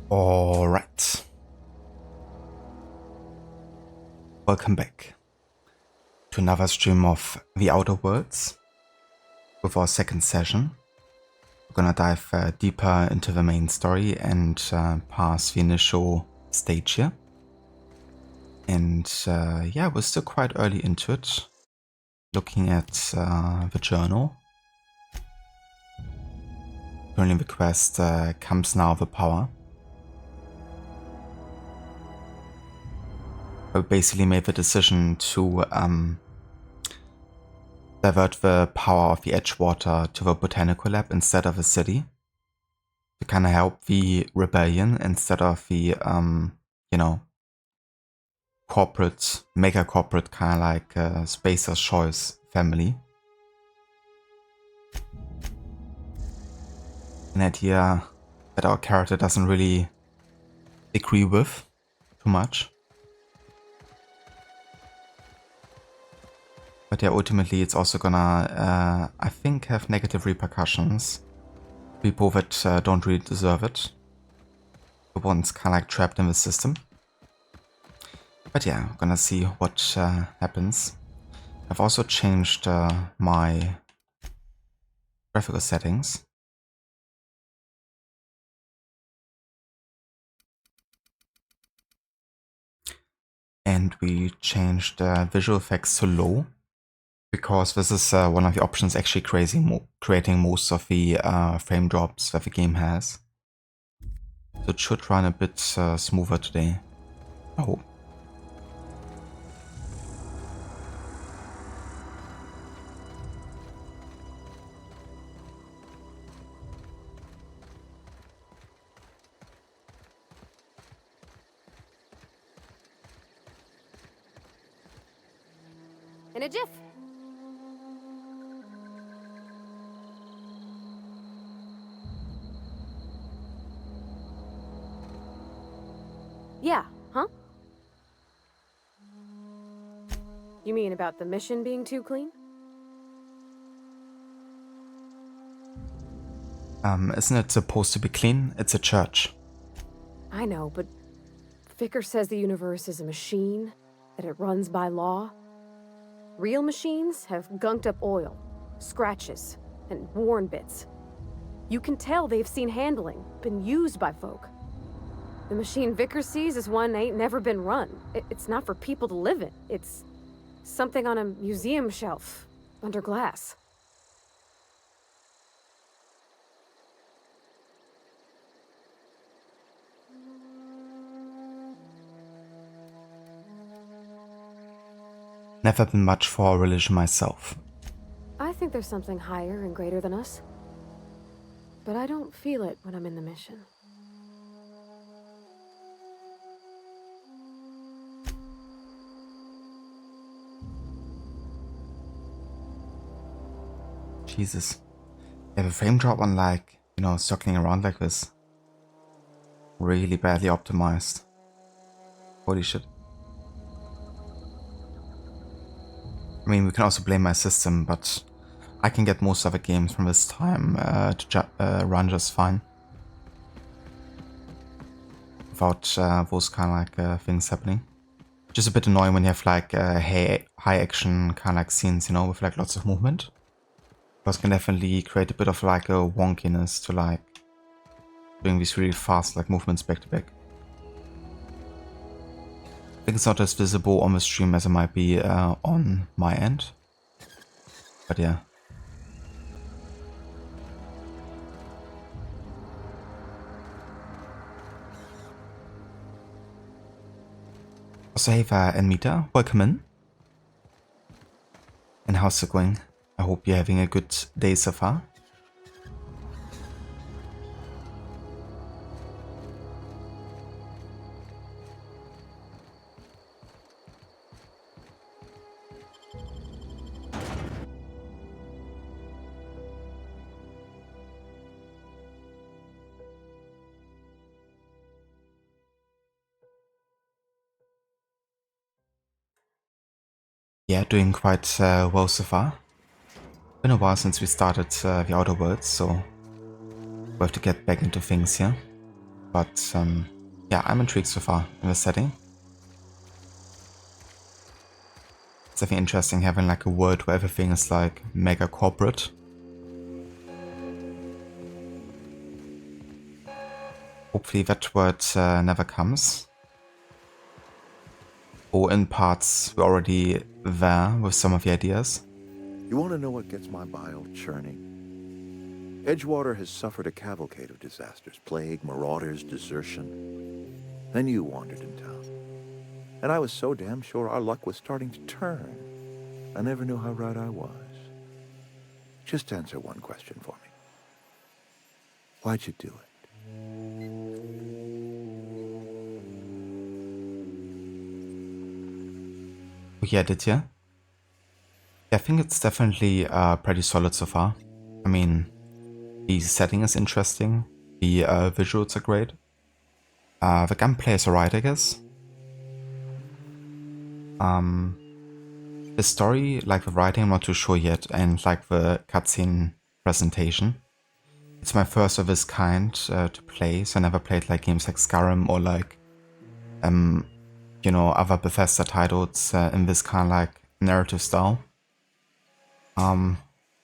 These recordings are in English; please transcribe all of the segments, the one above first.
All right. Welcome back to another stream of The Outer Worlds with our second session. We're gonna dive deeper into the main story and pass the initial stage here. And yeah, we're still quite early into it. Looking at the journal. Currently the quest comes now the power. We basically made the decision to divert the power of the Edgewater to the botanical lab instead of the city. To kind of help the rebellion instead of the, you know, corporate, mega corporate kind of like Spacer's Choice family. An idea that our character doesn't really agree with too much. But yeah, ultimately it's also gonna, I think, have negative repercussions. People that don't really deserve it. The ones kind of like trapped in the system. But yeah, we're gonna see what happens. I've also changed my graphical settings. And we changed visual effects to low. Because this is one of the options actually creating most of the frame drops that the game has. So it should run a bit smoother today. I hope. In a jiff. Yeah, huh? You mean about the mission being too clean? Isn't it supposed to be clean? It's a church. I know, but Vicker says the universe is a machine, that it runs by law. Real machines have gunked up oil, scratches, and worn bits. You can tell they've seen handling, been used by folk. The machine Vicker sees is one ain't never been run. It's not for people to live in. It's something on a museum shelf, under glass. Never been much for religion myself. I think there's something higher and greater than us. But I don't feel it when I'm in the mission. Jesus. They have a frame drop on like, you know, circling around like this. Really badly optimized. Holy shit. I mean, we can also blame my system, but I can get most other games from this time to run just fine. Without those kind of like things happening. Just a bit annoying when you have like high action kind of like scenes, you know, with like lots of movement. Because can definitely create a bit of like a wonkiness to like doing these really fast like movements back to back. I think it's not as visible on the stream as it might be on my end. But yeah. Also, hey Anmita, welcome in. And how's it going? I hope you're having a good day so far. Yeah, doing quite well so far. Been a while since we started the Outer Worlds, so we have to get back into things here. but yeah, I'm intrigued so far in the setting. It's definitely interesting having like a world where everything is like mega corporate. Hopefully that word never comes. Or in parts we're already there with some of the ideas. You want to know what gets my bile churning? Edgewater has suffered a cavalcade of disasters, plague, marauders, desertion. Then you wandered in town. And I was so damn sure our luck was starting to turn. I never knew how right I was. Just answer one question for me. Why'd you do it? Yeah, did you? I think it's definitely pretty solid so far. I mean, the setting is interesting, the visuals are great. The gunplay is alright, I guess. The story, like the writing, I'm not too sure yet, and like the cutscene presentation. It's my first of this kind to play, so I never played like games like Skyrim or like, you know, other Bethesda titles in this kind of like narrative style.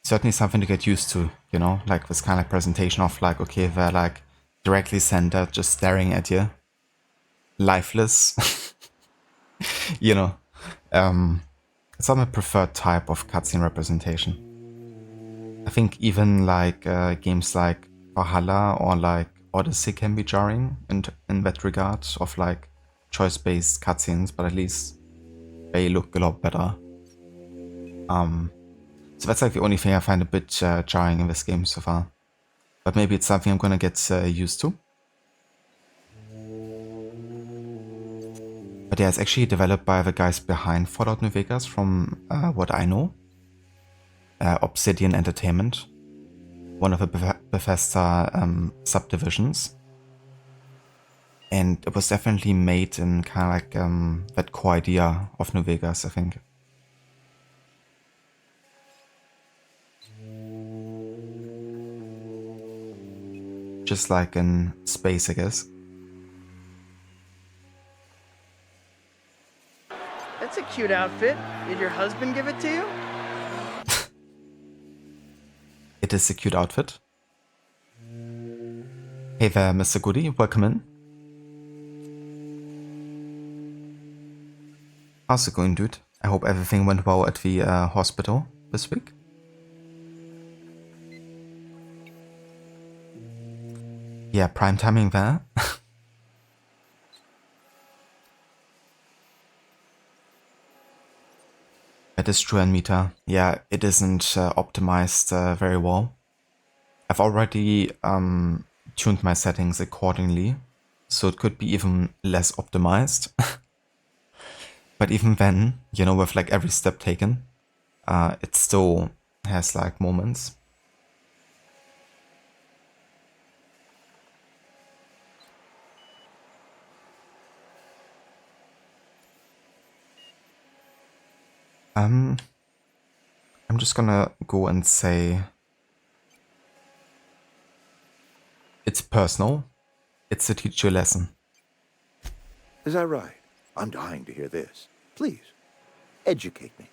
Certainly something to get used to, you know, like this kind of like presentation of like, okay, they're like directly centered, just staring at you, lifeless, you know. It's not my preferred type of cutscene representation. I think even like games like Valhalla or like Odyssey can be jarring in that regard of like choice-based cutscenes, but at least they look a lot better. So that's like the only thing I find a bit jarring in this game so far. But maybe it's something I'm gonna get used to. But yeah, it's actually developed by the guys behind Fallout New Vegas from what I know. Obsidian Entertainment, one of the Bethesda subdivisions. And it was definitely made in kind of like that core idea of New Vegas, I think. Just like in space, I guess. That's a cute outfit. Did your husband give it to you? It is a cute outfit. Hey there, Mr. Goody, welcome in. How's it going, dude? I hope everything went well at the hospital this week. Yeah, prime timing there. It is true, Anmita. Yeah, it isn't optimized very well. I've already tuned my settings accordingly, so it could be even less optimized. But even then, you know, with like every step taken, it still has like moments. I'm just gonna go and say it's personal. It's to teach you a lesson. Is that right? I'm dying to hear this. Please, educate me.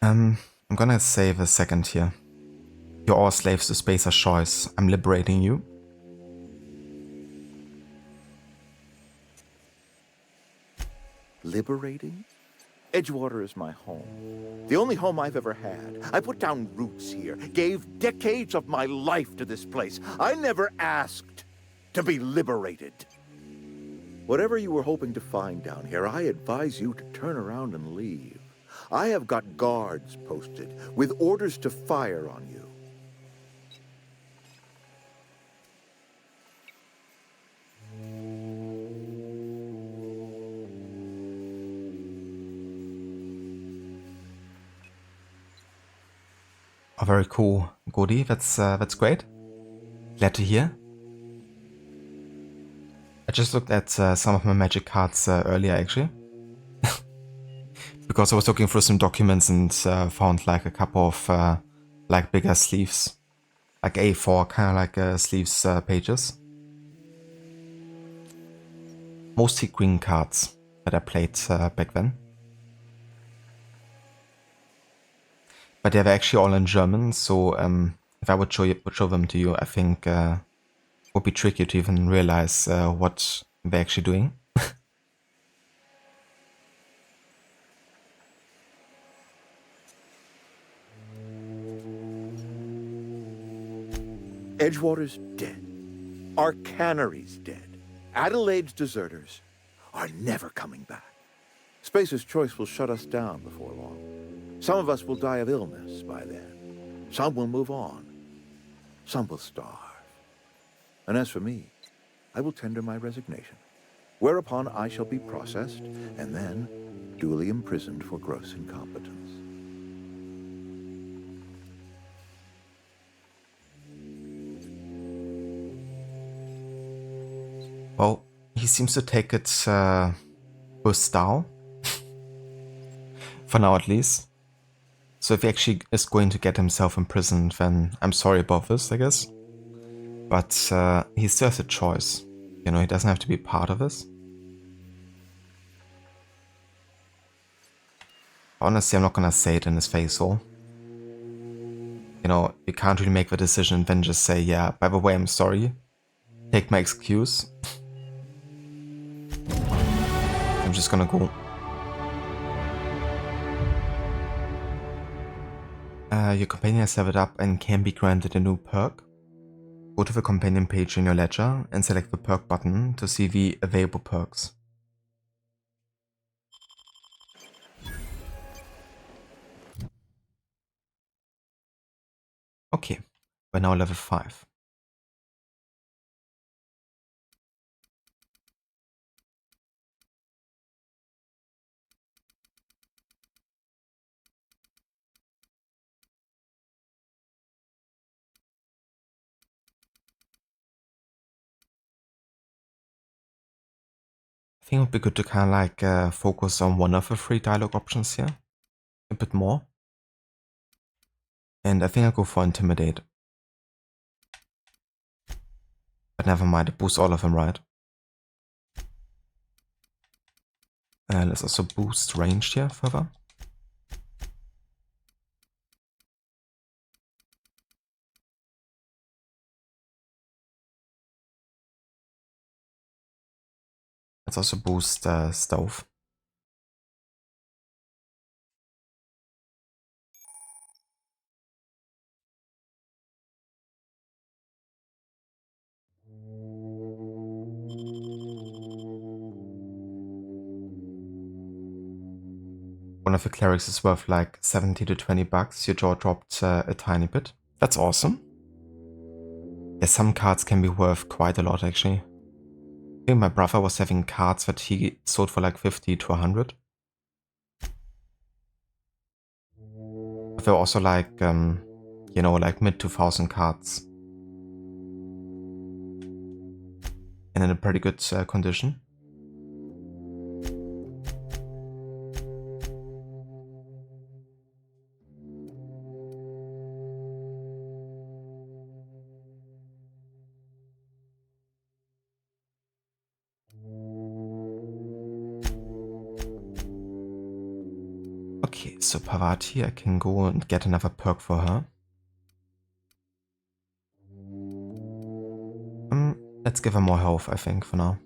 I'm gonna save a second here. You're all slaves to Spacer's choice. I'm liberating you. Liberating? Edgewater is my home. The only home I've ever had. I put down roots here, gave decades of my life to this place. I never asked to be liberated. Whatever you were hoping to find down here, I advise you to turn around and leave. I have got guards posted with orders to fire on you. Oh, very cool, Goody. That's great. Glad to hear. I just looked at some of my magic cards earlier, actually. Because I was looking through some documents and found like a couple of like bigger sleeves. Like A4, kind of like sleeves pages. Mostly green cards that I played back then. But they were actually all in German, so if I would show them to you, I think it would be tricky to even realize what they're actually doing. Edgewater's dead. Our cannery's dead. Adelaide's deserters are never coming back. Spacer's Choice will shut us down before long. Some of us will die of illness by then. Some will move on. Some will starve. And as for me, I will tender my resignation, whereupon I shall be processed and then duly imprisoned for gross incompetence. Well, he seems to take it with style. For now, at least. So if he actually is going to get himself imprisoned, then I'm sorry about this, I guess. But he still has a choice. You know, he doesn't have to be part of this. Honestly, I'm not gonna say it in his face, or you know, you can't really make the decision and then just say, yeah, by the way, I'm sorry. Take my excuse. I'm just gonna go. Your companion has leveled up and can be granted a new perk. Go to the companion page in your ledger and select the perk button to see the available perks. Okay, we're now level 5. I think it would be good to kind of like focus on one of the 3 dialogue options here. A bit more. And I think I'll go for Intimidate. But never mind, it boosts all of them, right? Let's also boost ranged here further. Let's also boost Stove. One of the clerics is worth like 70 to 20 bucks. Your jaw dropped a tiny bit. That's awesome. Yeah, some cards can be worth quite a lot actually. I think my brother was having cards that he sold for like 50 to 100. But they're also like, you know, like mid 2000 cards. And in a pretty good condition. Okay, so Parvati, I can go and get another perk for her. Let's give her more health, I think, for now.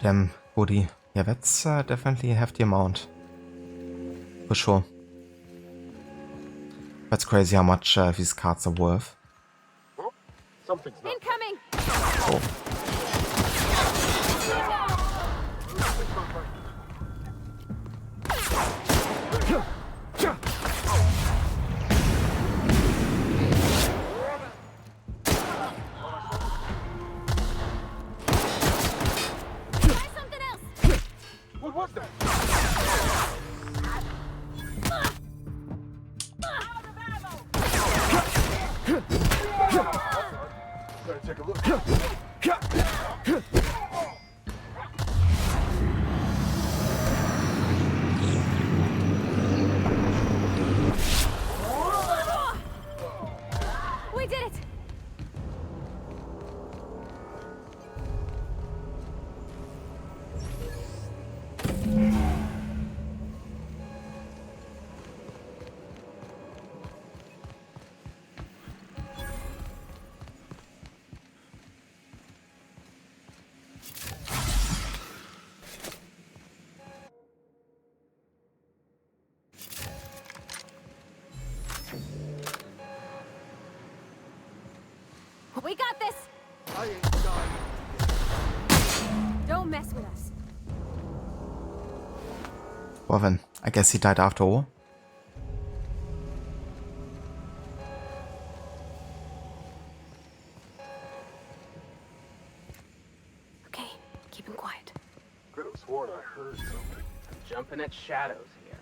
Damn, Woody. Yeah, that's definitely a hefty amount. For sure. That's crazy how much these cards are worth. Something's not. Incoming! Oh. Try something else! What was that? Better take a look. We did it! We got this! I ain't done. Don't mess with us. Well then, I guess he died after all. Okay, keep him quiet. Could have sworn I heard something. Jumping at shadows here.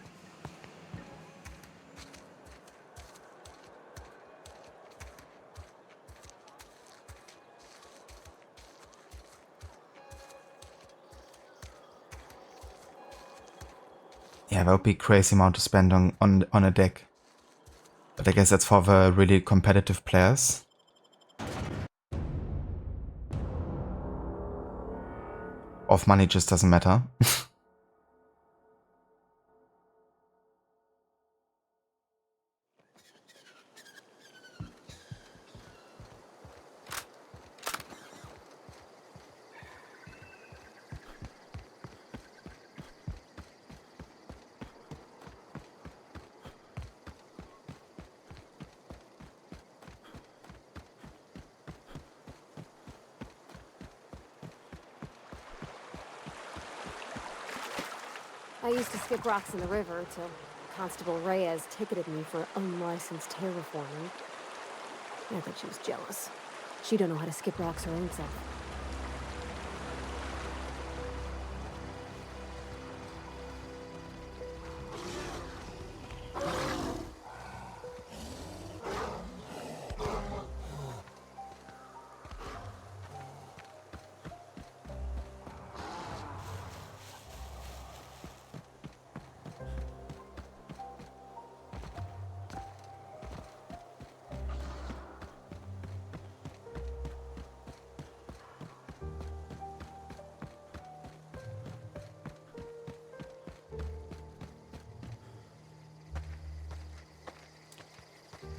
Yeah, that would be crazy amount to spend on a deck. But I guess that's for the really competitive players. Off money just doesn't matter. I used to skip rocks in the river till Constable Reyes ticketed me for unlicensed terraforming. I bet she was jealous. She don't know how to skip rocks her own self.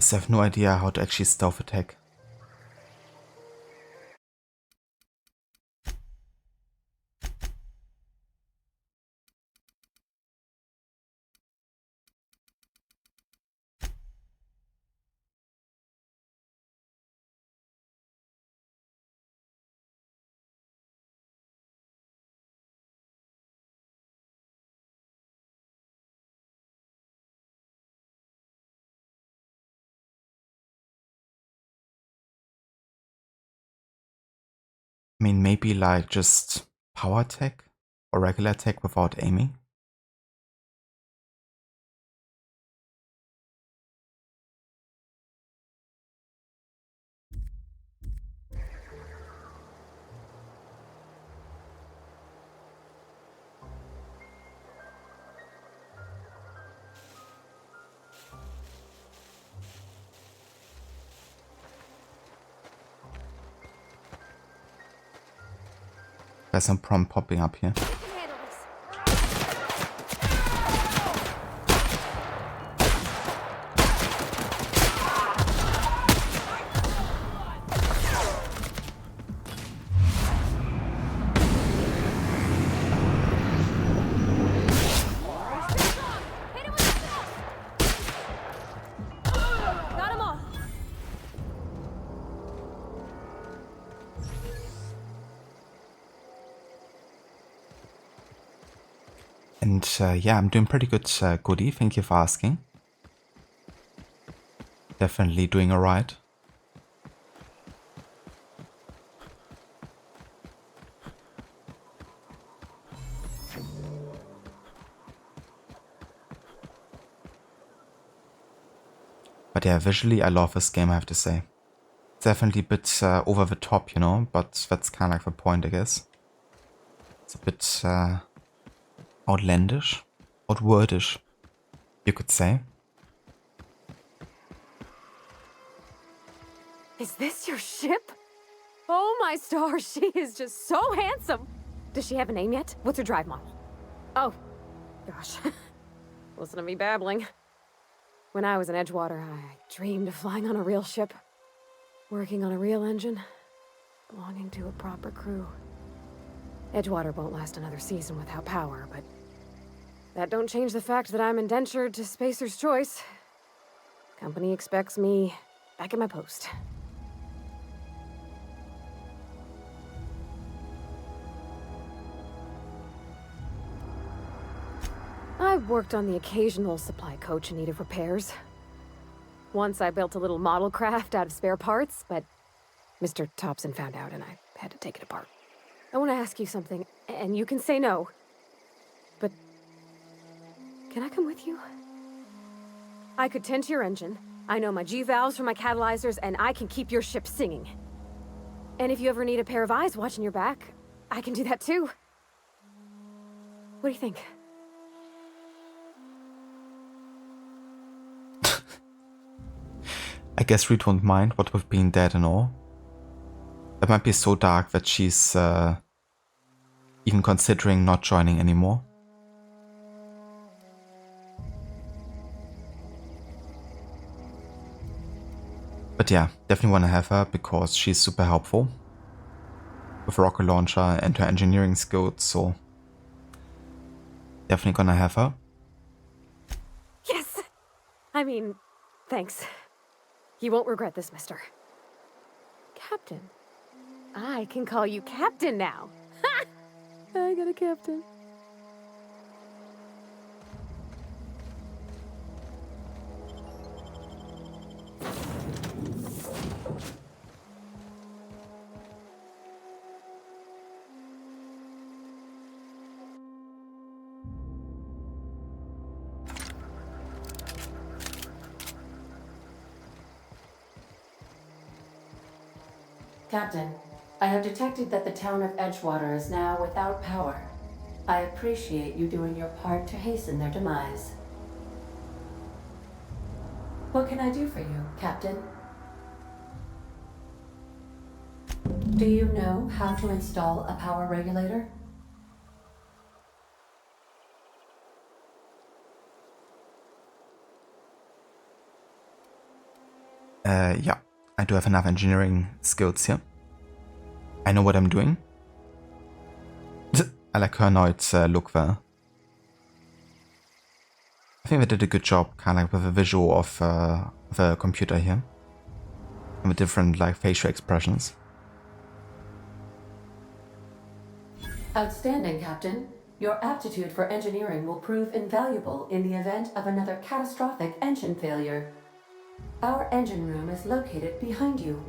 I have no idea how to actually stealth attack. I mean, maybe like just power attack or regular attack without aiming. There's some prompt popping up here. We can handle this. And yeah, I'm doing pretty good, Goody. Thank you for asking. Definitely doing alright. But yeah, visually I love this game, I have to say. It's definitely a bit over the top, you know, but that's kind of like the point, I guess. It's a bit outlandish, outwordish, you could say. Is this your ship? Oh my stars, she is just so handsome. Does she have a name yet? What's her drive model? Oh, gosh. Listen to me babbling. When I was in Edgewater, I dreamed of flying on a real ship, working on a real engine, belonging to a proper crew. Edgewater won't last another season without power, but that don't change the fact that I'm indentured to Spacer's Choice. Company expects me back at my post. I've worked on the occasional supply coach in need of repairs. Once I built a little model craft out of spare parts, but Mr. Thompson found out and I had to take it apart. I want to ask you something, and you can say no, but can I come with you? I could tend to your engine. I know my G-valves for my catalyzers, and I can keep your ship singing. And if you ever need a pair of eyes watching your back, I can do that too. What do you think? I guess Reed won't mind, what with being dead and all. That might be so dark that she's even considering not joining anymore. But yeah, definitely want to have her because she's super helpful with a rocket launcher and her engineering skills, so definitely gonna have her. Yes! I mean, thanks. You won't regret this, mister. Captain. I can call you Captain now. Ha! I got a captain. Captain, I have detected that the town of Edgewater is now without power. I appreciate you doing your part to hasten their demise. What can I do for you, Captain? Do you know how to install a power regulator? Yeah, I do have enough engineering skills here. I know what I'm doing. I like her annoyed look there. I think they did a good job, kind of like with the visual of the computer here. And the different like facial expressions. Outstanding, Captain. Your aptitude for engineering will prove invaluable in the event of another catastrophic engine failure. Our engine room is located behind you,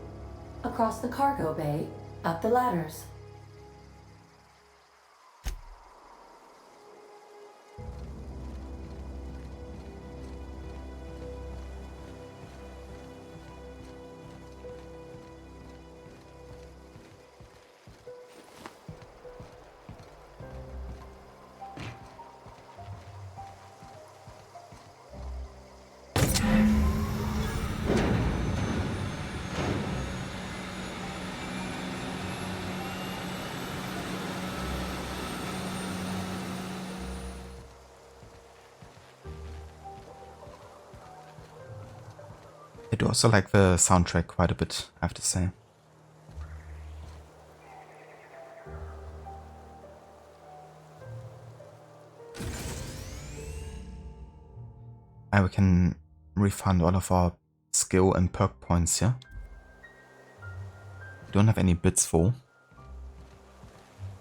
across the cargo bay, up the ladders. I do also like the soundtrack quite a bit, I have to say. And we can refund all of our skill and perk points here. We don't have any bits for.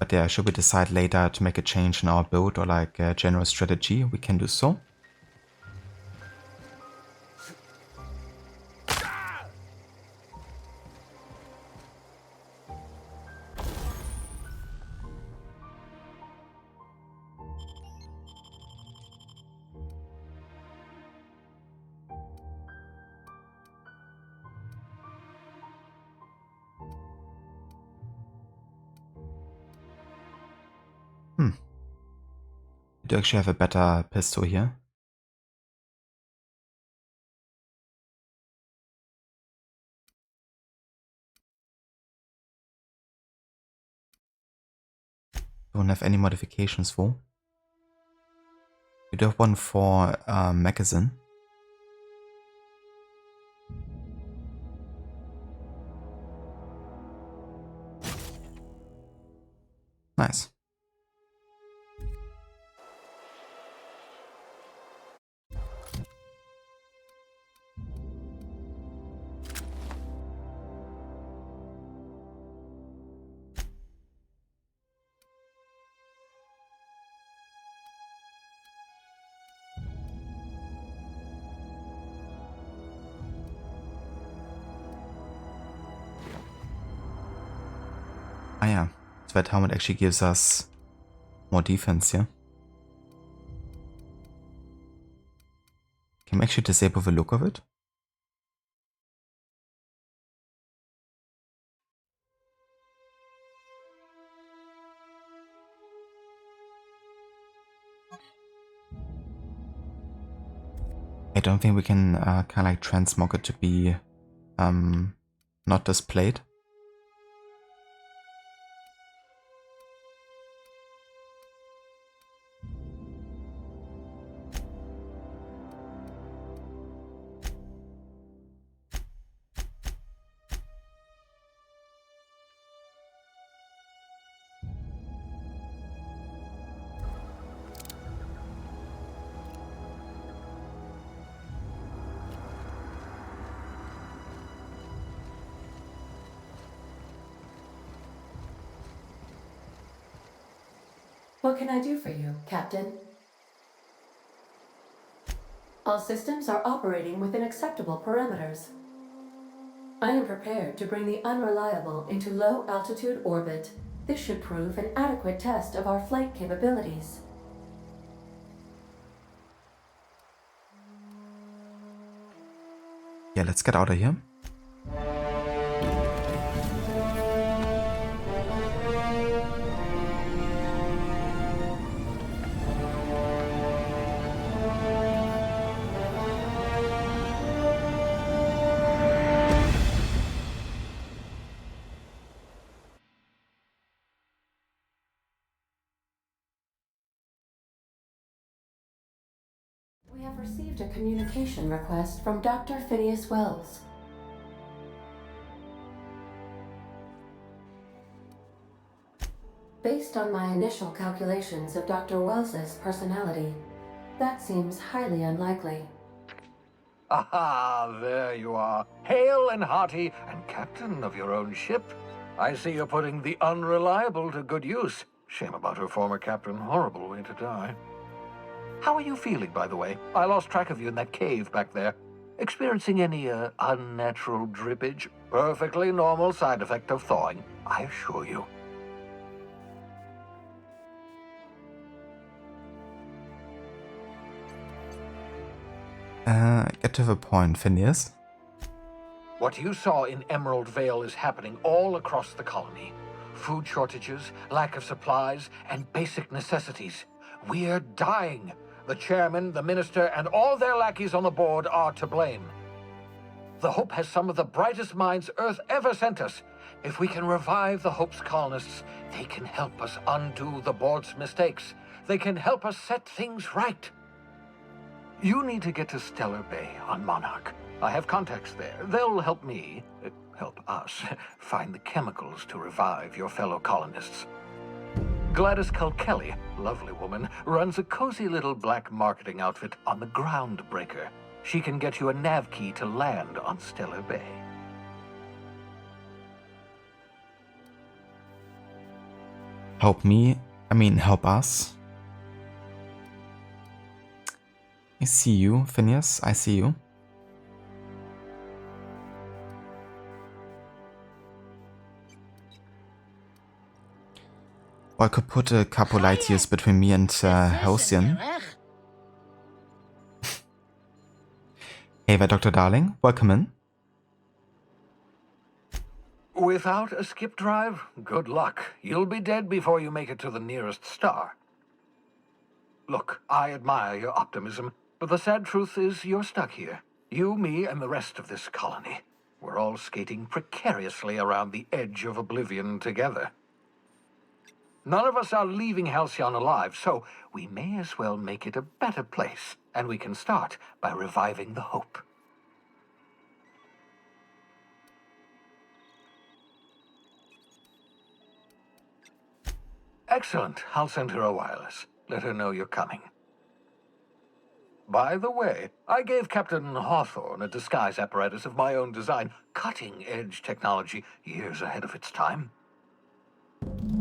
But yeah, should we decide later to make a change in our build or like a general strategy, we can do so. We do actually have a better pistol here. Don't have any modifications for. We do have one for magazine. Nice. Ah yeah, so that helmet actually gives us more defense here. Can we actually disable the look of it? I don't think we can kind of like transmog it to be not displayed. What can I do for you, Captain? All systems are operating within acceptable parameters. I am prepared to bring the Unreliable into low-altitude orbit. This should prove an adequate test of our flight capabilities. Yeah, let's get out of here. We have received a communication request from Dr. Phineas Wells. Based on my initial calculations of Dr. Wells's personality, that seems highly unlikely. Aha, there you are, hale and hearty, and captain of your own ship. I see you're putting the Unreliable to good use. Shame about her former captain, horrible way to die. How are you feeling, by the way? I lost track of you in that cave back there. Experiencing any, unnatural drippage? Perfectly normal side effect of thawing, I assure you. Get to the point, Phineas. What you saw in Emerald Vale is happening all across the colony. Food shortages, lack of supplies, and basic necessities. We're dying. The chairman, the minister, and all their lackeys on the board are to blame. The Hope has some of the brightest minds Earth ever sent us. If we can revive the Hope's colonists, they can help us undo the board's mistakes. They can help us set things right. You need to get to Stellar Bay on Monarch. I have contacts there. They'll help me, help us, find the chemicals to revive your fellow colonists. Gladys Kilkelly, lovely woman, runs a cozy little black marketing outfit on the Groundbreaker. She can get you a nav key to land on Stellar Bay. help me. I mean, help us. I see you, Phineas. I see you. Or I could put a couple light years between me and Halcyon. Hey there, Dr. Darling. Welcome in. Without a skip drive, good luck. You'll be dead before you make it to the nearest star. Look, I admire your optimism, but the sad truth is you're stuck here. You, me, and the rest of this colony. We're all skating precariously around the edge of oblivion together. None of us are leaving Halcyon alive, so we may as well make it a better place, and we can start by reviving the hope. Excellent. I'll send her a wireless. Let her know you're coming. By the way, I gave Captain Hawthorne a disguise apparatus of my own design, cutting-edge technology years ahead of its time.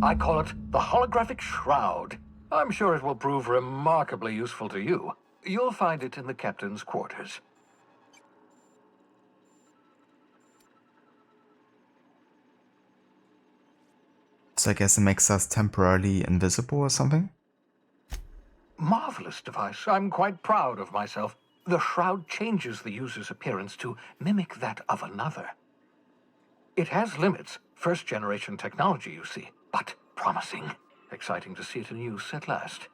I call it the Holographic Shroud. I'm sure it will prove remarkably useful to you. You'll find it in the captain's quarters. So I guess it makes us temporarily invisible or something? Marvelous device. I'm quite proud of myself. The shroud changes the user's appearance to mimic that of another. It has limits. First-generation technology, you see, but promising. Exciting to see it in use at last.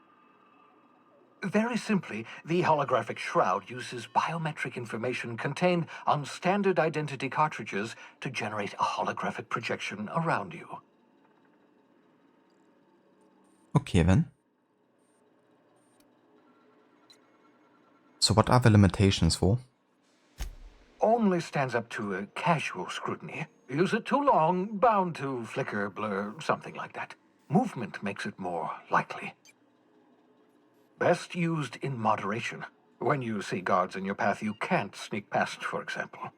Very simply, the holographic shroud uses biometric information contained on standard identity cartridges to generate a holographic projection around you. Okay then. So what are the limitations for? Only stands up to a casual scrutiny. Use it too long, bound to flicker, blur, something like that. Movement makes it more likely. Best used in moderation. When you see guards in your path you can't sneak past, for example.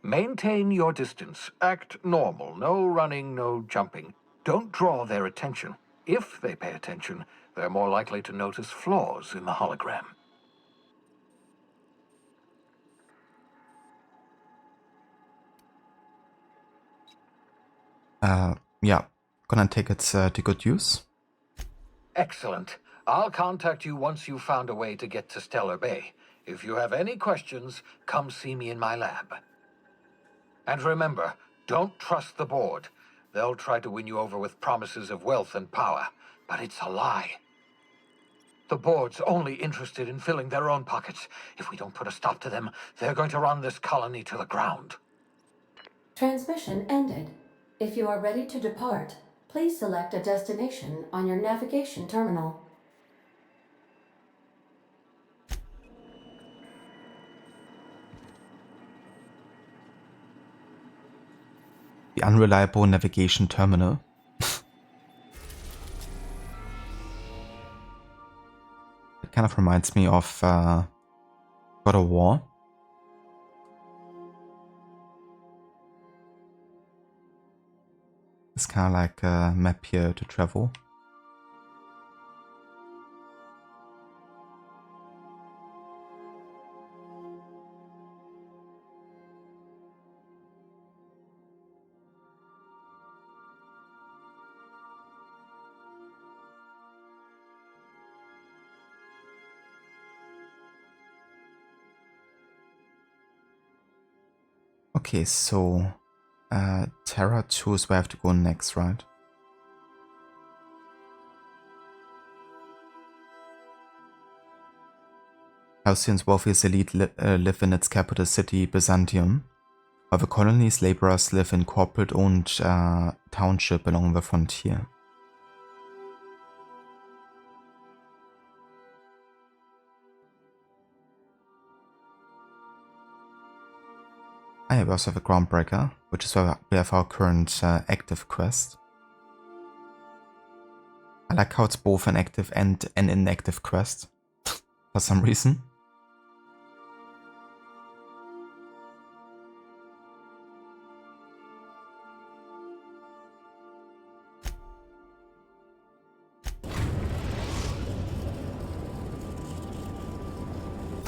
Maintain your distance. Act normal. No running, no jumping. Don't draw their attention. If they pay attention, they're more likely to notice flaws in the hologram. Yeah, gonna take it to good use. Excellent. I'll contact you once you've found a way to get to Stellar Bay. If you have any questions, come see me in my lab. And remember, don't trust the board. They'll try to win you over with promises of wealth and power, but it's a lie. The board's only interested in filling their own pockets. If we don't put a stop to them, they're going to run this colony to the ground. Transmission ended. If you are ready to depart, please select a destination on your navigation terminal. The unreliable navigation terminal. It kind of reminds me of God of War. It's kind of like a map here to travel. Okay, so Terra 2 is where I have to go next, right? Halcyon's wealthiest elite live in its capital city, Byzantium, while the colony's laborers live in corporate-owned township along the frontier. I also have a Groundbreaker, which is where we have our current active quest. I like how it's both an active and an inactive quest, for some reason.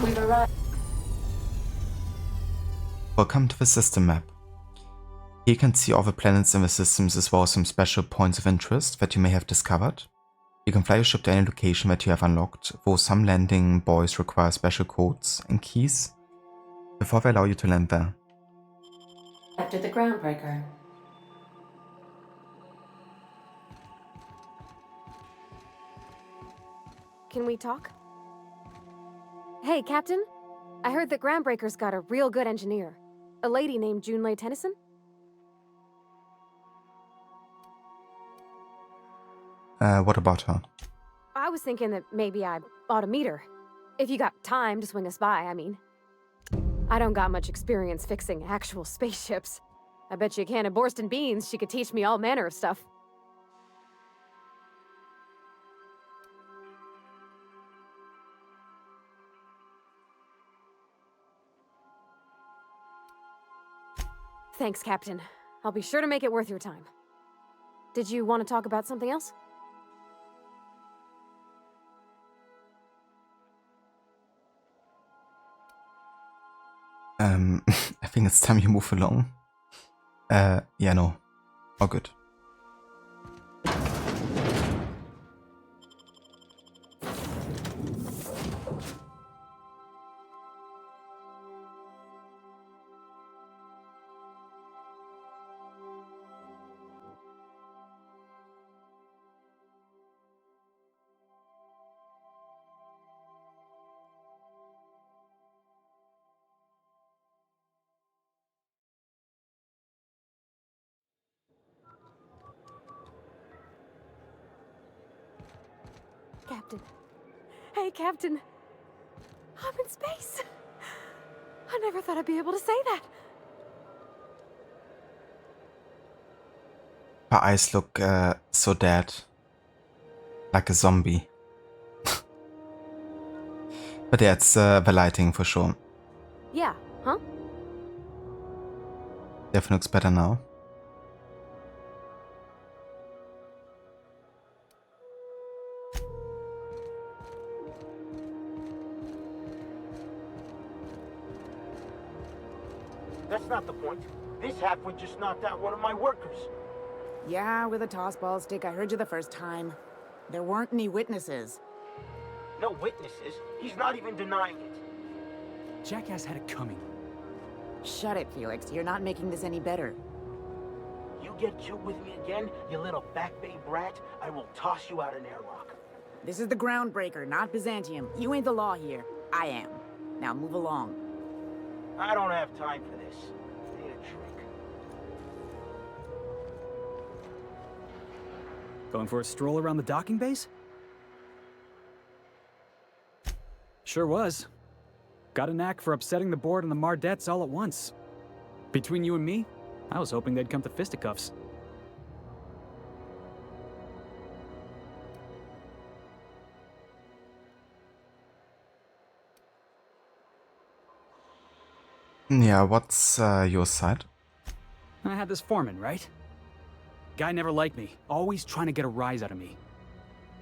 We've arrived. Welcome to the system map. Here you can see all the planets in the systems as well as some special points of interest that you may have discovered. You can fly your ship to any location that you have unlocked, though some landing buoys require special codes and keys before they allow you to land there. After the groundbreaker. Can we talk? Hey, Captain. I heard that Groundbreaker's got a real good engineer. A lady named Junlei Tennyson? What about her? I was thinking that maybe I ought to meet her. If you got time to swing us by, I mean. I don't got much experience fixing actual spaceships. I bet you a can of Borston beans she could teach me all manner of stuff. Thanks, Captain. I'll be sure to make it worth your time. Did you want to talk about something else? I think it's time you move along. Yeah, no. All good. Captain. Hey, Captain. I'm in space. I never thought I'd be able to say that. Her eyes look so dead. Like a zombie. But yeah, it's the lighting for sure. Yeah, huh? Definitely looks better now. That's not the point. This halfwit just knocked out one of my workers. Yeah, with a tossball stick. I heard you the first time. There weren't any witnesses. No witnesses. He's not even denying it. Jackass had it coming. Shut it, Felix. You're not making this any better. You get cute with me again, you little Back Bay brat, I will toss you out an airlock. This is the Groundbreaker, not Byzantium. You ain't the law here. I am. Now move along. I don't have time for this. I need a drink. Going for a stroll around the docking base? Sure was. Got a knack for upsetting the board and the Mardettes all at once. Between you and me, I was hoping they'd come to fisticuffs. Yeah, what's your side? I had this foreman, right? Guy never liked me, always trying to get a rise out of me.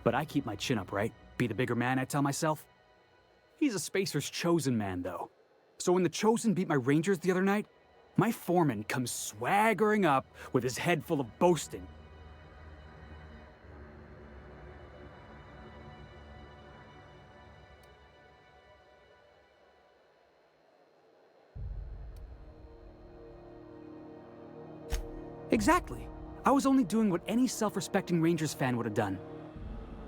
But I keep my chin up, right? Be the bigger man, I tell myself. He's a Spacer's chosen man, though. So when the Chosen beat my Rangers the other night, my foreman comes swaggering up with his head full of boasting. Exactly. I was only doing what any self-respecting Rangers fan would have done.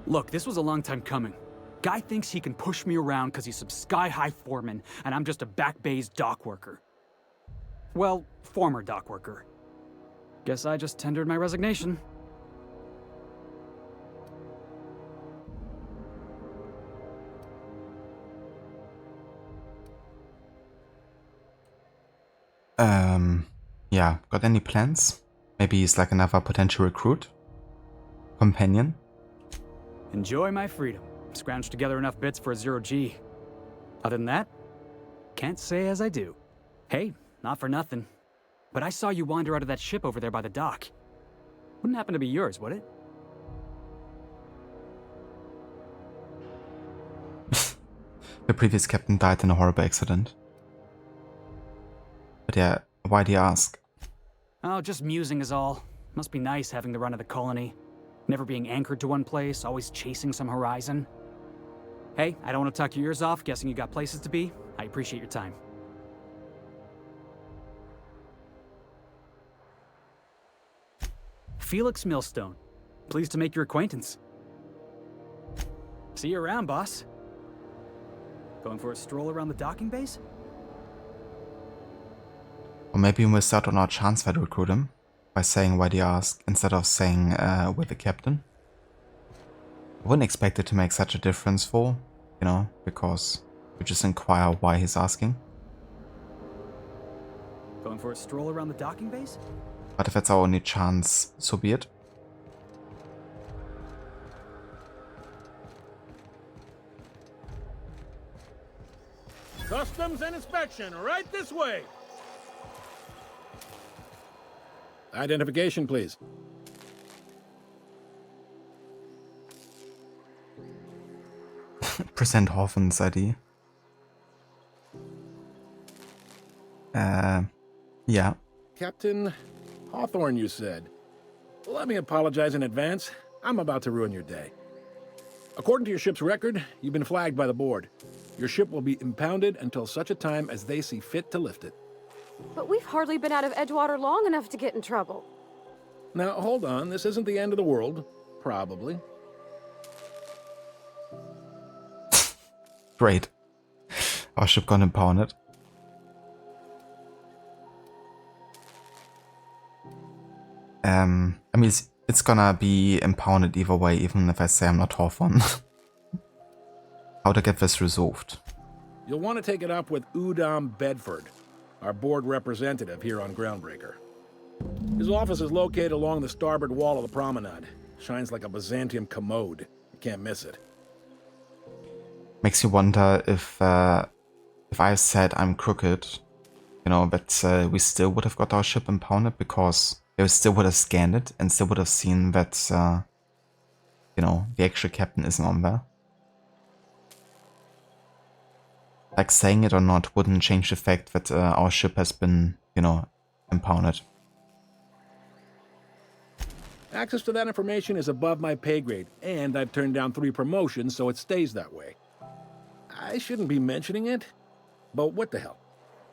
Look, this was a long time coming. Guy thinks he can push me around because he's some sky-high foreman, and I'm just a Back Bay's dock worker. Well, former dock worker. Guess I just tendered my resignation. Yeah, got any plans? Maybe he's like another potential recruit? Companion? Enjoy my freedom. Scrounged together enough bits for a 0G. Other than that, can't say as I do. Hey, not for nothing. But I saw you wander out of that ship over there by the dock. Wouldn't happen to be yours, would it? The previous captain died in a horrible accident. But yeah, why do you ask? Oh, just musing is all. Must be nice having the run of the colony. Never being anchored to one place, always chasing some horizon. Hey, I don't want to talk your ears off, guessing you got places to be. I appreciate your time. Felix Millstone. Pleased to make your acquaintance. See you around, boss. Going for a stroll around the docking base? Or maybe we missed out on our chance to recruit him by saying why do you ask instead of saying with the captain. I wouldn't expect it to make such a difference for, you know, because we just inquire why he's asking. Going for a stroll around the docking base? But if that's our only chance, so be it. Customs and inspection, right this way. Identification, please. Present Hawthorne's ID. Yeah. Captain Hawthorne, you said. Let me apologize in advance. I'm about to ruin your day. According to your ship's record, you've been flagged by the board. Your ship will be impounded until such a time as they see fit to lift it. But we've hardly been out of Edgewater long enough to get in trouble. Now, hold on. This isn't the end of the world. Probably. Great. Our ship got impounded. I mean, it's gonna be impounded either way, even if I say I'm not Hawthorne. How to get this resolved? You'll want to take it up with Udom Bedford, our board representative here on Groundbreaker. His office is located along the starboard wall of the promenade. Shines like a Byzantium commode. You can't miss it. Makes you wonder if I said I'm crooked, you know, that we still would have got our ship impounded because they still would have scanned it and still would have seen that, you know, the actual captain isn't on there. Like, saying it or not wouldn't change the fact that our ship has been, you know, impounded. Access to that information is above my pay grade, and I've turned down 3 promotions, so it stays that way. I shouldn't be mentioning it, but what the hell?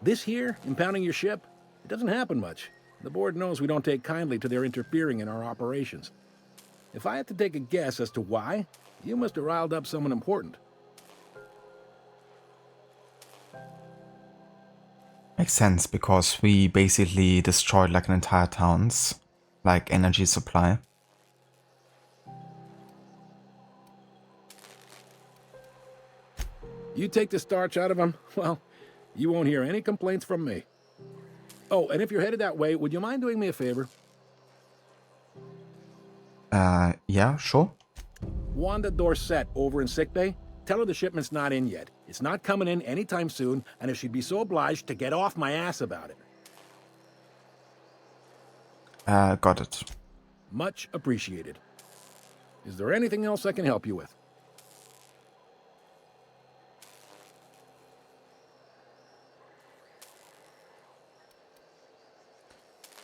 This here, impounding your ship, it doesn't happen much. The board knows we don't take kindly to their interfering in our operations. If I had to take a guess as to why, you must have riled up someone important. Makes sense, because we basically destroyed like an entire town's like energy supply. You take the starch out of them, well, you won't hear any complaints from me. Oh, and if you're headed that way, would you mind doing me a favor? Yeah, sure. Wanda Dorset over in sickbay, tell her the shipment's not in yet. It's not coming in anytime soon, and if she'd be so obliged to get off my ass about it. Got it. Much appreciated. Is there anything else I can help you with?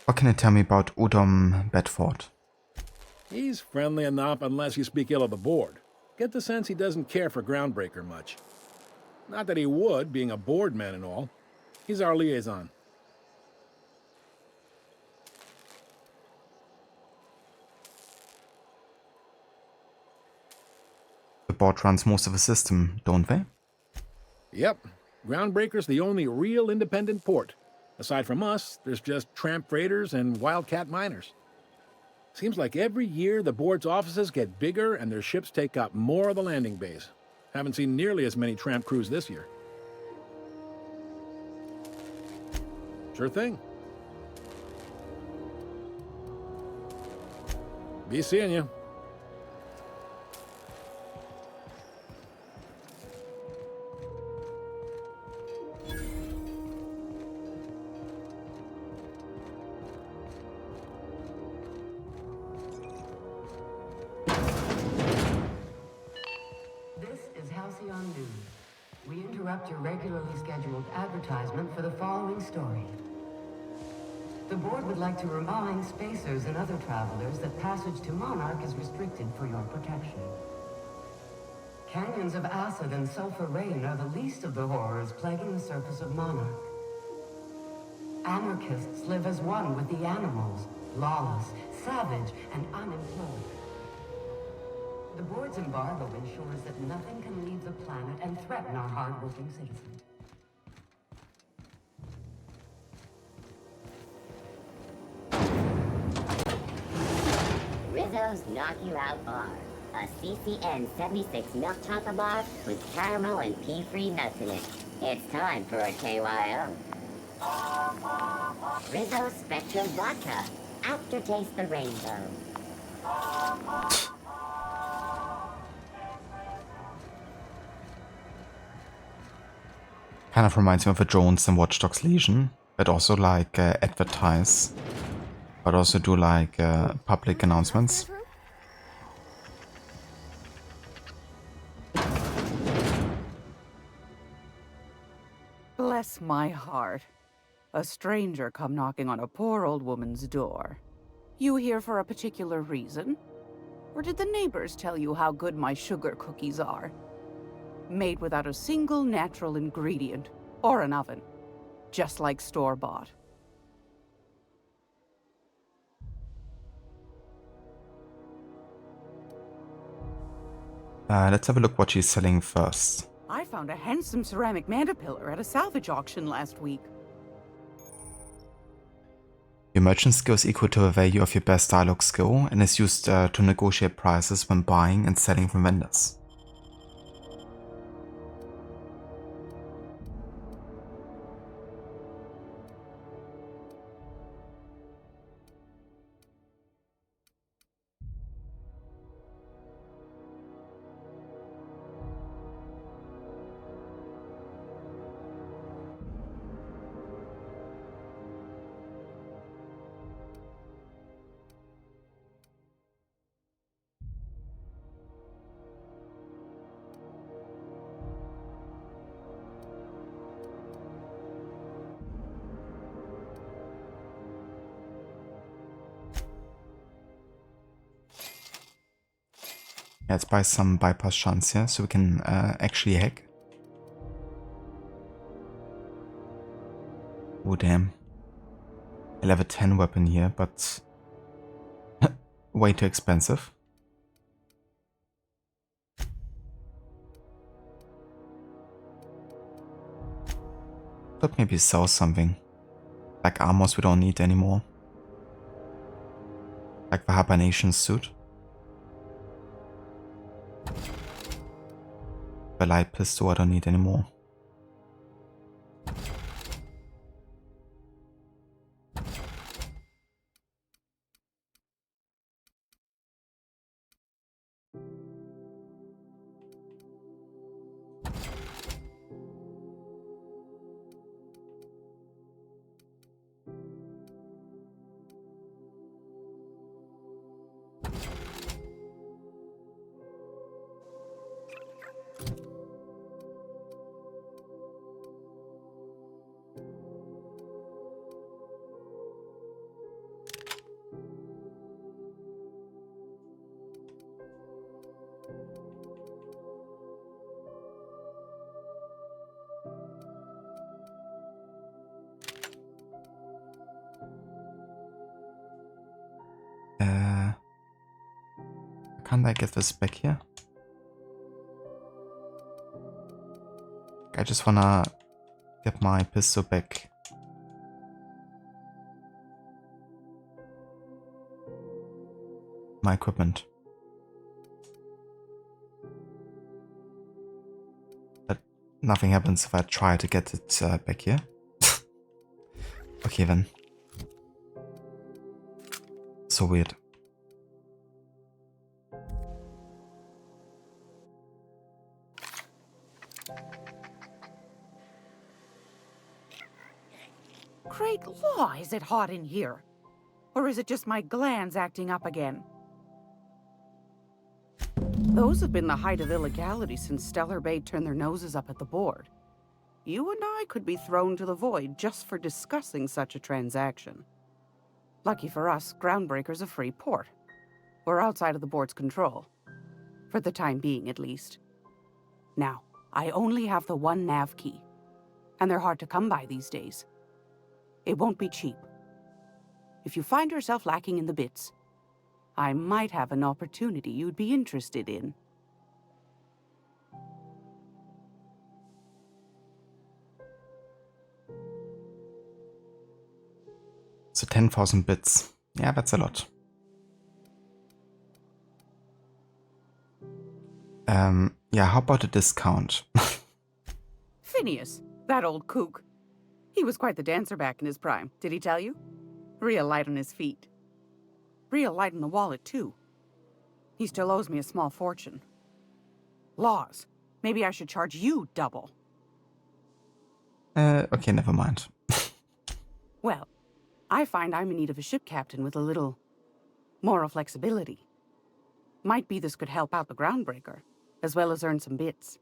What can you tell me about Udom Bedford? He's friendly enough unless you speak ill of the board. Get the sense he doesn't care for Groundbreaker much. Not that he would, being a board man and all. He's our liaison. The board runs most of the system, don't they? Yep. Groundbreaker's the only real independent port. Aside from us, there's just tramp freighters and wildcat miners. Seems like every year the board's offices get bigger and their ships take up more of the landing bays. Haven't seen nearly as many tramp crews this year. Sure thing. Be seeing you. This is Halcyon News. We interrupt your regularly scheduled advertisement for the following story. The board would like to remind spacers and other travelers that passage to Monarch is restricted for your protection. Canyons of acid and sulfur rain are the least of the horrors plaguing the surface of Monarch. Anarchists live as one with the animals, lawless, savage, and unemployed. The board's embargo ensures that nothing can leave the planet and threaten our hard-working citizens. Rizzo's Knock You Out Bar. A CCN 76 milk chocolate bar with caramel and pea-free nuts in it. It's time for a KYO. Rizzo Spectrum Vodka. Aftertaste the rainbow. Kind of reminds me of a Jones and Watch Dogs Legion, but also like advertise, but also do like public announcements. Bless my heart. A stranger come knocking on a poor old woman's door. You here for a particular reason? Or did the neighbors tell you how good my sugar cookies are? Made without a single natural ingredient, or an oven. Just like store-bought. Let's have a look what she's selling first. I found a handsome ceramic mandapillar at a salvage auction last week. Your merchant skill is equal to the value of your best dialogue skill and is used to negotiate prices when buying and selling from vendors. Yeah, let's buy some bypass shunts here so we can actually hack. Oh damn. I have a 10 weapon here, but way too expensive. Could maybe sell something. Like armors we don't need anymore. Like the hibernation suit. The light pistol I don't need anymore. Can't I get this back here? I just wanna get my pistol back. My equipment. But nothing happens if I try to get it back here. Okay then. So weird. Great law, is it hot in here? Or is it just my glands acting up again? Those have been the height of illegality since Stellar Bay turned their noses up at the board. you and I could be thrown to the void just for discussing such a transaction. Lucky for us, Groundbreaker's a free port. We're outside of the board's control. For the time being, at least. Now, I only have the one nav key. And they're hard to come by these days. It won't be cheap. If you find yourself lacking in the bits, I might have an opportunity you'd be interested in. So 10,000 bits. Yeah, that's a lot. Yeah, how about a discount? Phineas, that old kook. He was quite the dancer back in his prime, did he tell you? Real light on his feet. Real light on the wallet, too. He still owes me a small fortune. Laws. Maybe I should charge you double. Okay, never mind. Well, I find I'm in need of a ship captain with a little moral flexibility. Might be this could help out the Groundbreaker, as well as earn some bits.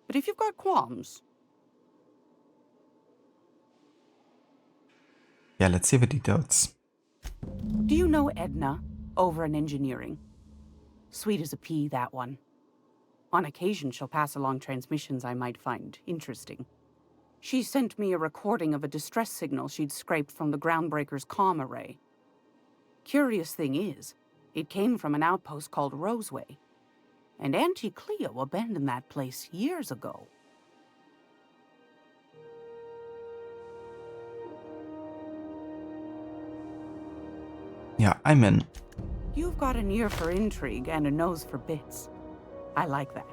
But if you've got qualms... Yeah, let's see the details. Do you know Edna, over in engineering? Sweet as a pea, that one. On occasion, she'll pass along transmissions I might find interesting. She sent me a recording of a distress signal she'd scraped from the Groundbreaker's comm array. Curious thing is, it came from an outpost called Roseway. And Auntie Cleo abandoned that place years ago. Yeah, I'm in. You've got an ear for intrigue and a nose for bits. I like that.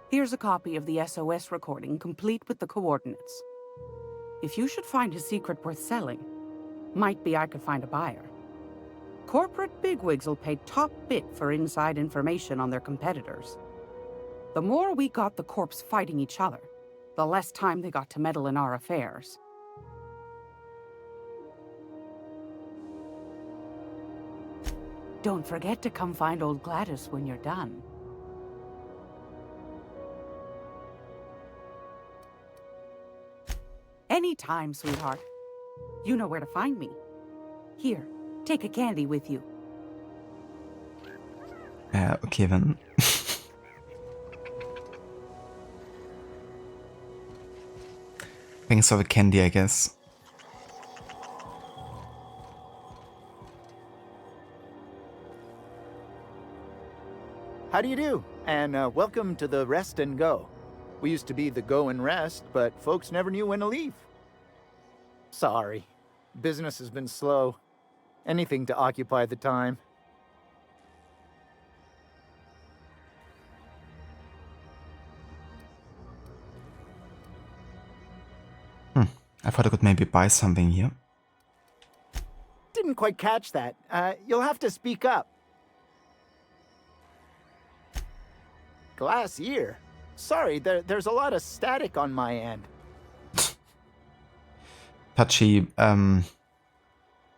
Here's a copy of the SOS recording, complete with the coordinates. If you should find his secret worth selling, might be I could find a buyer. Corporate bigwigs will pay top bit for inside information on their competitors. The more we got the corps fighting each other, the less time they got to meddle in our affairs. Don't forget to come find old Gladys when you're done. Anytime, sweetheart. You know where to find me. Here, take a candy with you. Okay then. Thanks for the candy, I guess. How do you do? And welcome to the Rest and Go. We used to be the Go and Rest, but folks never knew when to leave. Sorry. Business has been slow. Anything to occupy the time. I thought I could maybe buy something here. Didn't quite catch that. You'll have to speak up. Glass ear? Sorry, there's a lot of static on my end. Touchy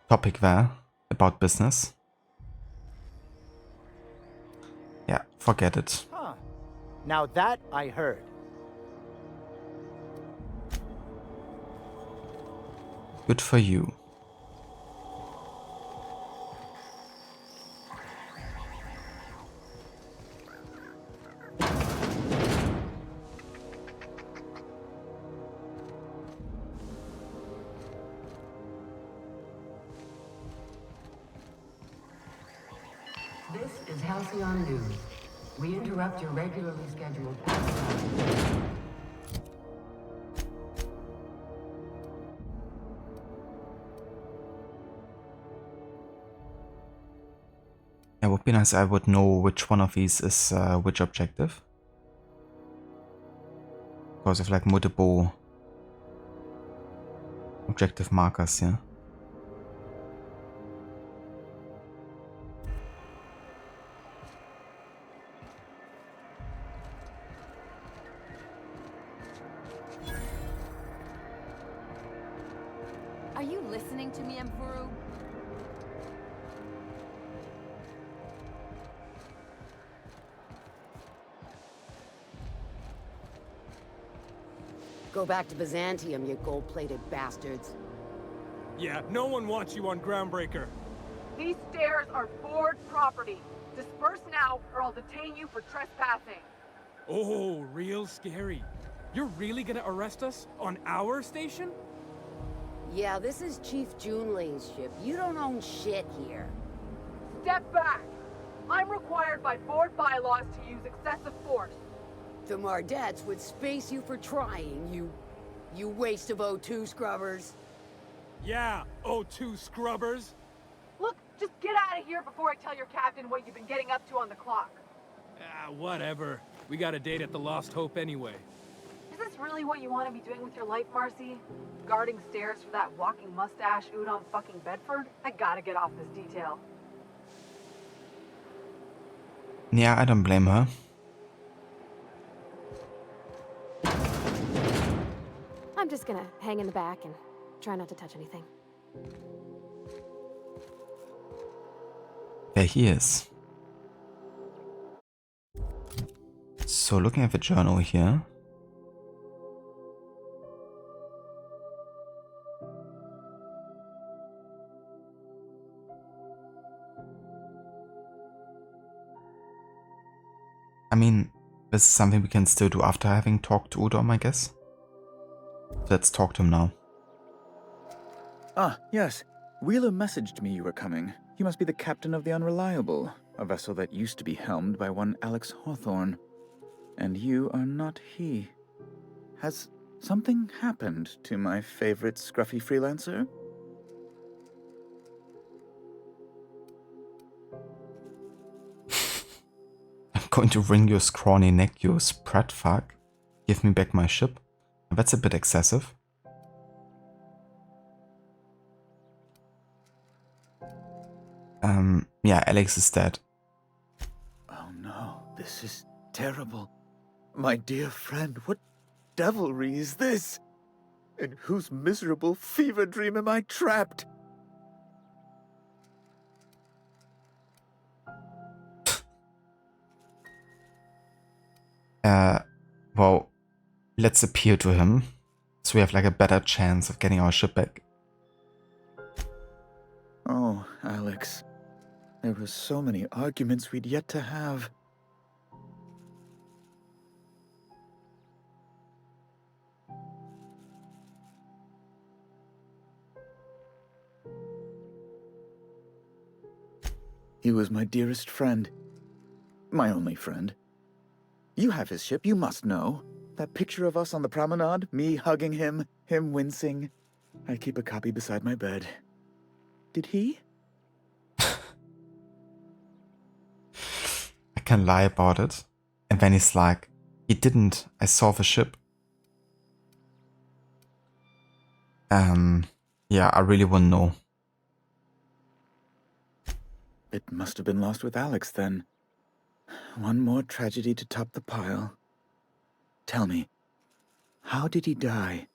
topic there about business. Yeah, forget it. Huh. Now that I heard. Good for you. This is Halcyon News. We interrupt your regularly scheduled pastime. It would be nice I would know which one of these is which objective. Because of like multiple objective markers, yeah. Are you listening to me, Emperor? Go back to Byzantium, you gold-plated bastards. Yeah, no one wants you on Groundbreaker. These stairs are board property. Disperse now, or I'll detain you for trespassing. Oh, real scary. You're really gonna arrest us on our station? Yeah, this is Chief Junling's ship. You don't own shit here. Step back! I'm required by board bylaws to use excessive force. The Mardettes would space you for trying, you waste of O2 scrubbers. Yeah, O2 scrubbers. Look, just get out of here before I tell your captain what you've been getting up to on the clock. Ah, whatever. We got a date at the Lost Hope anyway. Is this really what you want to be doing with your life, Marcy? Guarding stairs for that walking mustache Udon fucking Bedford? I gotta get off this detail. Yeah, I don't blame her. I'm just gonna hang in the back and try not to touch anything. There he is. So looking at the journal here. I mean, this is something we can still do after having talked to Udom, I guess. Let's talk to him now. Ah, yes. Wheeler messaged me you were coming. You must be the captain of the Unreliable, a vessel that used to be helmed by one Alex Hawthorne. And you are not he. Has something happened to my favorite scruffy freelancer? I'm going to wring your scrawny neck, you sprat fuck. Give me back my ship. That's a bit excessive. Yeah, Alex is dead. Oh no, this is terrible. My dear friend, what devilry is this? In whose miserable fever dream am I trapped? Well, let's appeal to him, so we have like a better chance of getting our ship back. Oh, Alex. There were so many arguments we'd yet to have. He was my dearest friend. My only friend. You have his ship, you must know. That picture of us on the promenade, me hugging him, him wincing. I keep a copy beside my bed. Did he? I can lie about it. And then he's like, he didn't, I saw the ship. Yeah, I really wouldn't know. It must have been lost with Alex then. One more tragedy to top the pile. Tell me, how did he die?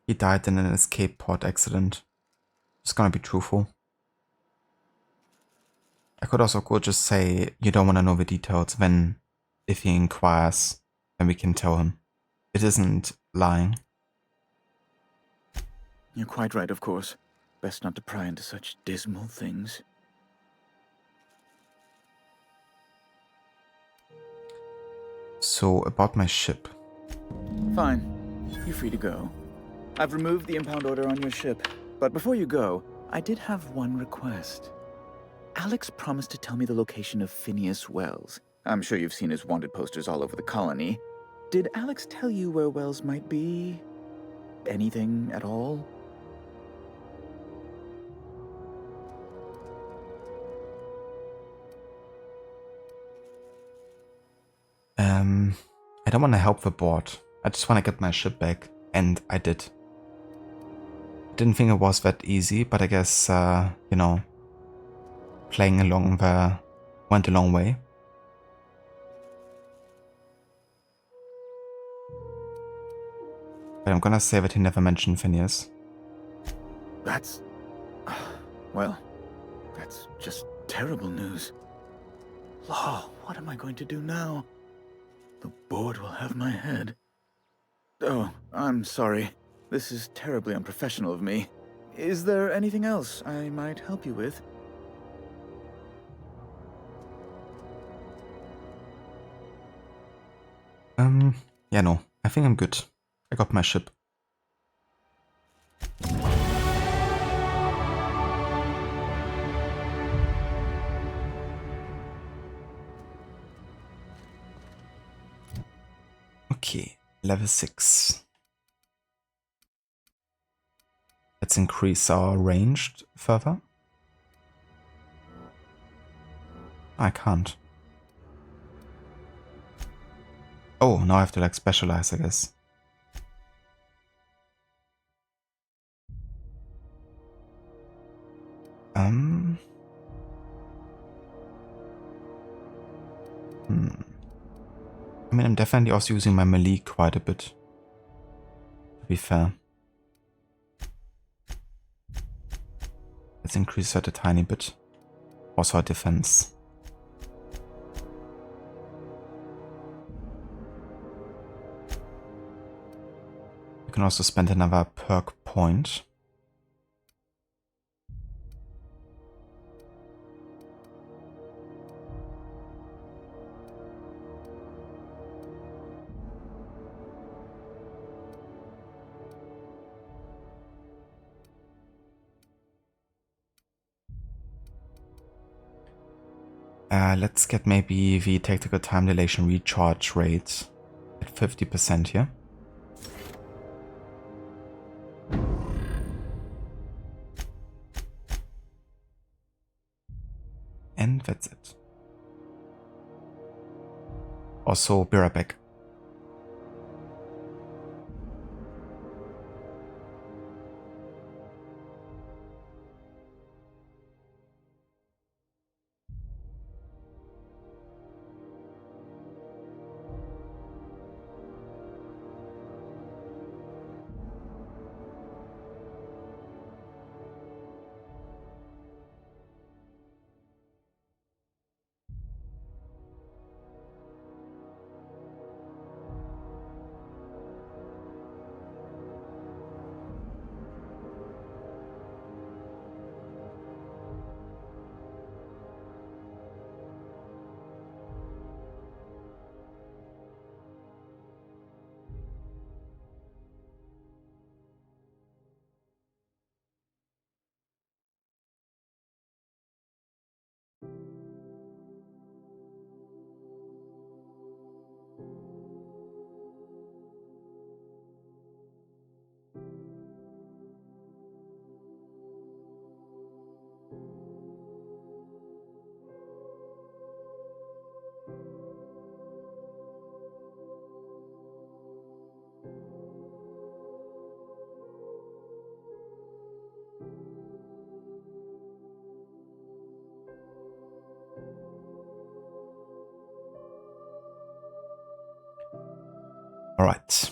He died in an escape pod accident. Just gonna be truthful. I could also just say you don't want to know the details. Then, if he inquires, then we can tell him. It isn't lying. You're quite right, of course. Best not to pry into such dismal things. So, about my ship. Fine. You're free to go. I've removed the impound order on your ship. But before you go, I did have one request. Alex promised to tell me the location of Phineas Wells. I'm sure you've seen his wanted posters all over the colony. Did Alex tell you where Wells might be? Anything at all? I don't want to help the board. I just want to get my ship back. And I did. I didn't think it was that easy, but I guess, you know, playing along there went a long way. But I'm gonna say that he never mentioned Phineas. That's... well, That's just terrible news. Law, what am I going to do now? The board will have my head. Oh, I'm sorry. This is terribly unprofessional of me. Is there anything else I might help you with? Yeah, no. I think I'm good. I got my ship. Okay, level 6. Let's increase our range further. I can't. Oh, now I have to like specialize, I guess. I mean, I'm definitely also using my melee quite a bit, to be fair. Let's increase that a tiny bit. Also our defense. You can also spend another perk point. Let's get maybe the tactical time dilation recharge rate at 50% here. And that's it. Also, be right back. All right,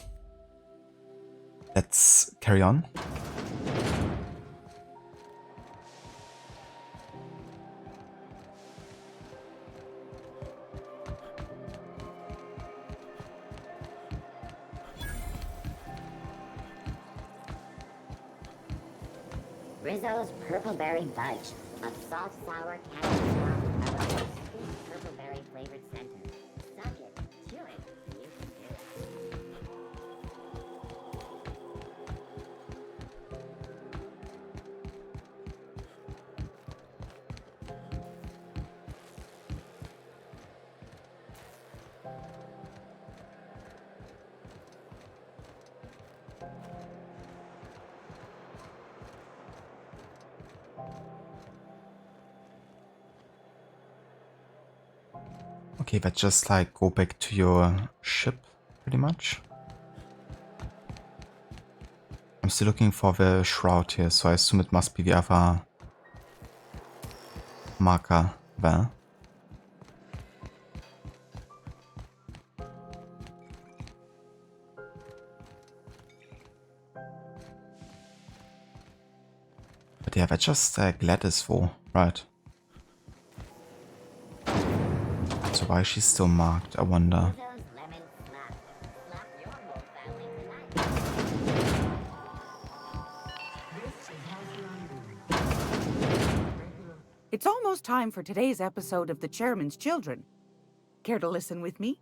let's carry on. Rizzo's Purple Berry Fudge, a soft, sour cabbage drop of a sweet purple berry flavored center. Suck it, chew it, you can do it. Okay, but just like go back to your ship, pretty much. I'm still looking for the shroud here, so I assume it must be the other marker there. But yeah, that's just Gladys for, right? So why is she still marked, I wonder? It's almost time for today's episode of The Chairman's Children. Care to listen with me?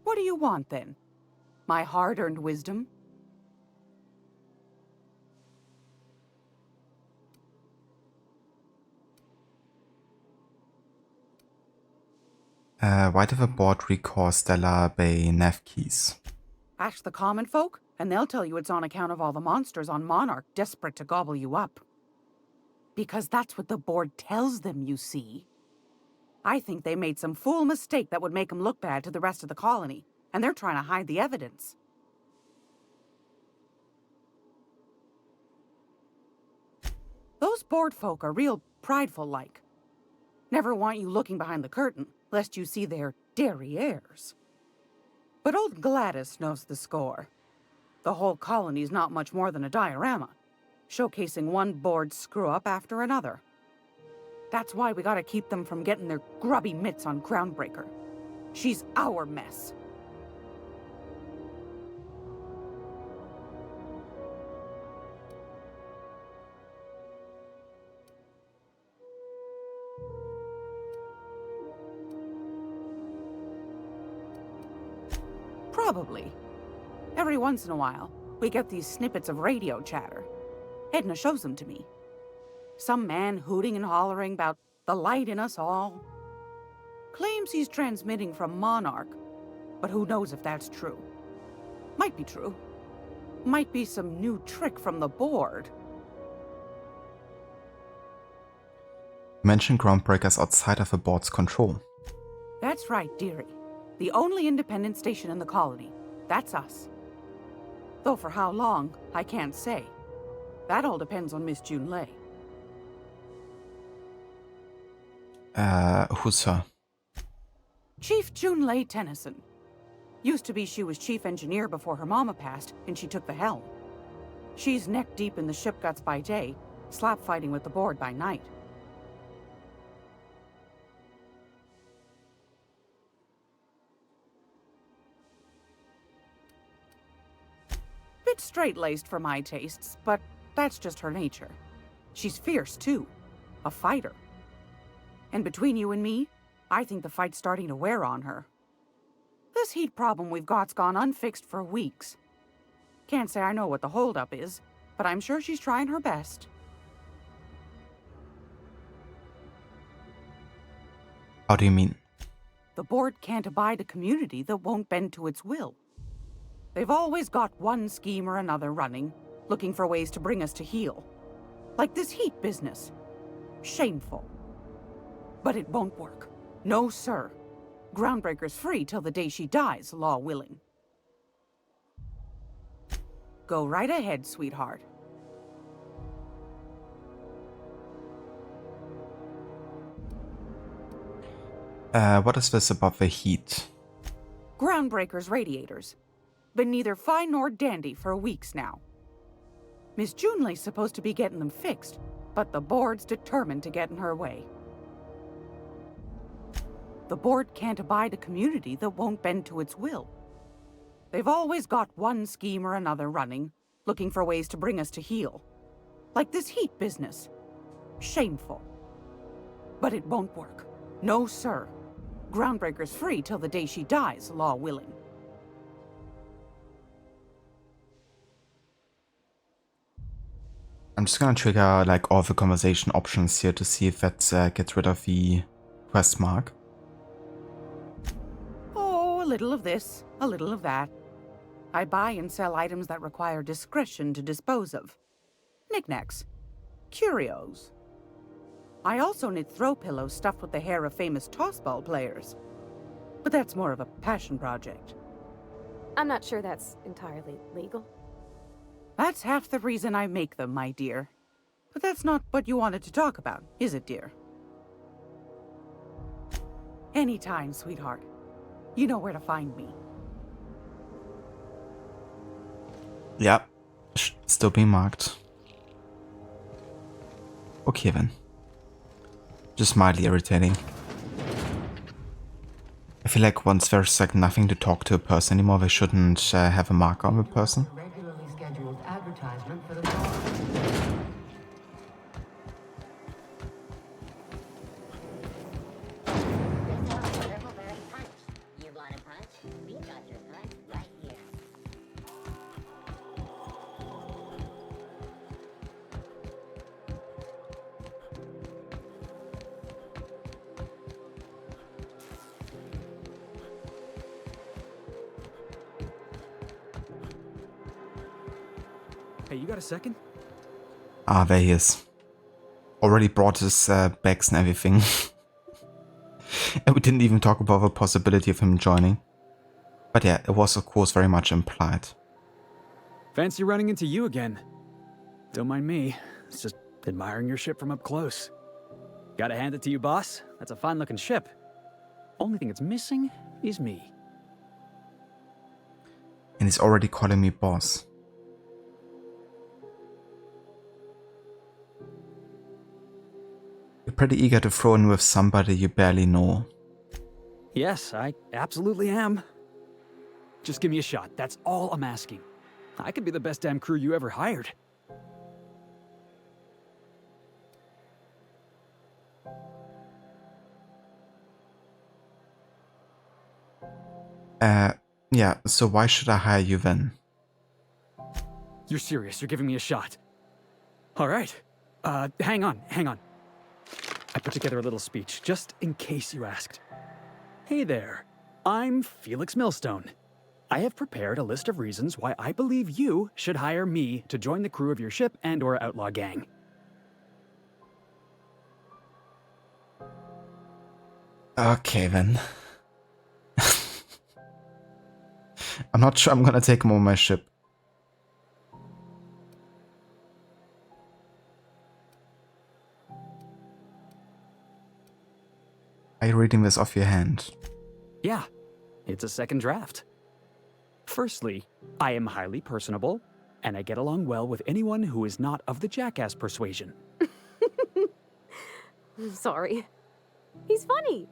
What do you want, then? My hard-earned wisdom? Why did the board recall Stellar Bay nav keys? Ask the common folk, and they'll tell you it's on account of all the monsters on Monarch desperate to gobble you up. Because that's what the board tells them, you see. I think they made some fool mistake that would make them look bad to the rest of the colony, and they're trying to hide the evidence. Those board folk are real prideful-like. Never want you looking behind the curtain, lest you see their derrieres. But old Gladys knows the score. The whole colony's not much more than a diorama, showcasing one board screw-up after another. That's why we gotta keep them from getting their grubby mitts on Groundbreaker. She's our mess. Probably. Every once in a while, we get these snippets of radio chatter. Edna shows them to me. Some man hooting and hollering about the light in us all. Claims he's transmitting from Monarch, but who knows if that's true. Might be true. Might be some new trick from the board. Mention Groundbreakers outside of the board's control. That's right, dearie. The only independent station in the colony. That's us. Though for how long, I can't say. That all depends on Miss Junlei. Who's her? Chief Junlei Tennyson. Used to be she was chief engineer before her mama passed, and she took the helm. She's neck deep in the ship guts by day, slap fighting with the board by night. Bit straight-laced for my tastes, but that's just her nature. She's fierce, too. A fighter. And between you and me, I think the fight's starting to wear on her. This heat problem we've got's gone unfixed for weeks. Can't say I know what the holdup is, but I'm sure she's trying her best. How do you mean? The board can't abide a community that won't bend to its will. They've always got one scheme or another running, looking for ways to bring us to heel. Like this heat business. Shameful. But it won't work. No, sir. Groundbreaker's free till the day she dies, law willing. Go right ahead, sweetheart. What is this about the heat? Groundbreaker's radiators. Been neither fine nor dandy for weeks now. Miss Junlei's supposed to be getting them fixed, but the board's determined to get in her way. The board can't abide a community that won't bend to its will. They've always got one scheme or another running, looking for ways to bring us to heel. Like this heat business. Shameful. But it won't work. No, sir. Groundbreaker's free till the day she dies, law willing. I'm just gonna trigger like all the conversation options here to see if that gets rid of the quest mark. Oh, a little of this, a little of that. I buy and sell items that require discretion to dispose of. Knickknacks. Curios. I also knit throw pillows stuffed with the hair of famous tossball players. But that's more of a passion project. I'm not sure that's entirely legal. That's half the reason I make them, my dear. But that's not what you wanted to talk about, is it, dear? Anytime, sweetheart. You know where to find me. Yeah, Still being marked. Okay then. Just mildly irritating. I feel like once there's like nothing to talk to a person anymore, they shouldn't have a marker on the person. Regularly scheduled advertisement for the Purpleberry Punch. You want a punch? We got your punch right here. Hey, you got a second? Ah, there he is. Already brought his bags and everything. And we didn't even talk about the possibility of him joining. But yeah, it was of course very much implied. Fancy running into you again. Don't mind me. It's just admiring your ship from up close. Gotta hand it to you, boss. That's a fine-looking ship. Only thing it's missing is me. And he's already calling me boss. You're pretty eager to throw in with somebody you barely know. Yes, I absolutely am. Just give me a shot. That's all I'm asking. I could be the best damn crew you ever hired. Yeah, so why should I hire you then? You're serious. You're giving me a shot. All right. Hang on. I put together a little speech, just in case you asked. Hey there. I'm Felix Millstone. I have prepared a list of reasons why I believe you should hire me to join the crew of your ship and/or outlaw gang. Okay then. I'm not sure I'm gonna take him on my ship. Are you reading this off your hand? Yeah, it's a second draft. Firstly, I am highly personable, and I get along well with anyone who is not of the jackass persuasion. Sorry. He's funny.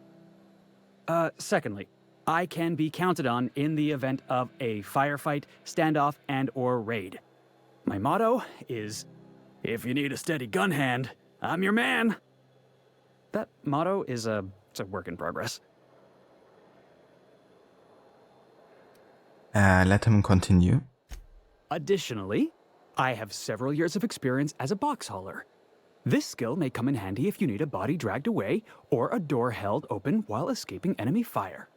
Secondly, I can be counted on in the event of a firefight, standoff, and/or raid. My motto is, if you need a steady gun hand, I'm your man. That motto is it's a work in progress. Let him continue. Additionally, I have several years of experience as a box hauler. This skill may come in handy if you need a body dragged away or a door held open while escaping enemy fire.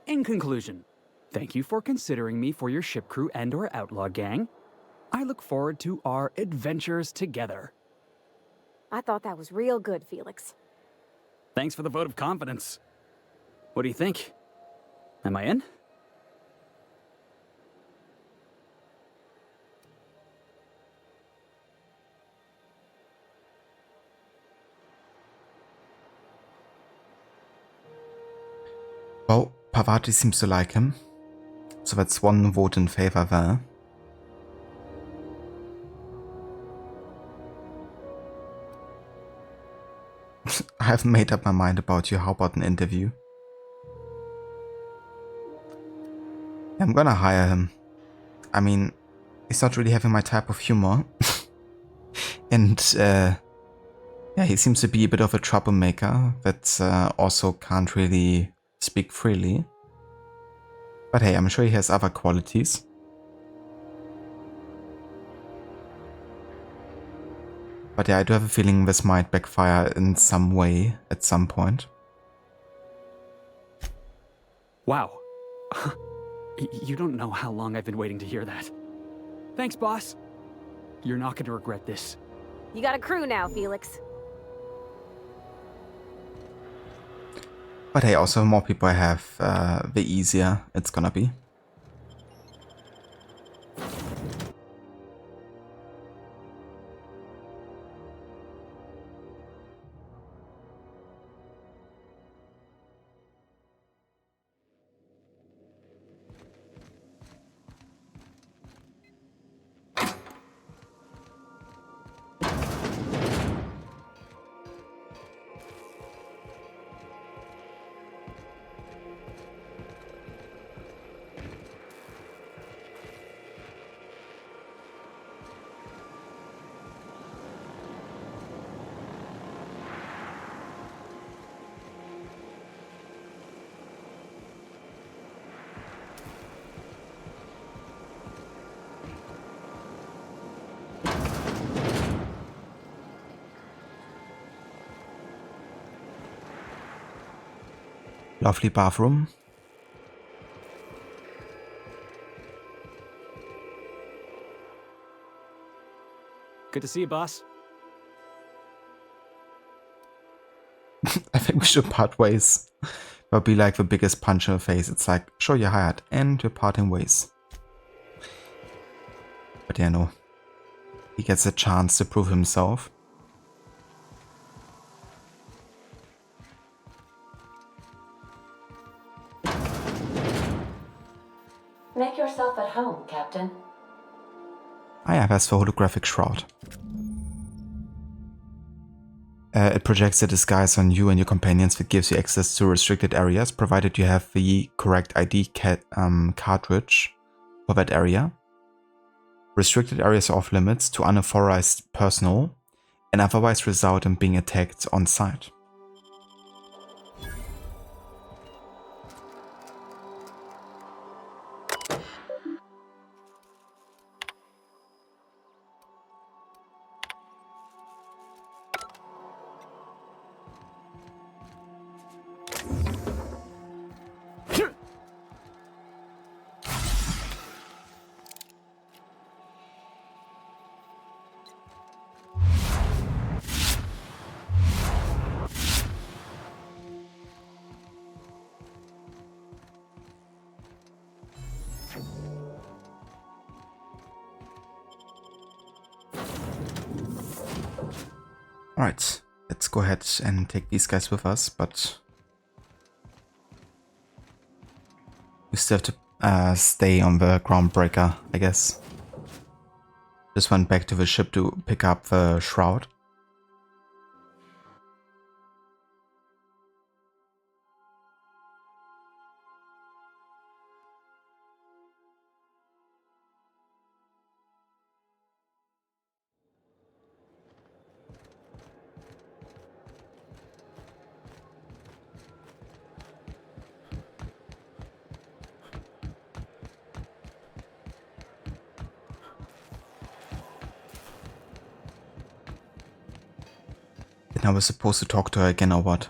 In conclusion, thank you for considering me for your ship crew and/or outlaw gang. I look forward to our adventures together. I thought that was real good, Felix. Thanks for the vote of confidence. What do you think? Am I in? Well, Parvati seems to like him. So that's one vote in favor there. I haven't made up my mind about you. How about an interview? I'm gonna hire him. I mean, he's not really having my type of humor. And, yeah, he seems to be a bit of a troublemaker that also can't really speak freely. But hey, I'm sure he has other qualities. But yeah, I do have a feeling this might backfire in some way at some point. Wow. You don't know how long I've been waiting to hear that. Thanks, boss. You're not going to regret this. You got a crew now, Felix. But hey, also the more people I have, the easier it's gonna be. Lovely bathroom. Good to see you, boss. I think we should part ways. That'll be like the biggest punch in the face. It's like, sure, you're hired, and you're parting ways. But yeah, no. He gets a chance to prove himself. Make yourself at home, Captain. Ah yeah, that's the holographic shroud. It projects a disguise on you and your companions that gives you access to restricted areas, provided you have the correct ID cartridge for that area. Restricted areas are off limits to unauthorized personnel and otherwise result in being attacked on sight. Alright, let's go ahead and take these guys with us, but we still have to stay on the Groundbreaker, I guess. Just went back to the ship to pick up the shroud. And I was supposed to talk to her again or what?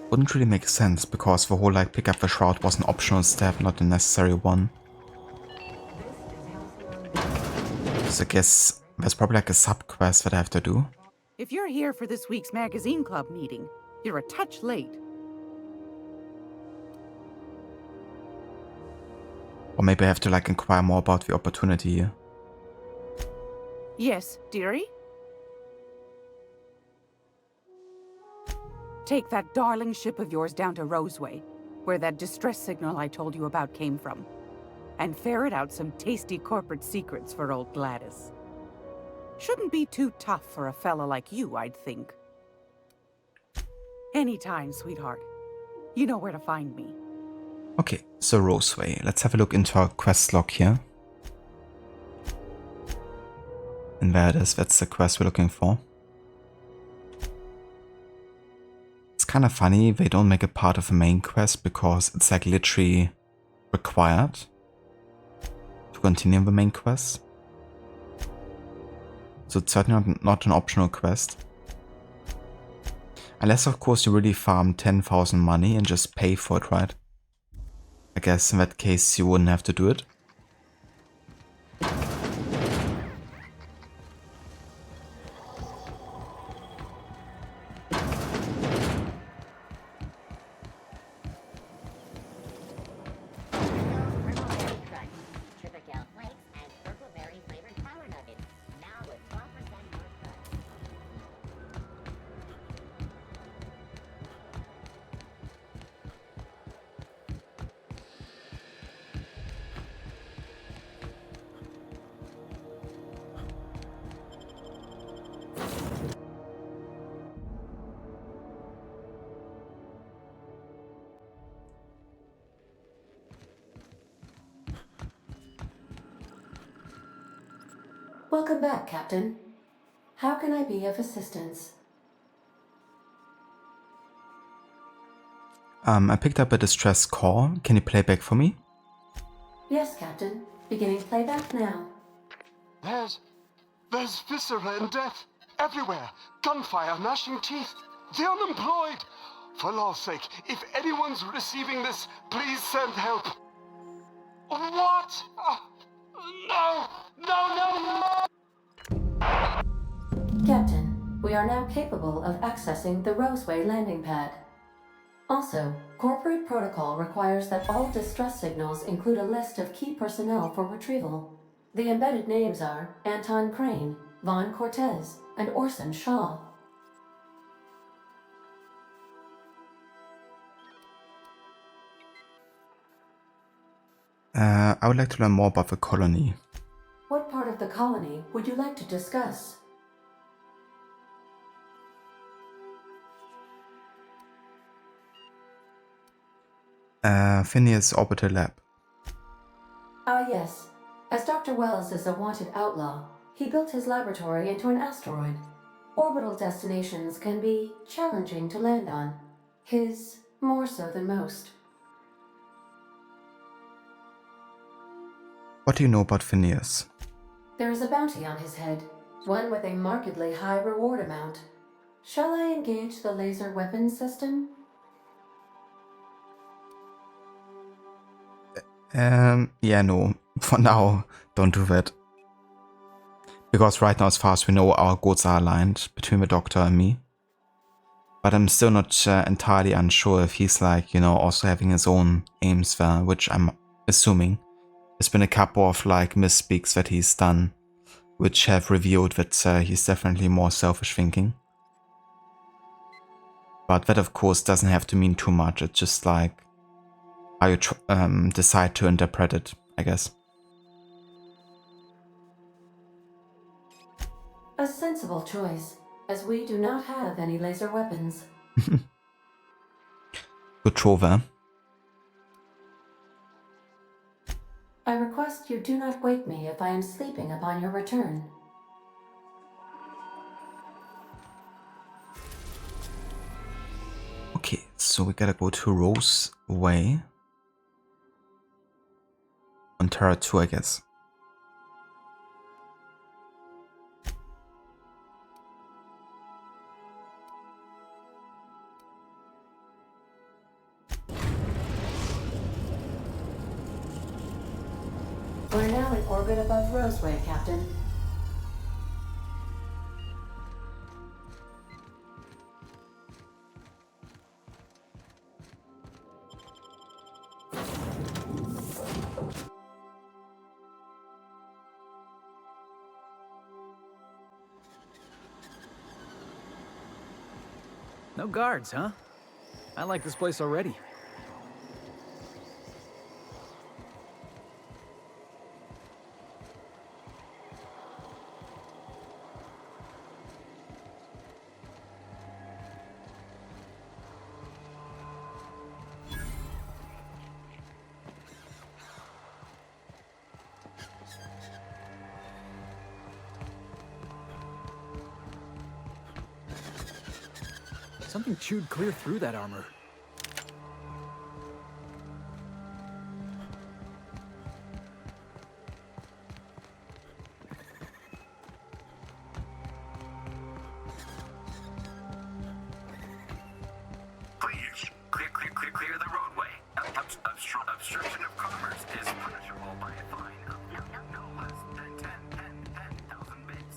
Wouldn't really make sense because the whole like pick up the shroud was an optional step, not a necessary one. So I guess there's probably like a sub quest that I have to do. If you're here for this week's magazine club meeting, you're a touch late. Or maybe I have to like inquire more about the opportunity here. Yes, dearie? Take that darling ship of yours down to Roseway, where that distress signal I told you about came from, and ferret out some tasty corporate secrets for old Gladys. Shouldn't be too tough for a fella like you, I'd think. Anytime, sweetheart. You know where to find me. Okay, so Roseway. Let's have a look into our quest log here. And there it is, that's the quest we're looking for. It's kind of funny they don't make it part of the main quest because it's like literally required to continue the main quest. So it's certainly not an optional quest. Unless of course you really farm 10,000 money and just pay for it, right? I guess in that case you wouldn't have to do it. Welcome back, Captain. How can I be of assistance? I picked up a distress call. Can you play back for me? Yes, Captain. Beginning playback now. There's viscera and death. Everywhere. Gunfire, gnashing teeth. The unemployed. For law's sake, if anyone's receiving this, please send help. What? No! No, no, no! Captain, we are now capable of accessing the Roseway landing pad. Also, corporate protocol requires that all distress signals include a list of key personnel for retrieval. The embedded names are Anton Crane, Vaughn Cortez, and Orson Shaw. I would like to learn more about the colony. What part of the colony would you like to discuss? Phineas Orbital Lab. Ah, yes. As Dr. Wells is a wanted outlaw, he built his laboratory into an asteroid. Orbital destinations can be challenging to land on. His more so than most. What do you know about Phineas? There is a bounty on his head, one with a markedly high reward amount. Shall I engage the laser weapons system? Yeah, no. For now, don't do that. Because right now, as far as we know, our goals are aligned between the Doctor and me. But I'm still not entirely unsure if he's like, you know, also having his own aims there, which I'm assuming. There's been a couple of like misspeaks that he's done, which have revealed that he's definitely more selfish thinking. But that of course doesn't have to mean too much, it's just like how you decide to interpret it, I guess. A sensible choice, as we do not have any laser weapons. Good troll there. I request you do not wake me if I am sleeping upon your return. Okay, so we gotta go to Roseway. On Terra 2, I guess. We're now in orbit above Roseway, Captain. No guards, huh? I like this place already. Something chewed clear through that armor. Please, clear the roadway. Obstruction of commerce is punishable by a fine of no less than 10,000 bits.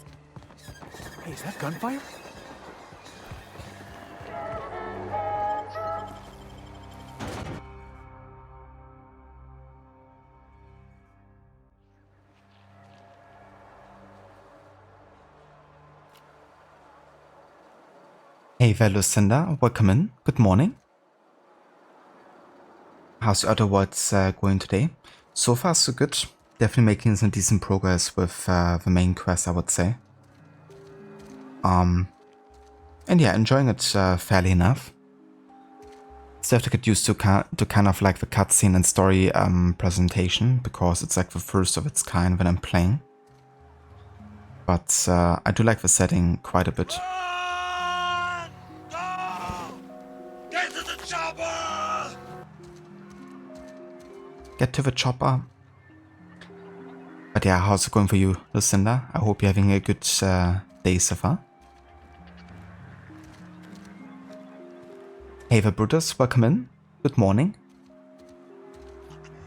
Hey, is that gunfire? Hey there, Lucinda. Welcome in. Good morning. How's the other worlds going today? So far, so good. Definitely making some decent progress with the main quest, I would say. And yeah, enjoying it fairly enough. Still have to get used to kind of like the cutscene and story presentation, because it's like the first of its kind when I'm playing. But I do like the setting quite a bit. Get to the chopper. But yeah, how's it going for you, Lucinda? I hope you're having a good day so far. Hey there, Brutus, welcome in. Good morning.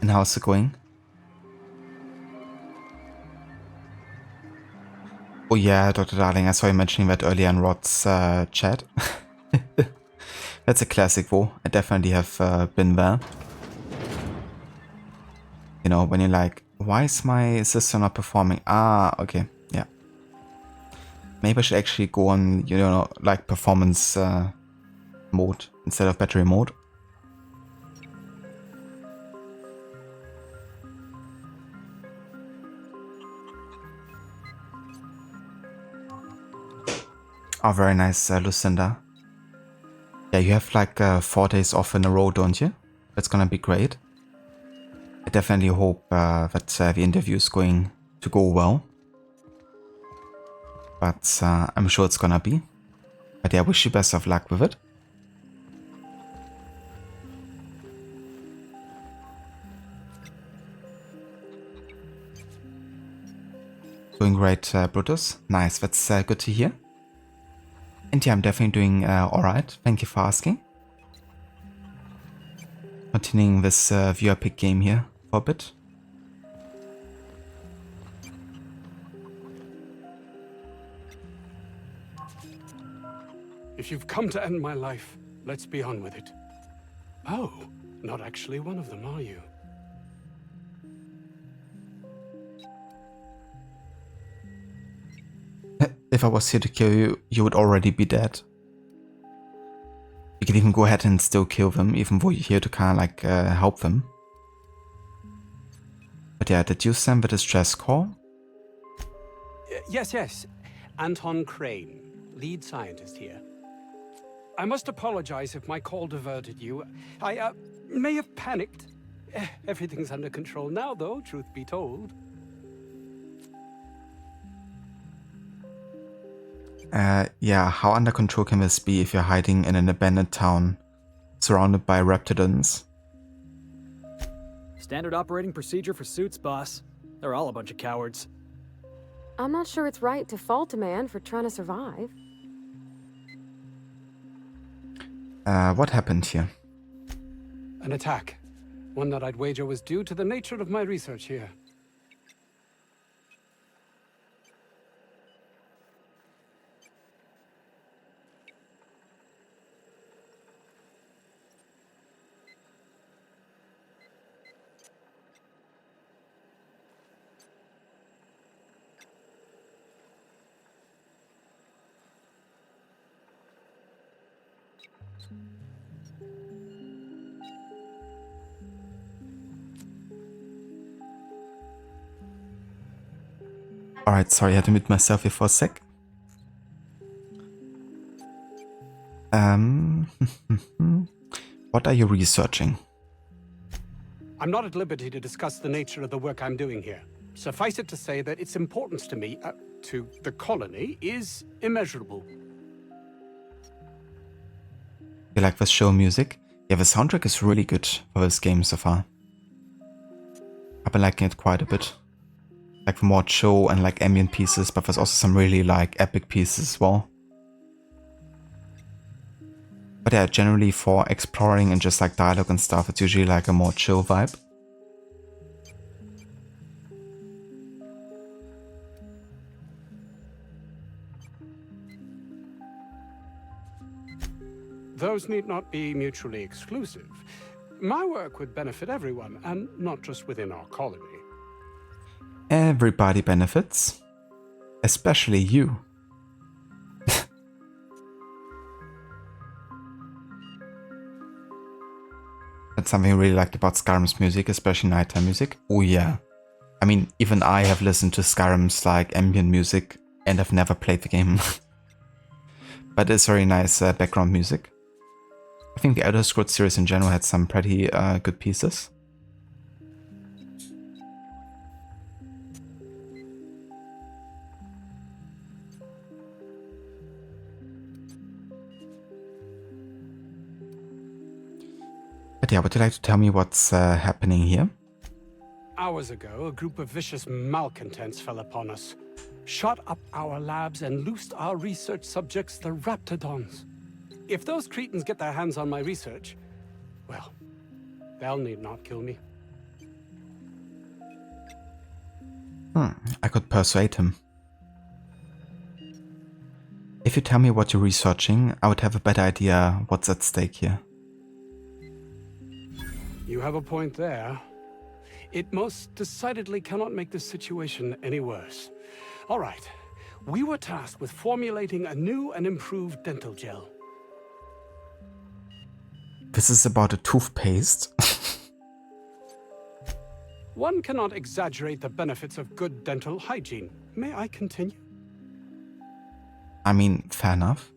And how's it going? Oh yeah, Dr. Darling, I saw you mentioning that earlier in Rod's chat. That's a classic, though. I definitely have been there. You know, when you're like, why is my sister not performing? Ah, okay, yeah. Maybe I should actually go on, you know, like performance mode instead of battery mode. Oh, very nice, Lucinda. Yeah, you have like 4 days off in a row, don't you? That's gonna be great. I definitely hope that the interview is going to go well. But I'm sure it's gonna be. But yeah, I wish you best of luck with it. Doing great, Brutus. Nice, that's good to hear. And yeah, I'm definitely doing alright. Thank you for asking. Continuing this viewer pick game here for a bit. If you've come to end my life, let's be on with it. Oh, not actually one of them, are you? If I was here to kill you, you would already be dead. You can even go ahead and still kill them, even though you're here to kind of like help them. But yeah, did you send the distress call? Yes. Anton Crane, lead scientist here. I must apologize if my call diverted you. I may have panicked. Everything's under control now, though, truth be told. Yeah, how under control can this be if you're hiding in an abandoned town, surrounded by Raptidons? Standard operating procedure for suits, boss. They're all a bunch of cowards. I'm not sure it's right to fault a man for trying to survive. What happened here? An attack. One that I'd wager was due to the nature of my research here. Alright, sorry, I had to mute myself here for a sec. What are you researching? I'm not at liberty to discuss the nature of the work I'm doing here. Suffice it to say that its importance to me, to the colony, is immeasurable. You like the show music? Yeah, the soundtrack is really good for this game so far. I've been liking it quite a bit. Like the more chill and like ambient pieces, but there's also some really like epic pieces as well. But yeah, generally for exploring and just like dialogue and stuff, it's usually like a more chill vibe. Those need not be mutually exclusive. My work would benefit everyone, and not just within our colony. Everybody benefits. Especially you. That's something I really liked about Skyrim's music, especially nighttime music. Oh yeah. I mean, even I have listened to Skyrim's like ambient music and I've never played the game. But it's very nice background music. I think the Elder Scrolls series in general had some pretty good pieces. But yeah, would you like to tell me what's happening here? Hours ago, a group of vicious malcontents fell upon us, shot up our labs and loosed our research subjects, the Raptidons. If those cretins get their hands on my research, well, they'll need not kill me. I could persuade him. If you tell me what you're researching, I would have a better idea what's at stake here. You have a point there. It most decidedly cannot make this situation any worse. All right. We were tasked with formulating a new and improved dental gel. This is about a toothpaste. One cannot exaggerate the benefits of good dental hygiene. May I continue? I mean, fair enough.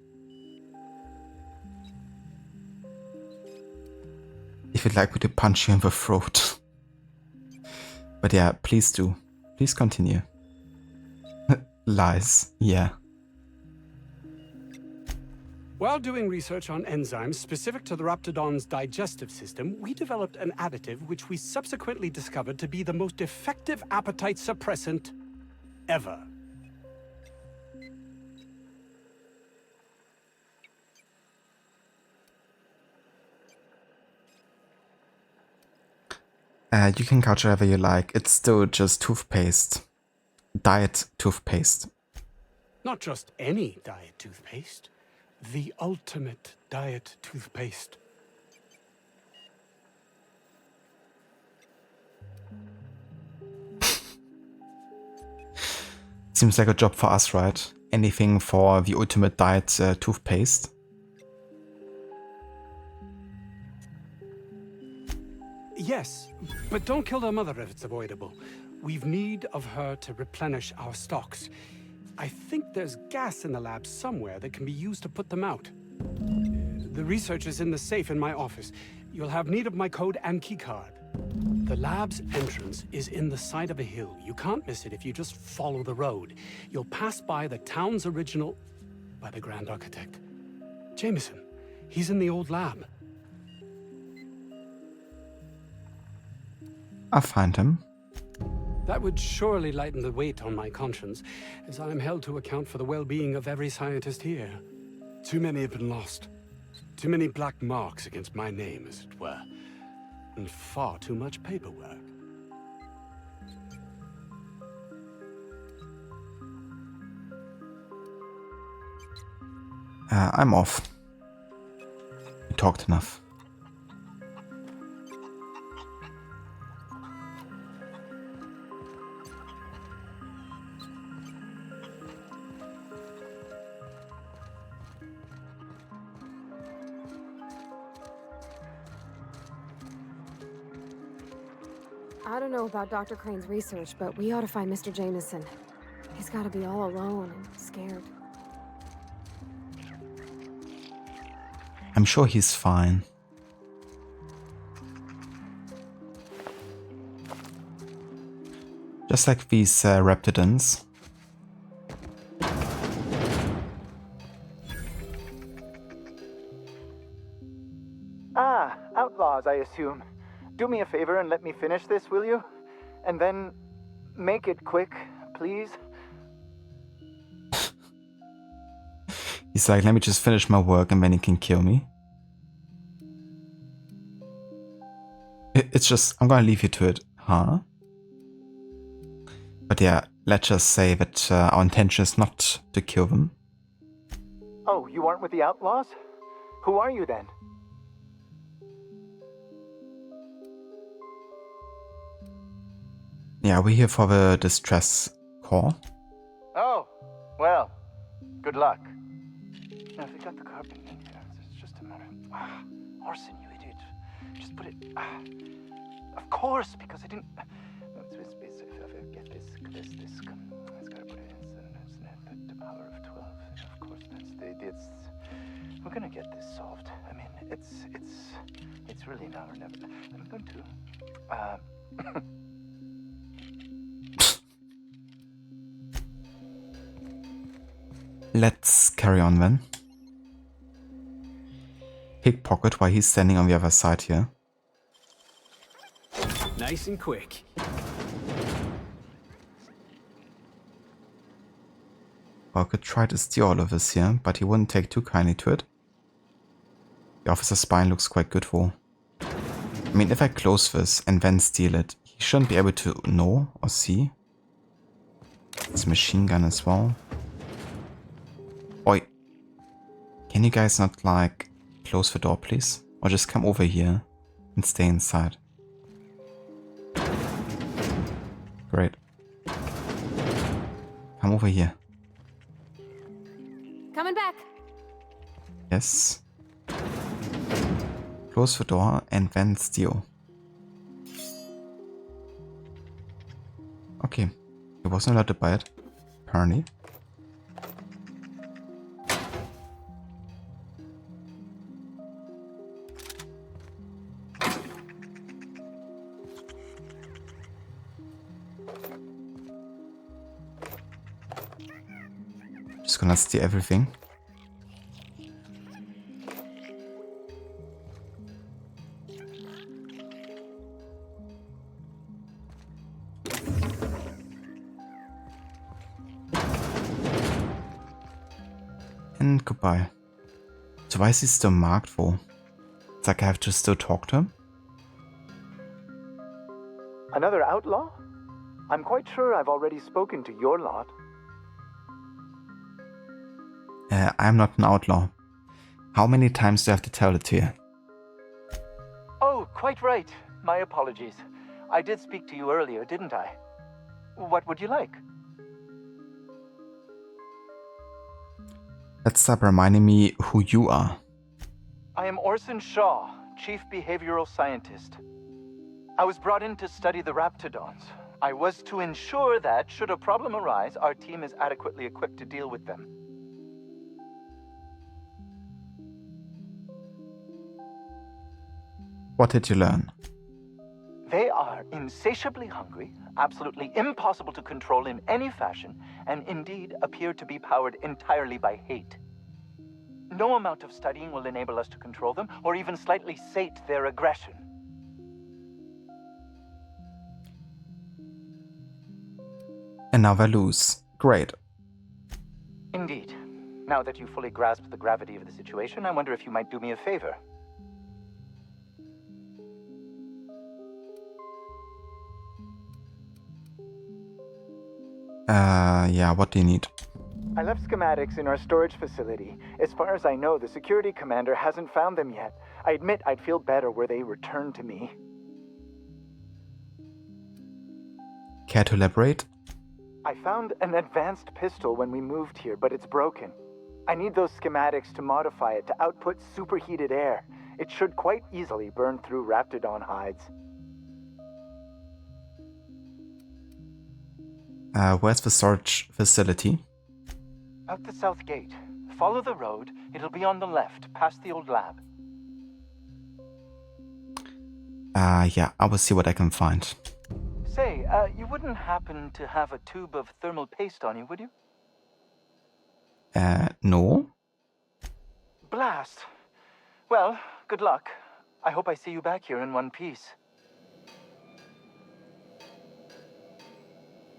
If you'd like me to punch you in the throat. But yeah, please do. Please continue. Lies, yeah. While doing research on enzymes specific to the Raptidon's digestive system, we developed an additive which we subsequently discovered to be the most effective appetite suppressant ever. You can couch whatever you like. It's still just toothpaste. Diet toothpaste. Not just any diet toothpaste. The ultimate diet toothpaste. Seems like a job for us, right? Anything for the ultimate diet toothpaste. Yes, but don't kill their mother if it's avoidable. We've need of her to replenish our stocks. I think there's gas in the lab somewhere that can be used to put them out. The research is in the safe in my office. You'll have need of my code and keycard. The lab's entrance is in the side of a hill. You can't miss it if you just follow the road. You'll pass by the town's original... by the Grand Architect. Jameson. He's in the old lab. I'll find him. That would surely lighten the weight on my conscience, as I am held to account for the well-being of every scientist here. Too many have been lost. Too many black marks against my name, as it were. And far too much paperwork. I'm off. We talked enough. I don't know about Dr. Crane's research, but we ought to find Mr. Jameson. He's got to be all alone and scared. I'm sure he's fine. Just like these Raptidons. Ah, outlaws, I assume. Do me a favor and let me finish this, will you? And then make it quick, please. He's like, let me just finish my work and then he can kill me. It's just, I'm gonna leave you to it, huh? But yeah, let's just say that our intention is not to kill them. Oh, you aren't with the outlaws? Who are you then? Yeah, we're here for the distress call. Oh, well, good luck. Now, if we got the carbon in here, it's just a matter of... arson, you idiot. Just put it... of course, because I didn't... If I get this... It's gotta put it in the power of 12. Of course, that's we're gonna get this solved. I mean, it's really now or never. I'm going to... Let's carry on then. Pickpocket while he's standing on the other side here. Nice and quick. Well, I could try to steal all of this here, but he wouldn't take too kindly to it. The officer's spine looks quite good for. I mean, if I close this and then steal it, he shouldn't be able to know or see. It's a machine gun as well. Oi. Can you guys not, like, close the door, please? Or just come over here and stay inside. Great. Come over here. Coming back. Yes. Close the door and then steal. Okay. He wasn't allowed to buy it, apparently. Just gonna steal everything. And goodbye. So why is he still marked for? It's like I have to still talk to him? Another outlaw? I'm quite sure I've already spoken to your lot. I'm not an outlaw. How many times do I have to tell it to you? Oh, quite right. My apologies. I did speak to you earlier, didn't I? What would you like? Let's stop reminding me who you are. I am Orson Shaw, Chief Behavioral Scientist. I was brought in to study the Raptidons. I was to ensure that, should a problem arise, our team is adequately equipped to deal with them. What did you learn? They are insatiably hungry, absolutely impossible to control in any fashion, and indeed appear to be powered entirely by hate. No amount of studying will enable us to control them, or even slightly sate their aggression. And now they lose. Great. Indeed. Now that you fully grasp the gravity of the situation, I wonder if you might do me a favor. Yeah, what do you need? I left schematics in our storage facility. As far as I know, the security commander hasn't found them yet. I admit I'd feel better were they returned to me. Care to elaborate? I found an advanced pistol when we moved here, but it's broken. I need those schematics to modify it to output superheated air. It should quite easily burn through Raptidon hides. Where's the storage facility? Out the south gate. Follow the road. It'll be on the left, past the old lab. Yeah, I will see what I can find. Say, you wouldn't happen to have a tube of thermal paste on you, would you? No? Blast. Well, good luck. I hope I see you back here in one piece.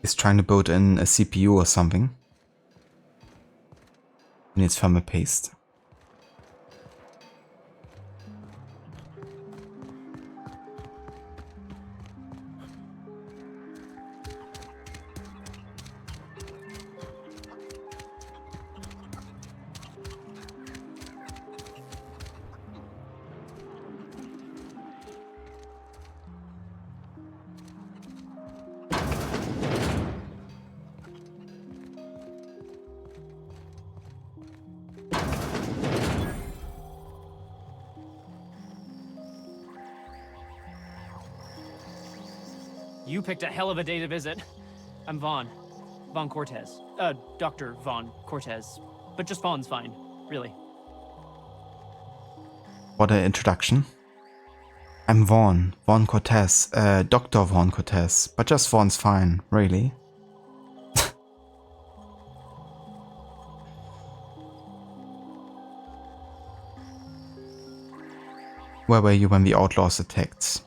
He's trying to build in a CPU or something. He needs thermal paste. You picked a hell of a day to visit. I'm Vaughn. Vaughn Cortez. Dr. Vaughn Cortez. But just Vaughn's fine, really. What an introduction. I'm Vaughn Cortez, Dr. Vaughn Cortez, but just Vaughn's fine, really. Where were you when the outlaws attacked?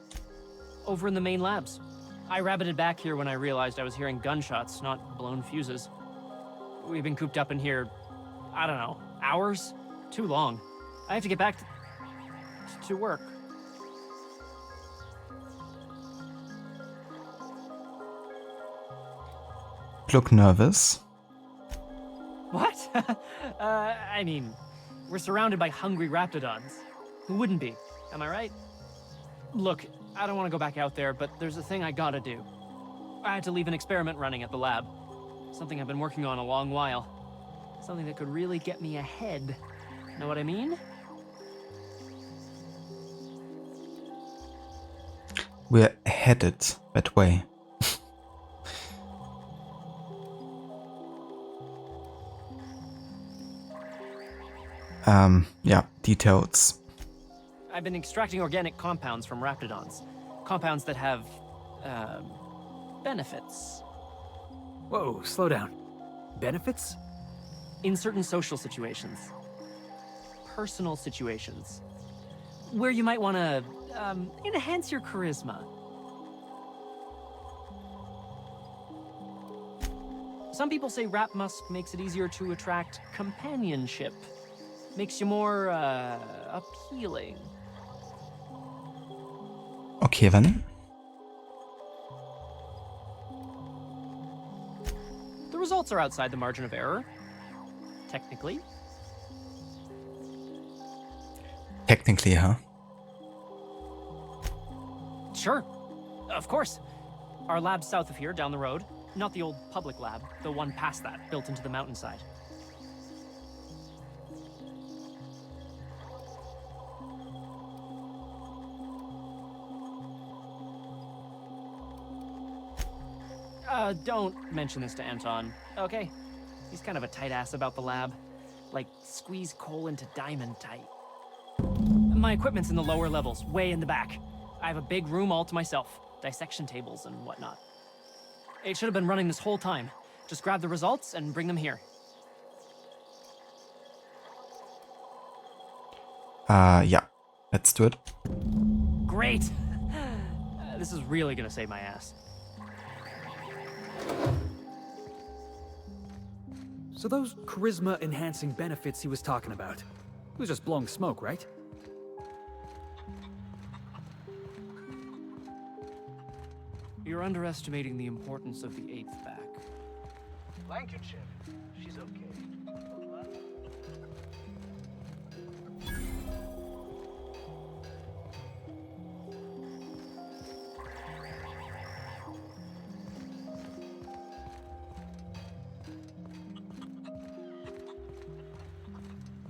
Over in the main labs. I rabbited back here when I realized I was hearing gunshots, not blown fuses. We've been cooped up in here, I don't know, hours? Too long. I have to get back to... to work. Look nervous. What? I mean, we're surrounded by hungry raptidons. Who wouldn't be? Am I right? Look, I don't want to go back out there, but there's a thing I gotta do. I had to leave an experiment running at the lab. Something I've been working on a long while. Something that could really get me ahead. Know what I mean? We're headed that way. Yeah, details. I've been extracting organic compounds from raptidons. Compounds that have, benefits. Whoa, slow down. Benefits? In certain social situations. Personal situations. Where you might want to, enhance your charisma. Some people say Rap Musk makes it easier to attract companionship. Makes you more, appealing. Okay, then. The results are outside the margin of error. Technically. Technically, huh? Sure. Of course. Our lab's south of here, down the road. Not the old public lab, the one past that, built into the mountainside. Don't mention this to Anton, okay? He's kind of a tight ass about the lab. Like, squeeze coal into diamond tight. My equipment's in the lower levels, way in the back. I have a big room all to myself. Dissection tables and whatnot. It should have been running this whole time. Just grab the results and bring them here. Yeah. Let's do it. Great! This is really gonna save my ass. So those charisma-enhancing benefits he was talking about, it was just blowing smoke, right? You're underestimating the importance of the 8th back. Lancashire, she's okay.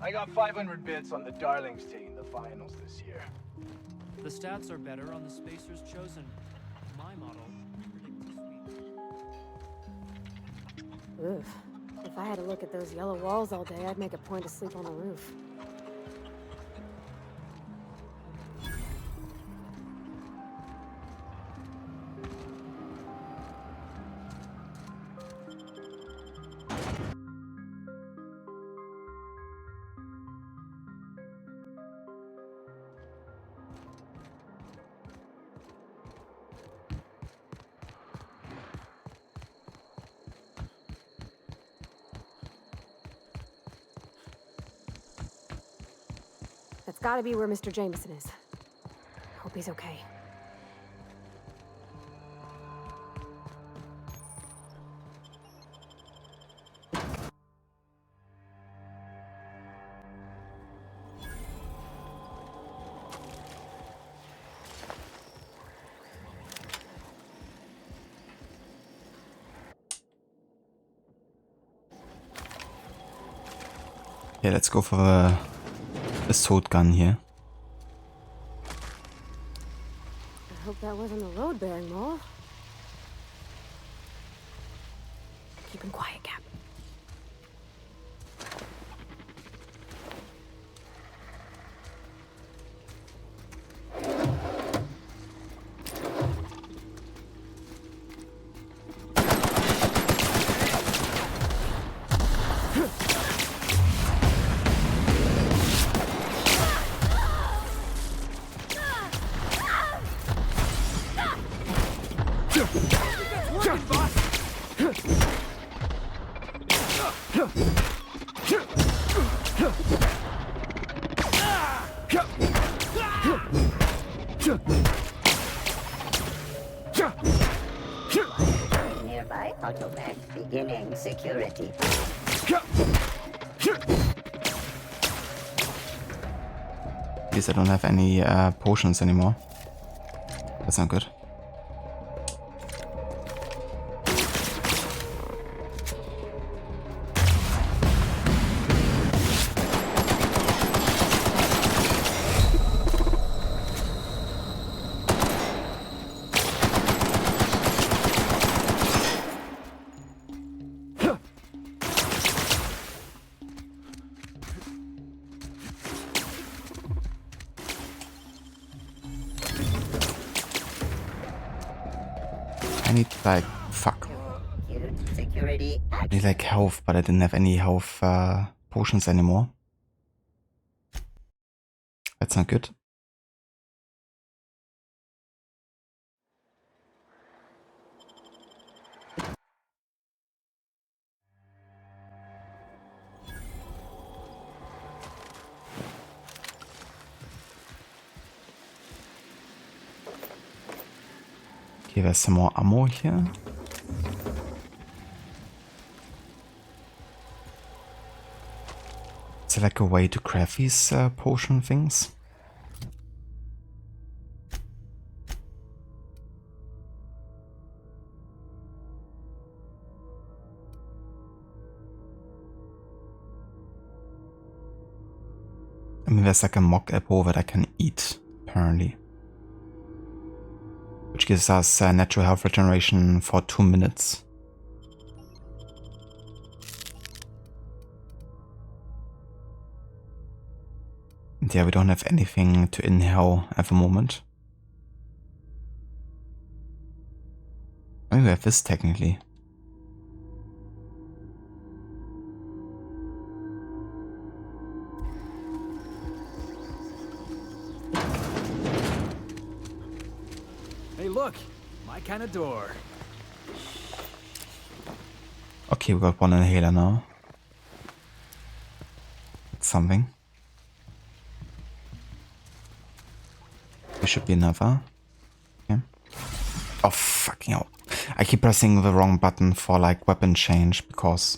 I got 500 bits on the Darlings taking the finals this year. The stats are better on the spacers chosen. My model predicts a sweep. Ugh. If I had to look at those yellow walls all day, I'd make a point to sleep on the roof. That's gotta be where Mr. Jameson is. Hope he's okay. Yeah, let's go for the assault gun here. I hope that wasn't a load-bearing maul. Keep him quiet, Cap. Nearby automac beginning security. At least I don't have any potions anymore. That's not good. I need like fuck. Security. I need like health, but I didn't have any health potions anymore. That's not good. Okay, there's some more ammo here. Is there like a way to craft these potion things? I mean, there's like a mock apple that I can eat, apparently. Which gives us natural health regeneration for 2 minutes. And yeah, we don't have anything to inhale at the moment. I mean, we have this technically. Hey, look, my kind of door. Okay, we got one inhaler now. That's something. There should be another. Okay. Oh, fucking hell. I keep pressing the wrong button for like weapon change because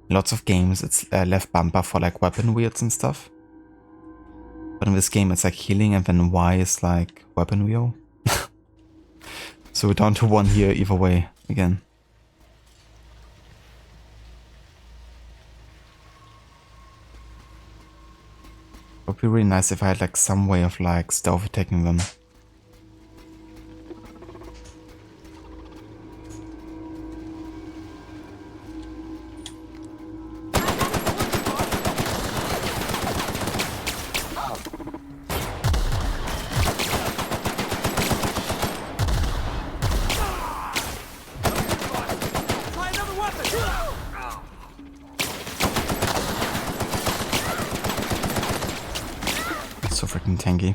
in lots of games it's left bumper for like weapon wields and stuff. But in this game it's like healing and then Y is like weapon wheel. So we're down to one here either way again. It would be really nice if I had like some way of like stealth attacking them. So freaking tanky.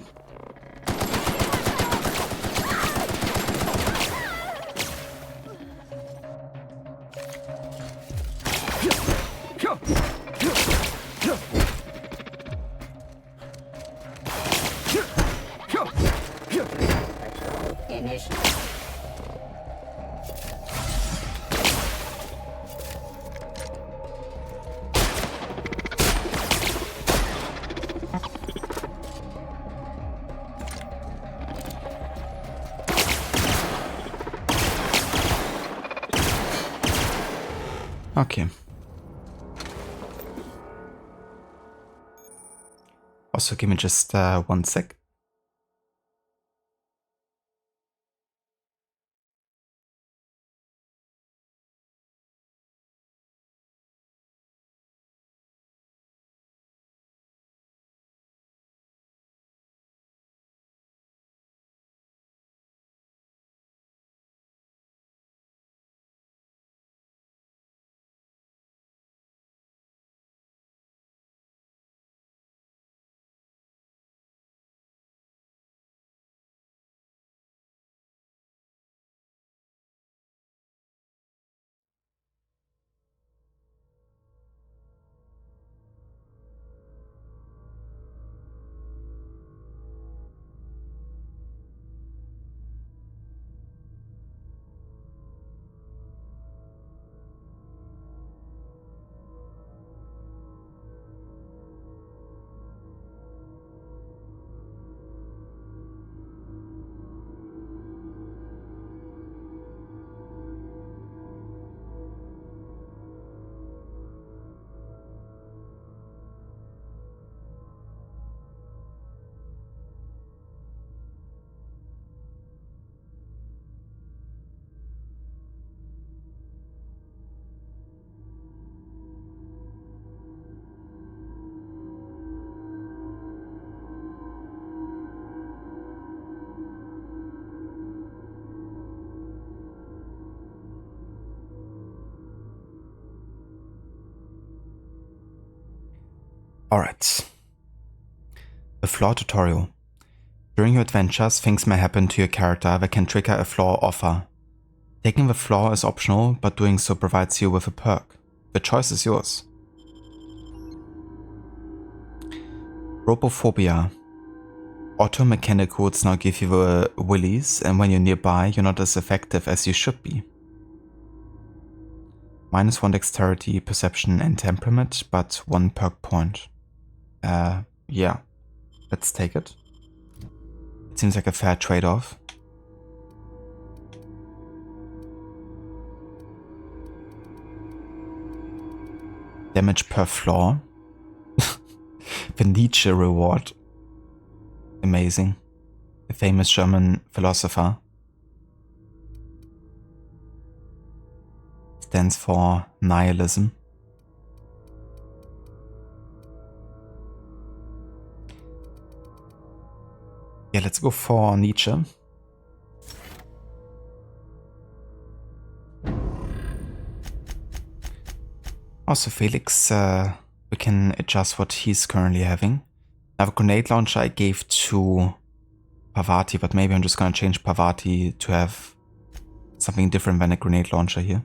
Okay. Also, give me just 1 sec. Alright. The Floor tutorial. During your adventures, things may happen to your character that can trigger a floor offer. Taking the floor is optional, but doing so provides you with a perk. The choice is yours. Robophobia. Auto mechanic routes now give you the willies, and when you're nearby, you're not as effective as you should be. -1 dexterity, perception, and temperament, but 1 perk point. Yeah. Let's take it. It seems like a fair trade-off. Damage per floor. The Nietzsche reward. Amazing. The famous German philosopher. Stands for nihilism. Yeah, let's go for Nietzsche. Also, Felix, we can adjust what he's currently having. I have a grenade launcher I gave to Parvati, but maybe I'm just gonna change Parvati to have something different than a grenade launcher here.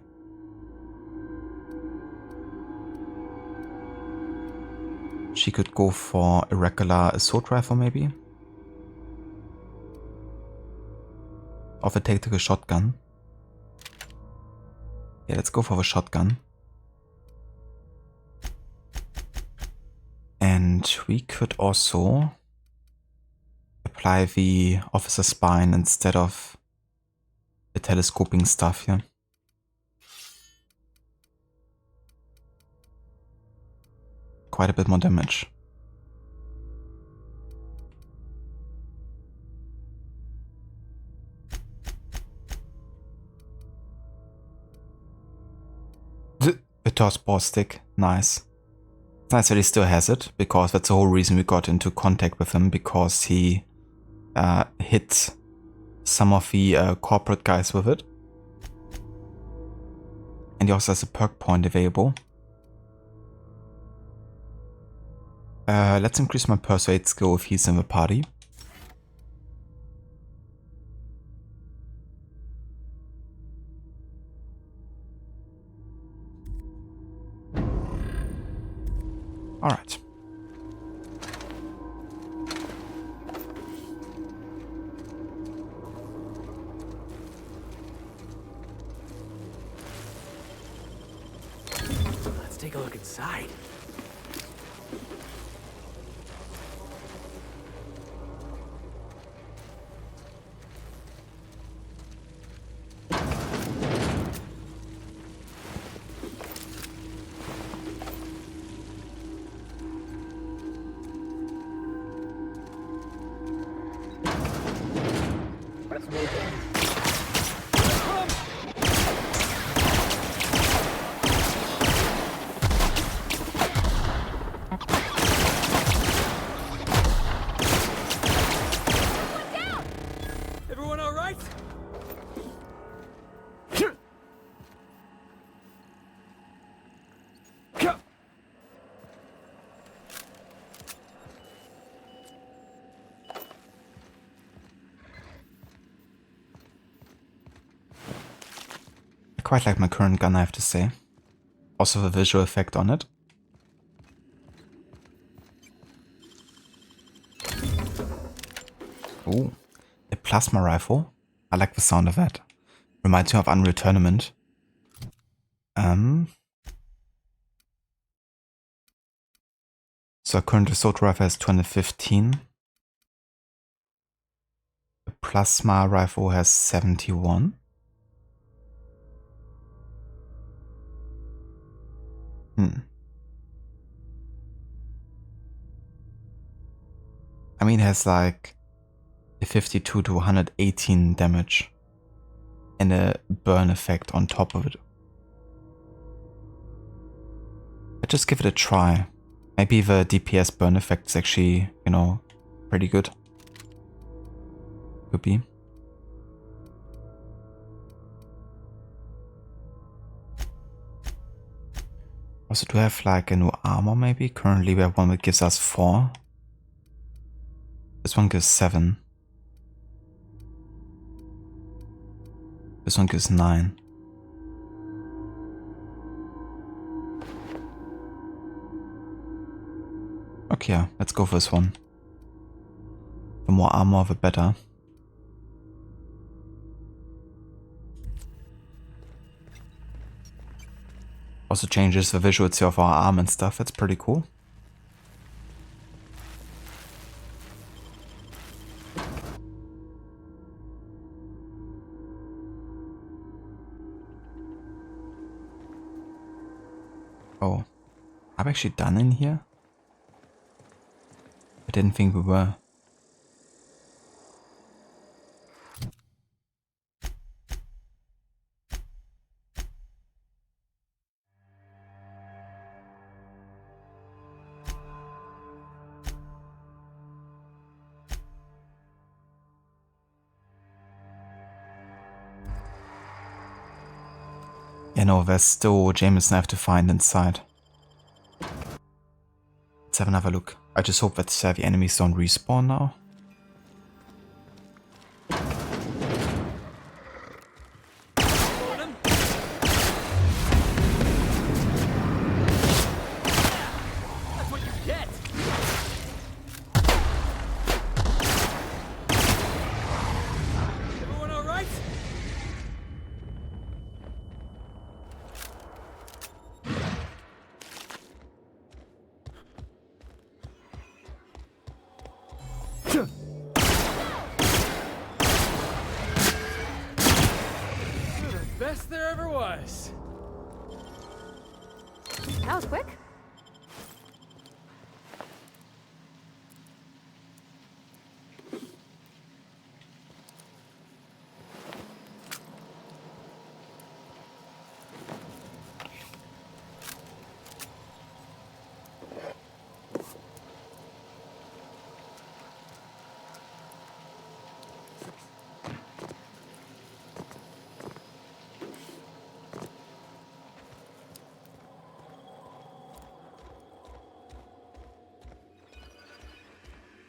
She could go for a regular assault rifle maybe. Or the tactical shotgun. Yeah, let's go for the shotgun. And we could also apply the officer spine instead of the telescoping stuff here. Quite a bit more damage. The toss ball stick, nice. It's nice that he still has it, because that's the whole reason we got into contact with him, because he hit some of the corporate guys with it. And he also has a perk point available. Let's increase my persuade skill if he's in the party. All right. Let's take a look inside. Quite like my current gun, I have to say. Also the visual effect on it. Ooh, a plasma rifle. I like the sound of that. Reminds me of Unreal Tournament. So our current assault rifle has 215. The plasma rifle has 71. I mean, it has like a 52 to 118 damage and a burn effect on top of it. Let's just give it a try. Maybe the DPS burn effect is actually, you know, pretty good. Could be. Also, do I have like a new armor maybe? Currently we have one that gives us 4. This one gives 7. This one gives 9. Okay, yeah, let's go for this one. The more armor, the better. Also changes the visuals of our arm and stuff, that's pretty cool. Oh, are we actually done in here? I didn't think we were. Yeah, no, there's still Jameson I have to find inside. Let's have another look. I just hope that the enemies don't respawn now. That's what you get. Everyone all right? You're the best there ever was. That was quick.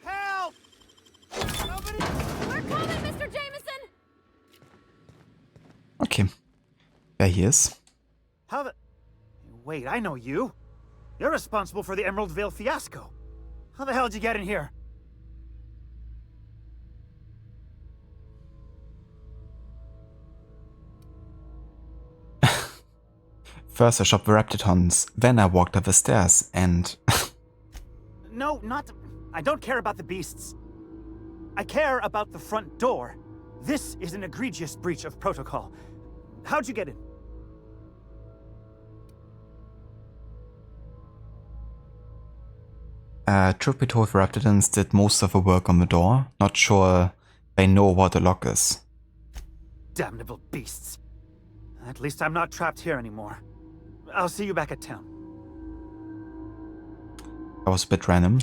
Help! Nobody! We're coming, Mr. Jameson! Okay. There he is. How the... Wait, I know you. You're responsible for the Emerald Vale fiasco. How the hell did you get in here? First I shot the Raptidons, then I walked up the stairs and... No, not... I don't care about the beasts. I care about the front door. This is an egregious breach of protocol. How'd you get in? Truth be told, the Raptidons did most of the work on the door. Not sure they know what the lock is. Damnable beasts. At least I'm not trapped here anymore. I'll see you back at town. That was a bit random.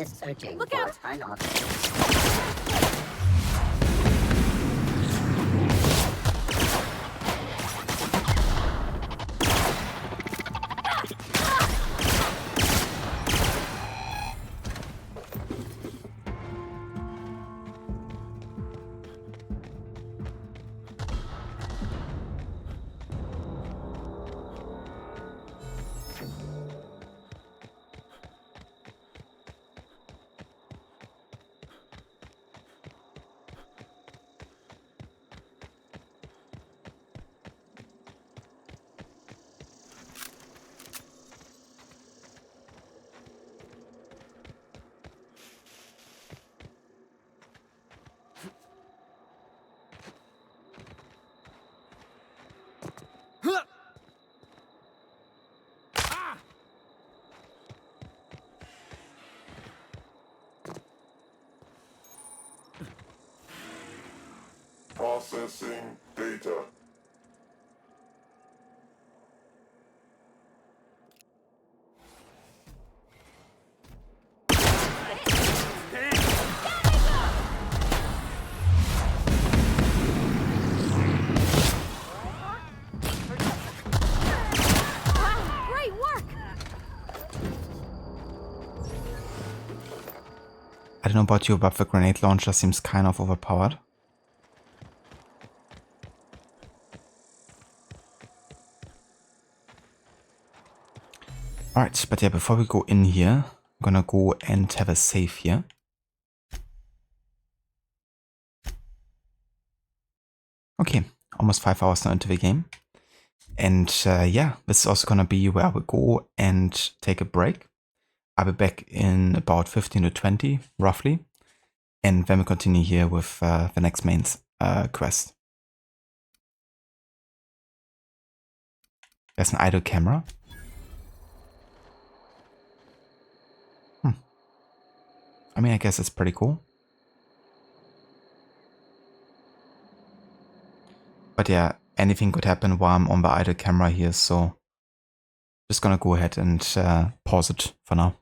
Searching Look for out! unauthorized. Processing data. Wow, great work! I don't know about you, but the grenade launcher seems kind of overpowered. Alright, but yeah, before we go in here, I'm gonna go and have a save here. Okay, almost 5 hours now into the game. And yeah, this is also gonna be where I will go and take a break. I'll be back in about 15 to 20, roughly. And then we continue here with the next main quest. There's an idle camera. I mean, I guess it's pretty cool. But yeah, anything could happen while I'm on the idle camera here, so just gonna go ahead and pause it for now.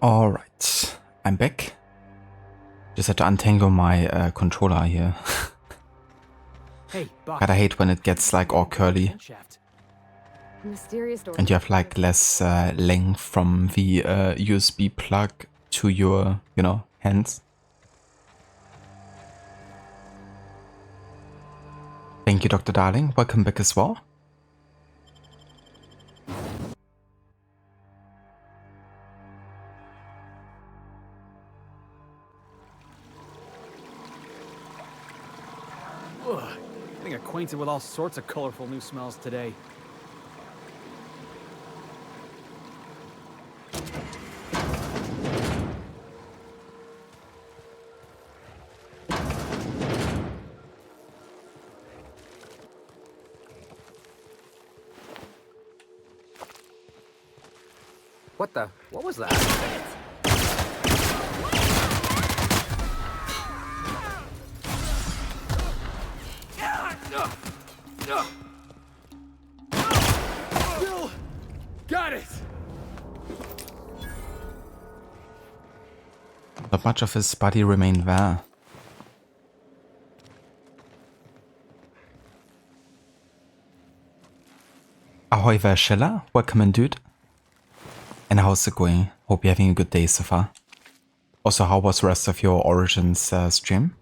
Alright, I'm back. Just had to untangle my controller here. Hey, Buck. God, I hate when it gets like all curly. Mysterious door. And you have like less length from the USB plug to your, you know, hands. Thank you, Dr. Darling. Welcome back as well. Ugh, getting acquainted with all sorts of colorful new smells today. What the? What was that? Bill! Got it! Not much of his body remained there. Ahoy there, Schiller. Welcome in, dude. And how's it going? Hope you're having a good day so far. Also, how was the rest of your Origins stream?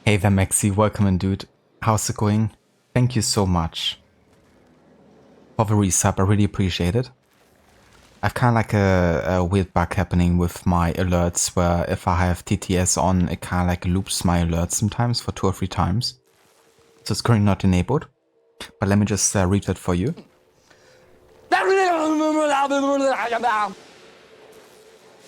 Hey there, Maxi. Welcome in, dude. How's it going? Thank you so much for the resub. I really appreciate it. I've kind of like a weird bug happening with my alerts where if I have TTS on, it kind of like loops my alerts sometimes for 2 or 3 times. So it's currently not enabled. But let me just read that for you.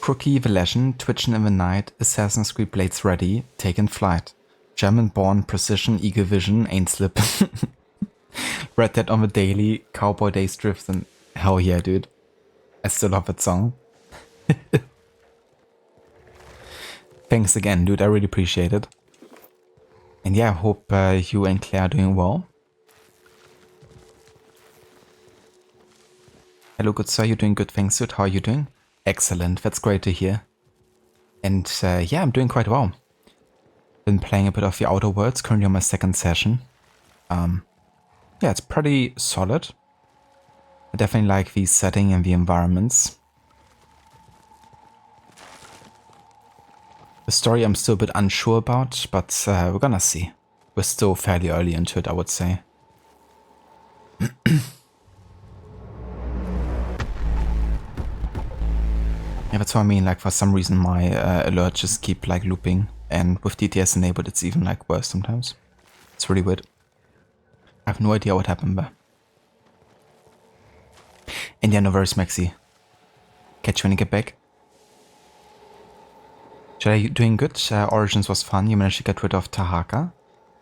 Crookie the Legend, Twitching in the Night, Assassin's Creed Blades Ready, Taken Flight. German-born Precision Eagle Vision, Ain't Slippin'. Red Dead on the Daily, Cowboy Days Driftin'. Hell yeah, dude. I still love that song. Thanks again, dude. I really appreciate it. And yeah, I hope you and Claire are doing well. Hello, good sir. You're doing good. Thanks, dude. How are you doing? Excellent. That's great to hear. And yeah, I'm doing quite well. Been playing a bit of the Outer Worlds, currently on my 2nd session. Yeah, it's pretty solid. I definitely like the setting and the environments. The story I'm still a bit unsure about, but we're gonna see. We're still fairly early into it, I would say. Yeah, that's what I mean, like for some reason my alerts just keep like looping, and with DTS enabled it's even like worse sometimes. It's really weird. I have no idea what happened there. And yeah, no worries, Maxi. Catch you when you get back. Are you doing good? Origins was fun. You managed to get rid of Tahaka.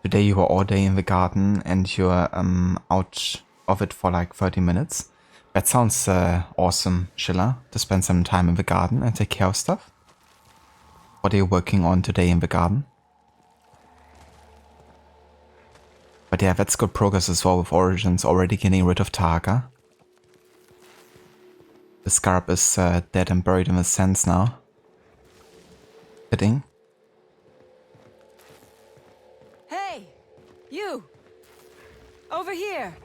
Today you were all day in the garden and you're out of it for like 30 minutes. That sounds awesome, Schiller, to spend some time in the garden and take care of stuff. What are you working on today in the garden? But yeah, that's good progress as well with Origins already getting rid of Tahaka. The Scarab is dead and buried in the sands now. Fitting. Hey! You! Over here!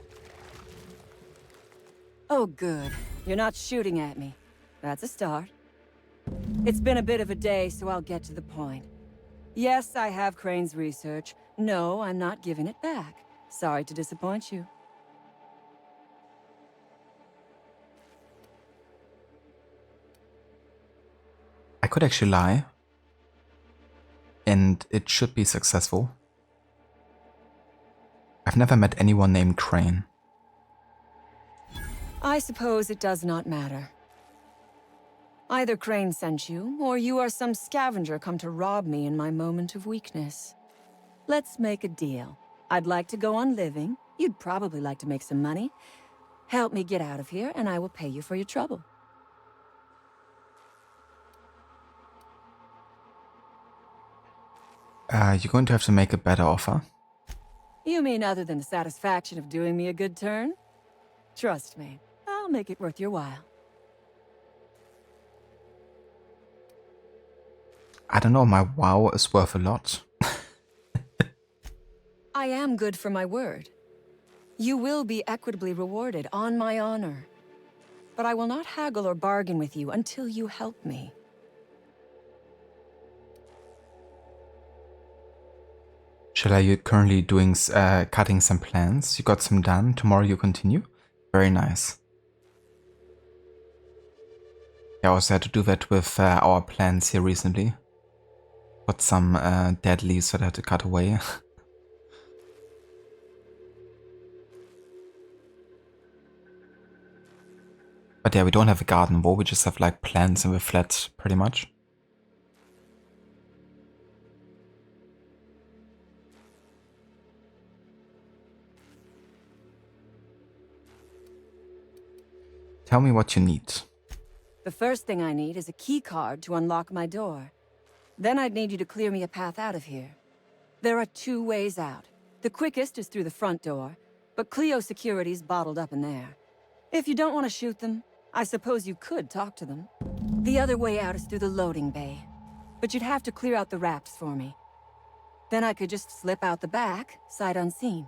Oh, good. You're not shooting at me. That's a start. It's been a bit of a day, so I'll get to the point. Yes, I have Crane's research. No, I'm not giving it back. Sorry to disappoint you. I could actually lie. And it should be successful. I've never met anyone named Crane. I suppose it does not matter. Either Crane sent you, or you are some scavenger come to rob me in my moment of weakness. Let's make a deal. I'd like to go on living. You'd probably like to make some money. Help me get out of here, and I will pay you for your trouble. You're going to have to make a better offer. You mean other than the satisfaction of doing me a good turn? Trust me, I'll make it worth your while. I don't know, my wow is worth a lot. I am good for my word. You will be equitably rewarded, on my honor. But I will not haggle or bargain with you until you help me. Shall you're currently doing cutting some plans? You got some done. Tomorrow you continue? Very nice. I also had to do that with our plans here recently. Got some dead leaves that I had to cut away. But yeah, we don't have a garden wall, we just have like plants and we're flat pretty much. Tell me what you need. The first thing I need is a key card to unlock my door. Then I'd need you to clear me a path out of here. There are 2 ways out. The quickest is through the front door, but Cleo Security's bottled up in there. If you don't want to shoot them, I suppose you could talk to them. The other way out is through the loading bay, but you'd have to clear out the wraps for me. Then I could just slip out the back, sight unseen.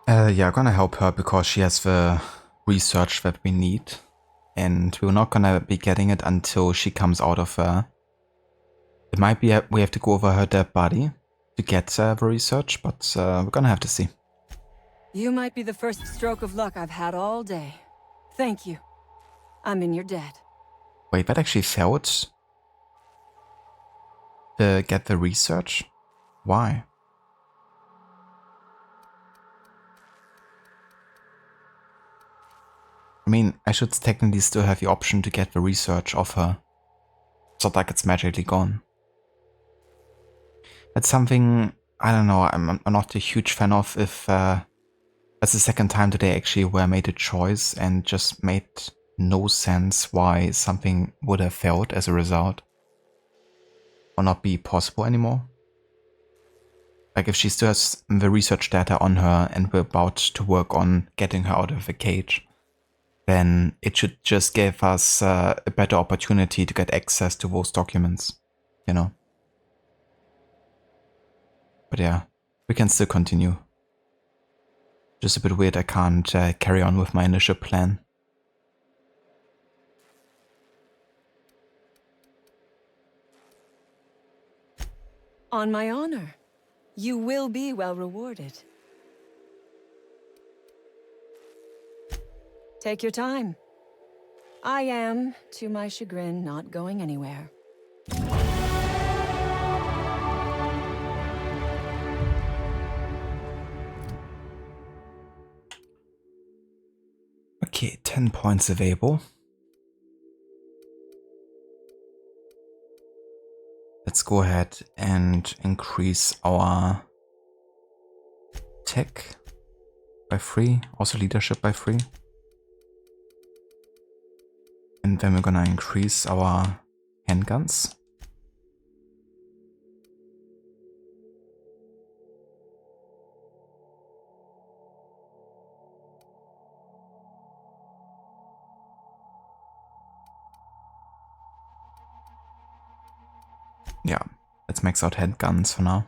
Yeah, I'm gonna help her because she has the research that we need. And we're not gonna be getting it until she comes out of it might be we have to go over her dead body to get the research, but we're gonna have to see. You might be the first stroke of luck I've had all day. Thank you. I'm in your debt. Wait, that actually failed to get the research? Why? I mean, I should technically still have the option to get the research of her. It's not like it's magically gone. That's something, I don't know, I'm not a huge fan of if that's the second time today actually where I made a choice and just made no sense why something would have failed as a result. Or not be possible anymore. Like if she still has the research data on her and we're about to work on getting her out of the cage, then it should just give us a better opportunity to get access to those documents, you know. But yeah, we can still continue. Just a bit weird I can't carry on with my initial plan. On my honor, you will be well rewarded. Take your time. I am, to my chagrin, not going anywhere. Okay, 10 points available. Let's go ahead and increase our tech by 3, also leadership by 3. And then we're gonna increase our handguns. Yeah, let's max out handguns for now.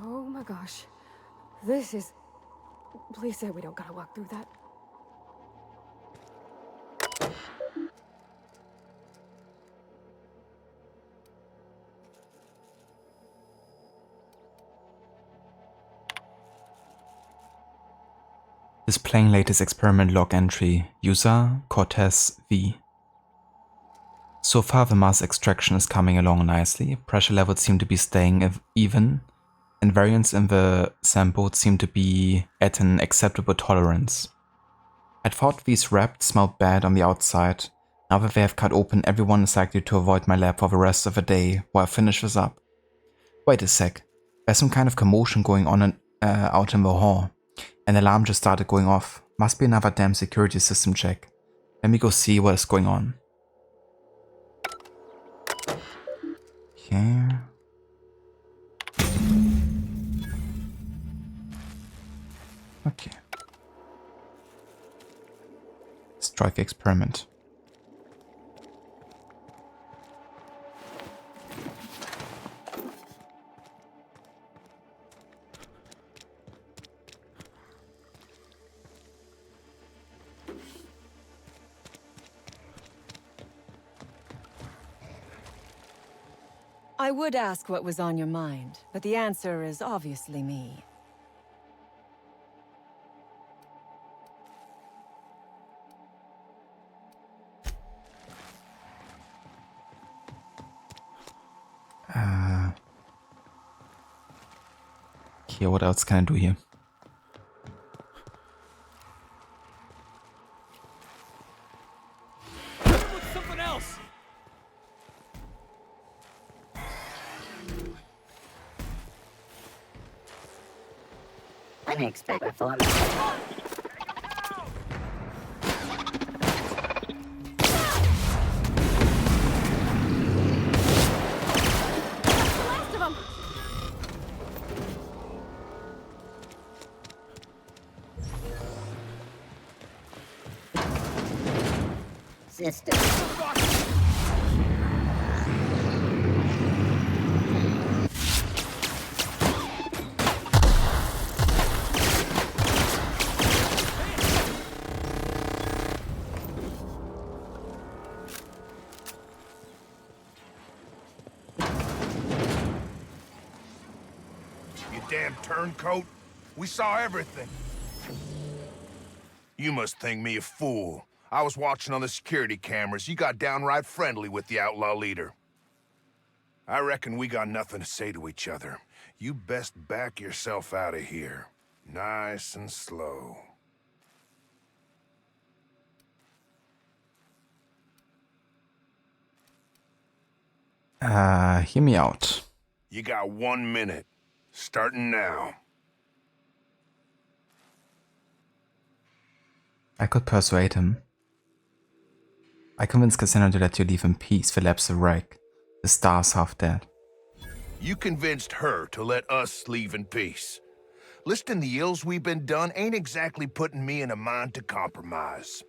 Oh my gosh. This is... Please say we don't gotta walk through that. Displaying latest experiment log entry. User Cortez V. So far the mass extraction is coming along nicely. Pressure levels seem to be staying even, and variants in the sample seem to be at an acceptable tolerance. I thought these wraps smelled bad on the outside Now that they have cut open, everyone is likely to avoid my lab for the rest of the day while I finish this up. Wait a sec. There's some kind of commotion going on out in the hall. An alarm just started going off. Must be another damn security system check. Let me go see what is going on. Okay. Okay. Strike experiment. I would ask what was on your mind, but the answer is obviously me. Okay, what else can I do here? Something else. Unexpected performance. Last of them! System. You damn turncoat. We saw everything. You must think me a fool. I was watching on the security cameras. You got downright friendly with the outlaw leader. I reckon we got nothing to say to each other. You best back yourself out of here. Nice and slow. Hear me out. You got 1 minute. Starting now. I could persuade him. I convinced Cassandra to let you leave in peace. The lab's a wreck. The star's half dead. You convinced her to let us leave in peace. Listing the ills we've been done ain't exactly putting me in a mind to compromise.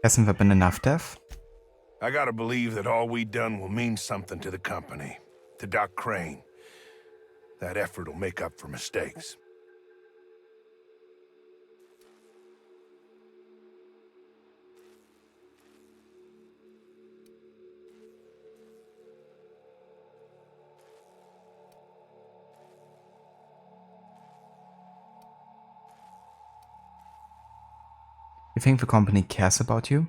Hasn't there been enough death? I gotta believe that all we done will mean something to the company. To Doc Crane. That effort will make up for mistakes. You think the company cares about you?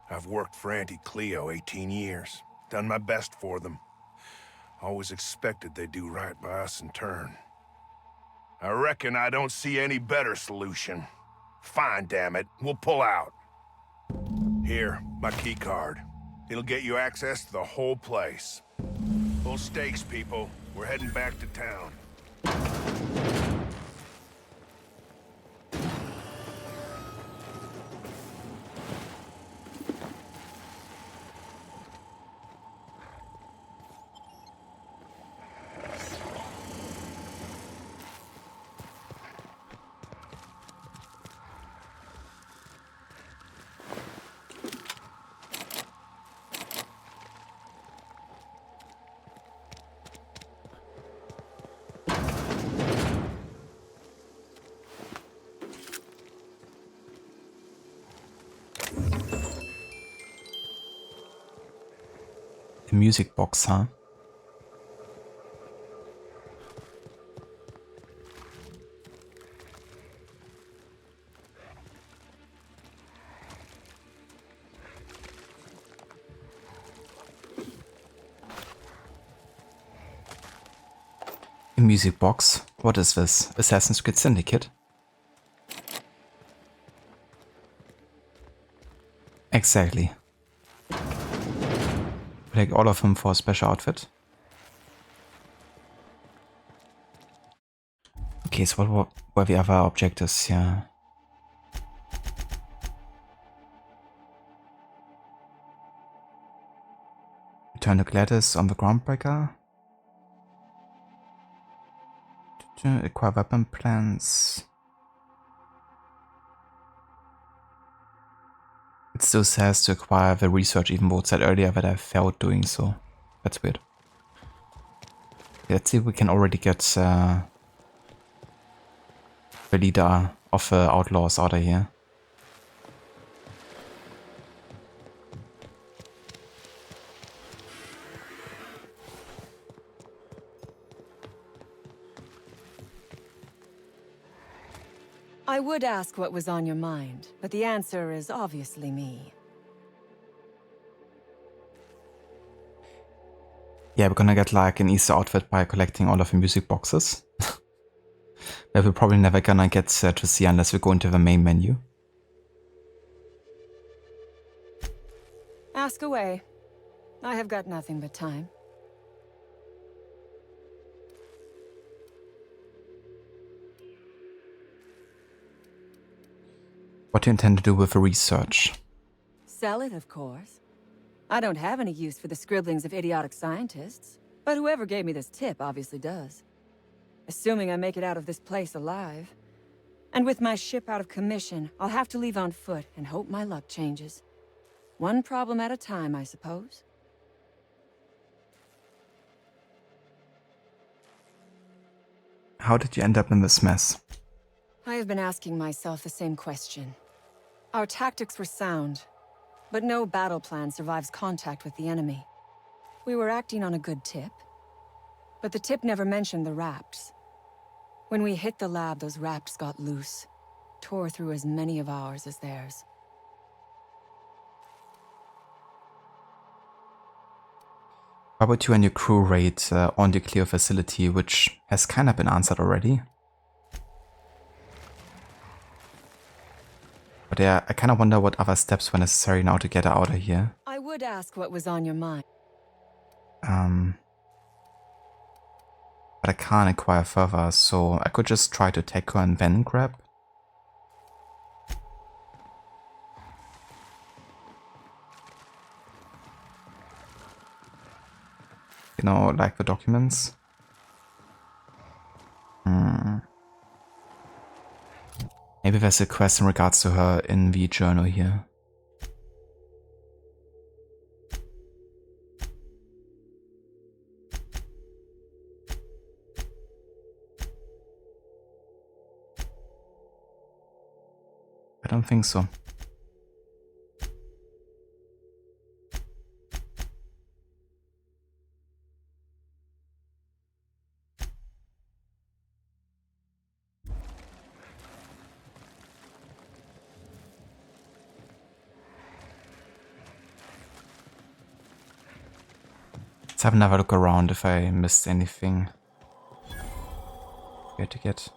I've worked for Auntie Cleo 18 years. Done my best for them. Always expected they'd do right by us in turn. I reckon I don't see any better solution. Fine, damn it. We'll pull out. Here, my key card. It'll get you access to the whole place. Full stakes, people. We're heading back to town. The music box, huh? music box. What is this? Assassin's Creed Syndicate? Exactly. Take all of them for a special outfit. Okay, so what were the other objectives here? Return to Gladys on the Groundbreaker. Acquire weapon plans. It still says to acquire the research, even though it said earlier that I failed doing so. That's weird. Let's see if we can already get the leader of the outlaws out of here. I would ask what was on your mind, but the answer is obviously me. Yeah, we're gonna get like an Easter outfit by collecting all of the music boxes. That we're probably never gonna get to see unless we go into the main menu. Ask away. I have got nothing but time. What do you intend to do with the research? Sell it, of course. I don't have any use for the scribblings of idiotic scientists, but whoever gave me this tip obviously does. Assuming I make it out of this place alive. And with my ship out of commission, I'll have to leave on foot and hope my luck changes. One problem at a time, I suppose. How did you end up in this mess? I have been asking myself the same question. Our tactics were sound, but no battle plan survives contact with the enemy. We were acting on a good tip, but the tip never mentioned the Rapts. When we hit the lab, those Rapts got loose, tore through as many of ours as theirs. How about you and your crew raid on the Cleo facility, which has kind of been answered already? But yeah, I kind of wonder what other steps were necessary now to get her out of here. I would ask what was on your mind. But I can't acquire further, so I could just try to take her and then grab. You know, like the documents. Maybe there's a quest in regards to her in the journal here. I don't think so. Let's have another look around if I missed anything. Here to get.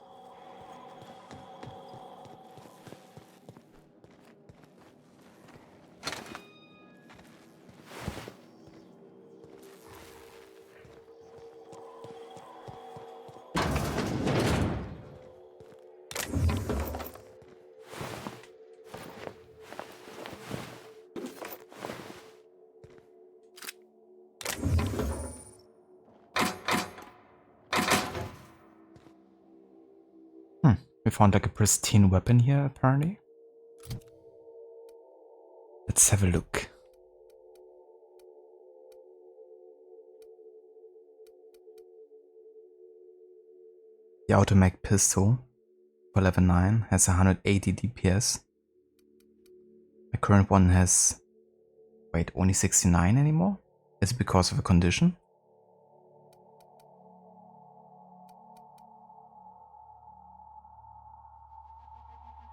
We found like a pristine weapon here, apparently. Let's have a look. The Automag pistol for level 9 has 180 DPS. The current one has... Wait, only 69 anymore? Is it because of a condition?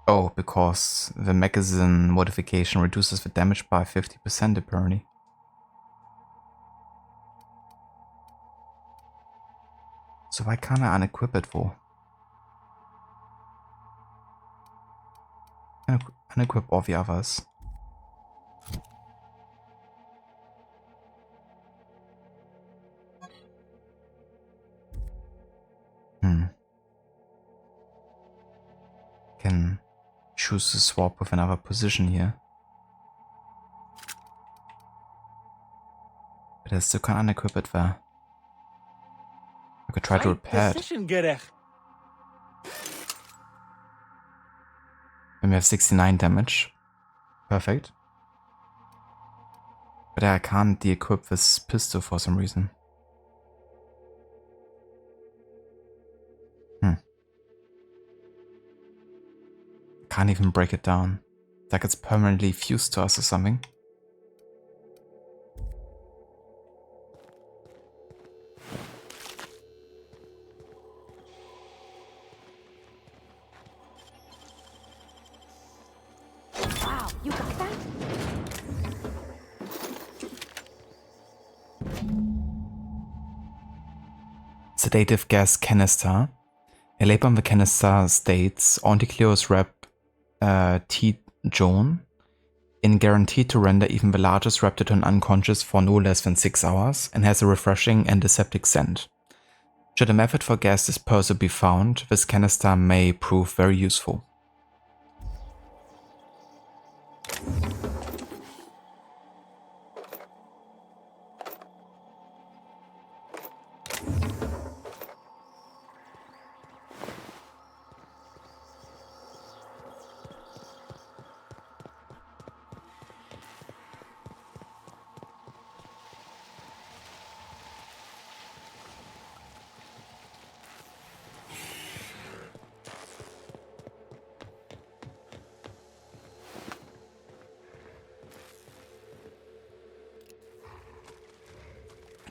Oh, because the magazine modification reduces the damage by 50% apparently. So why can't I unequip it for? Unequip all the others. Can choose to swap with another position here. But I still can't unequip it there. I could try to repair it. And we have 69 damage. Perfect. But I can't de-equip this pistol for some reason. Can't even break it down. It's like it's permanently fused to us or something. Wow, you got that? Sedative gas canister. A label on the canister states Auntie Rep T. Joan in guaranteed to render even the largest Raptidon unconscious for no less than 6 hours and has a refreshing antiseptic scent. Should a method for gas dispersal be found, this canister may prove very useful.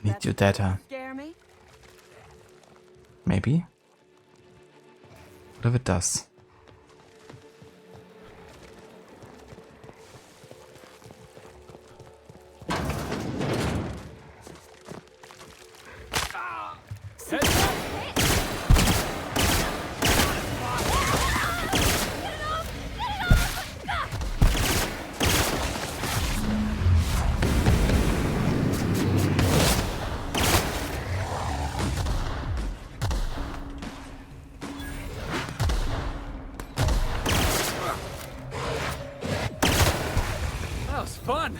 Need your data. Maybe? What if it does? Fun!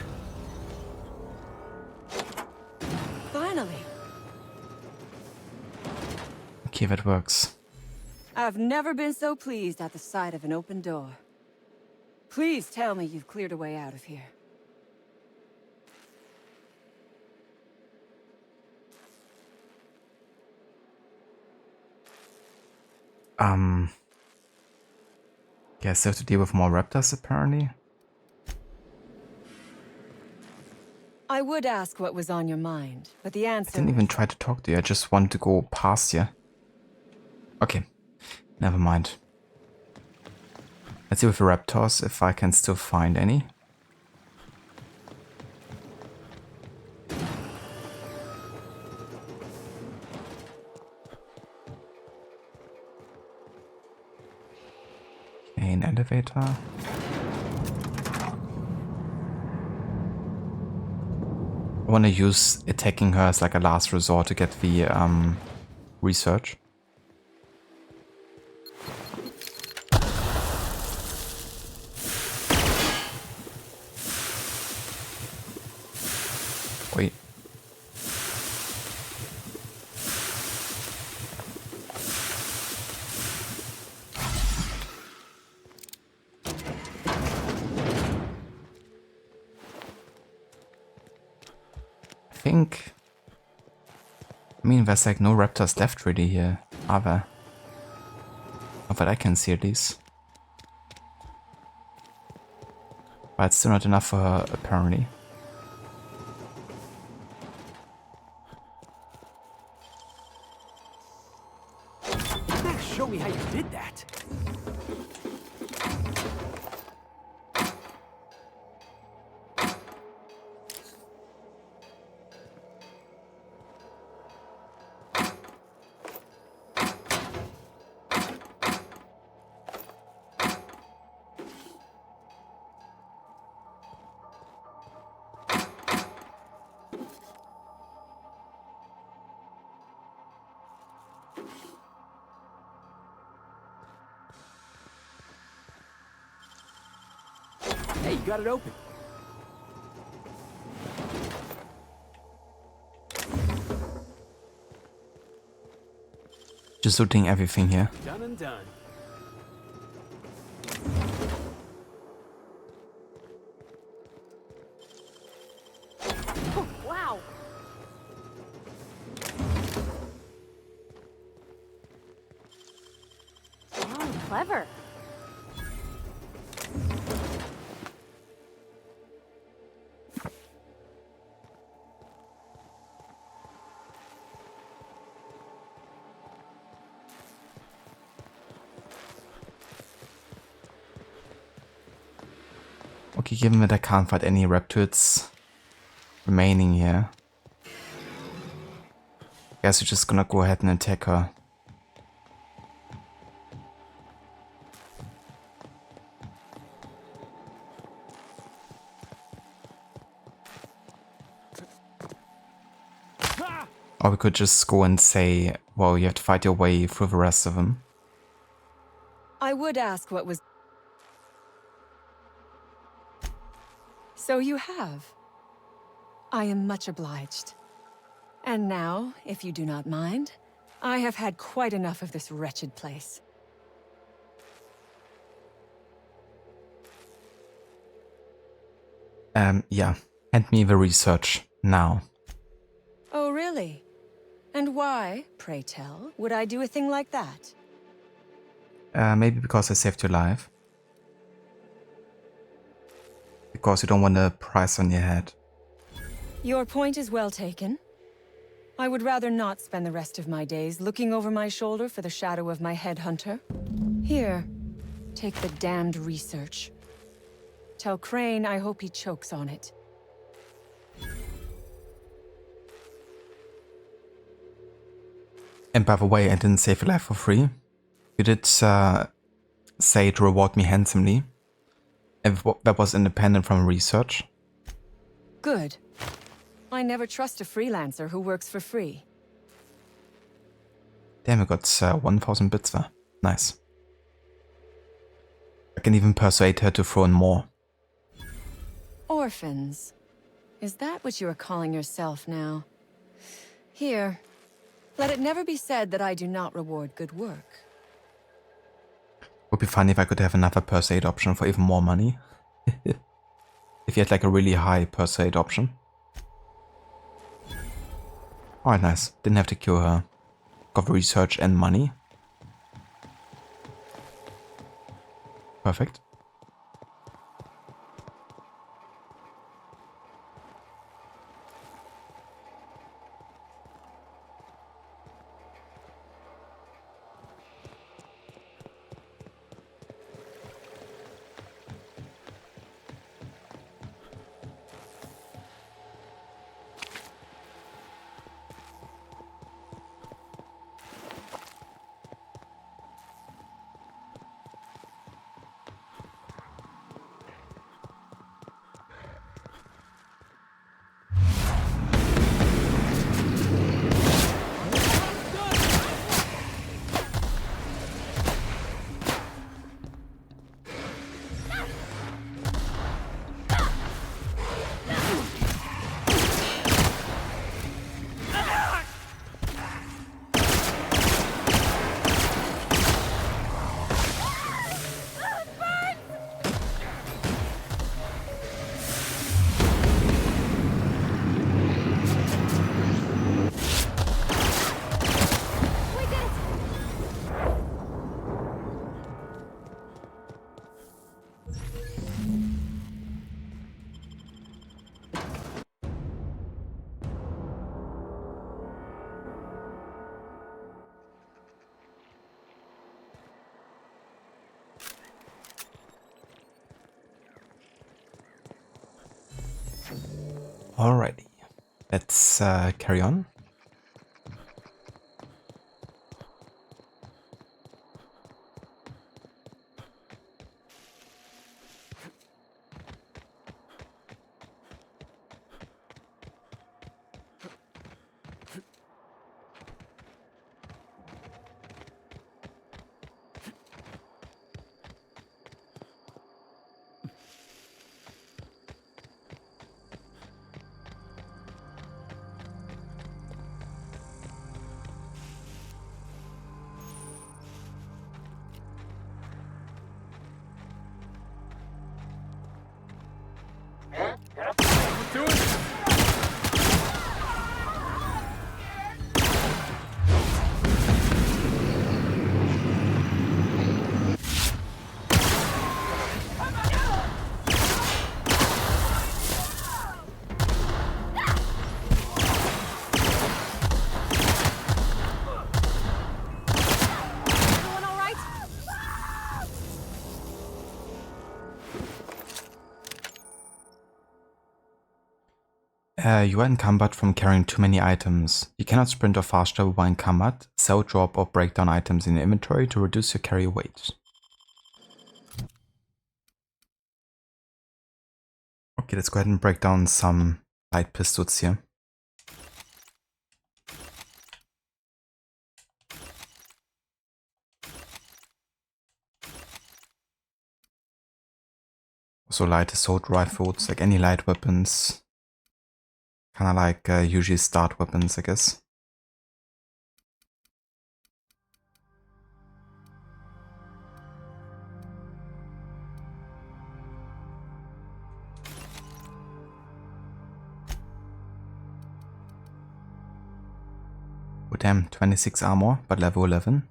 Finally. Okay, that works. I've never been so pleased at the sight of an open door. Please tell me you've cleared a way out of here. Guess I have to deal with more raptors apparently. I would ask what was on your mind, but the I answer... didn't even try to talk to you, I just wanted to go past you. Okay, never mind. Let's see with the raptors if I can still find any. Okay, an elevator. I want to use attacking her as like a last resort to get the research. Wait. I mean, there's like no raptors left really here, are there? Not that I can see at least. But it's still not enough for her, apparently. Show me how you did that. you got it open. Just looting everything here. Done and done. Oh, wow. Oh, clever. Okay, given that I can't find any reptiles remaining here, guess we're just gonna go ahead and attack her. Or we could just go and say, well, you have to fight your way through the rest of them. I would ask what was... So you have. I am much obliged. And now, if you do not mind, I have had quite enough of this wretched place. Yeah. Hand me the research now. Oh, really? And why, pray tell, would I do a thing like that? Maybe because I saved your life. Because you don't want a price on your head. Your point is well taken. I would rather not spend the rest of my days looking over my shoulder for the shadow of my headhunter. Here, take the damned research. Tell Crane I hope he chokes on it. And by the way, I didn't save your life for free. You did say to reward me handsomely. And that was independent from research. Good. I never trust a freelancer who works for free. Damn, we got 1000 bits there. Nice. I can even persuade her to throw in more. Orphans. Is that what you are calling yourself now? Here. Let it never be said that I do not reward good work. Would be funny if I could have another persuade option for even more money. If you had like a really high persuade option. Alright, nice. Didn't have to kill her. Got research and money. Perfect. Alrighty, let's carry on. You are encumbered from carrying too many items. You cannot sprint or fast travel while encumbered. Sell, drop, or break down items in your inventory to reduce your carry weight. Okay, let's go ahead and break down some light pistols here. So light assault rifles, like any light weapons. Kind of like usually start weapons, I guess. Oh damn, 26 armor, but level 11.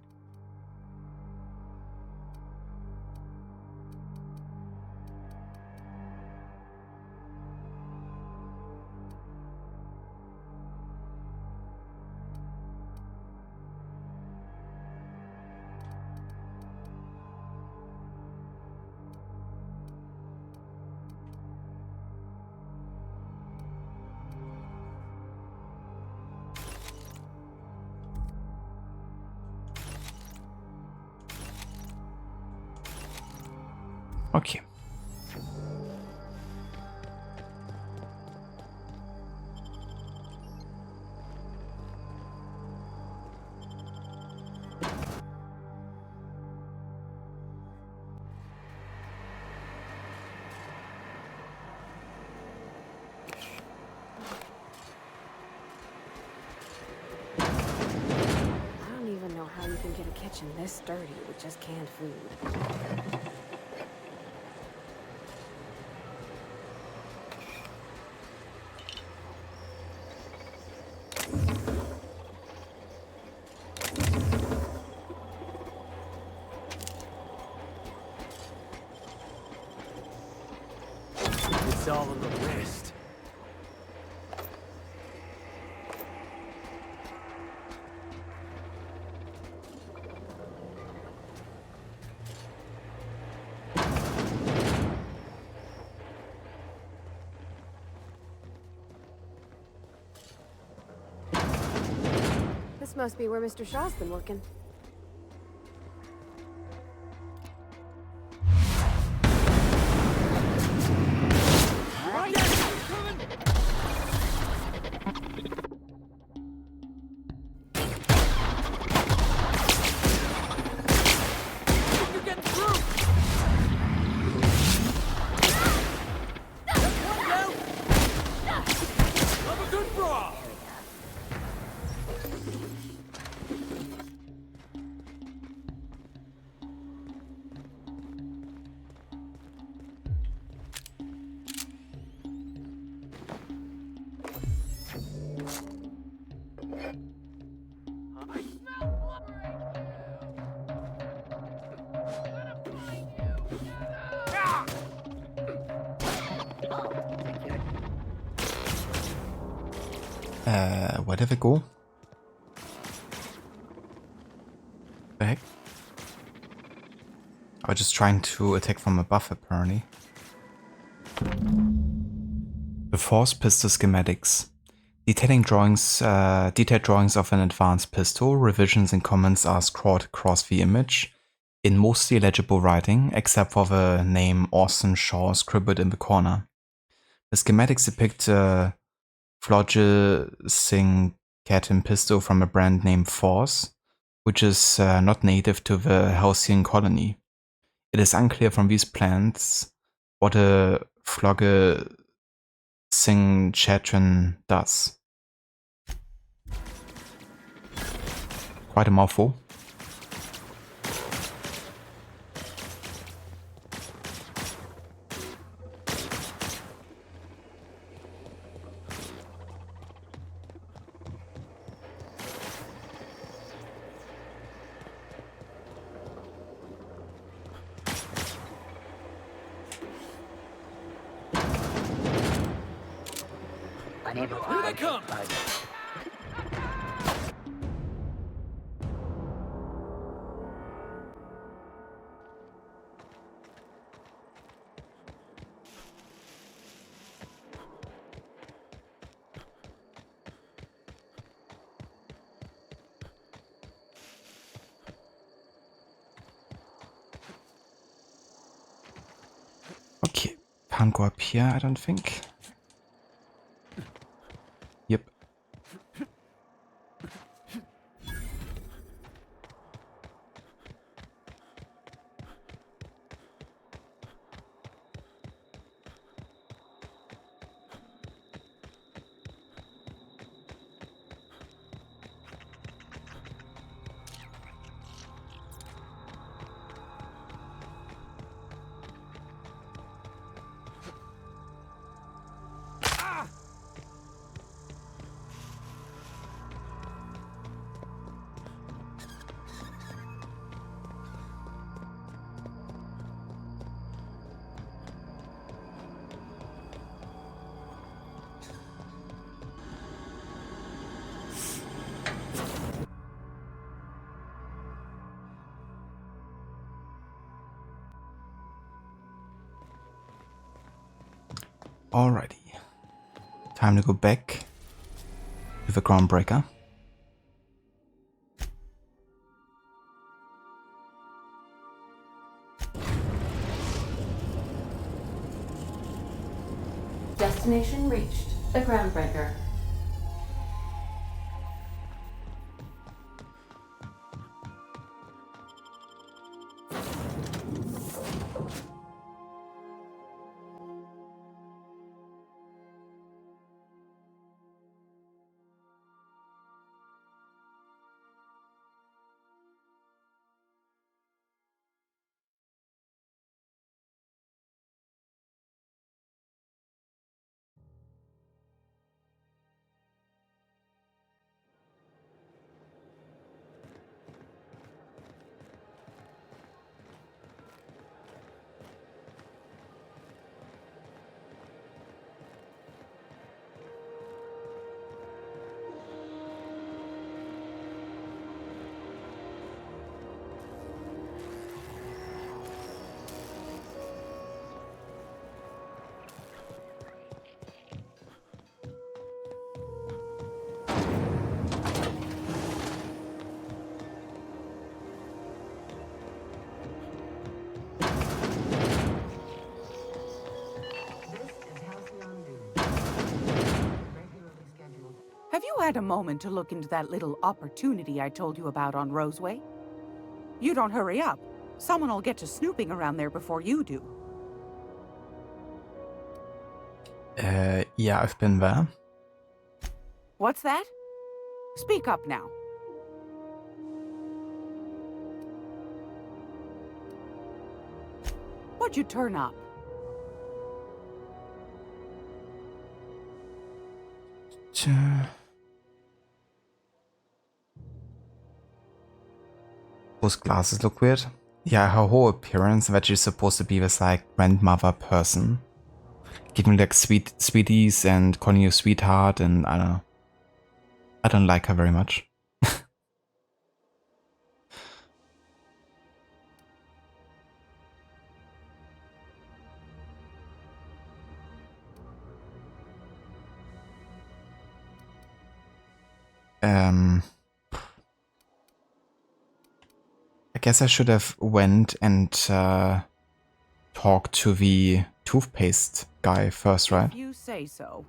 Okay. I don't even know how you can get a kitchen this dirty with just canned food. It's all in the wrist. This must be where Mr. Shaw's been working. Where did it go? The heck? I was just trying to attack from above, apparently. The Force Pistol Schematics. Detailed drawings of an advanced pistol, revisions and comments are scrawled across the image in mostly legible writing, except for the name Austin Shaw scribbled in the corner. The schematics depict a Flogel-Singh-Caton pistol from a brand named Force, which is not native to the Halcyon colony. It is unclear from these plans what a Flogel-Singh-Caton does. Quite a mouthful. Unable to Here they come! Can't go up here, I don't think. Yep. Alrighty. Time to go back to the Groundbreaker. Destination reached. The Groundbreaker. Have you had a moment to look into that little opportunity I told you about on Roseway? You don't hurry up. Someone will get to snooping around there before you do. Yeah, I've been there. What's that? Speak up now. What'd you turn up? Those glasses look weird. Yeah, her whole appearance that she's supposed to be this like grandmother person. Giving like sweeties and calling you sweetheart, and I don't know. I don't like her very much. I guess I should have went and talked to the toothpaste guy first, right? If you say so.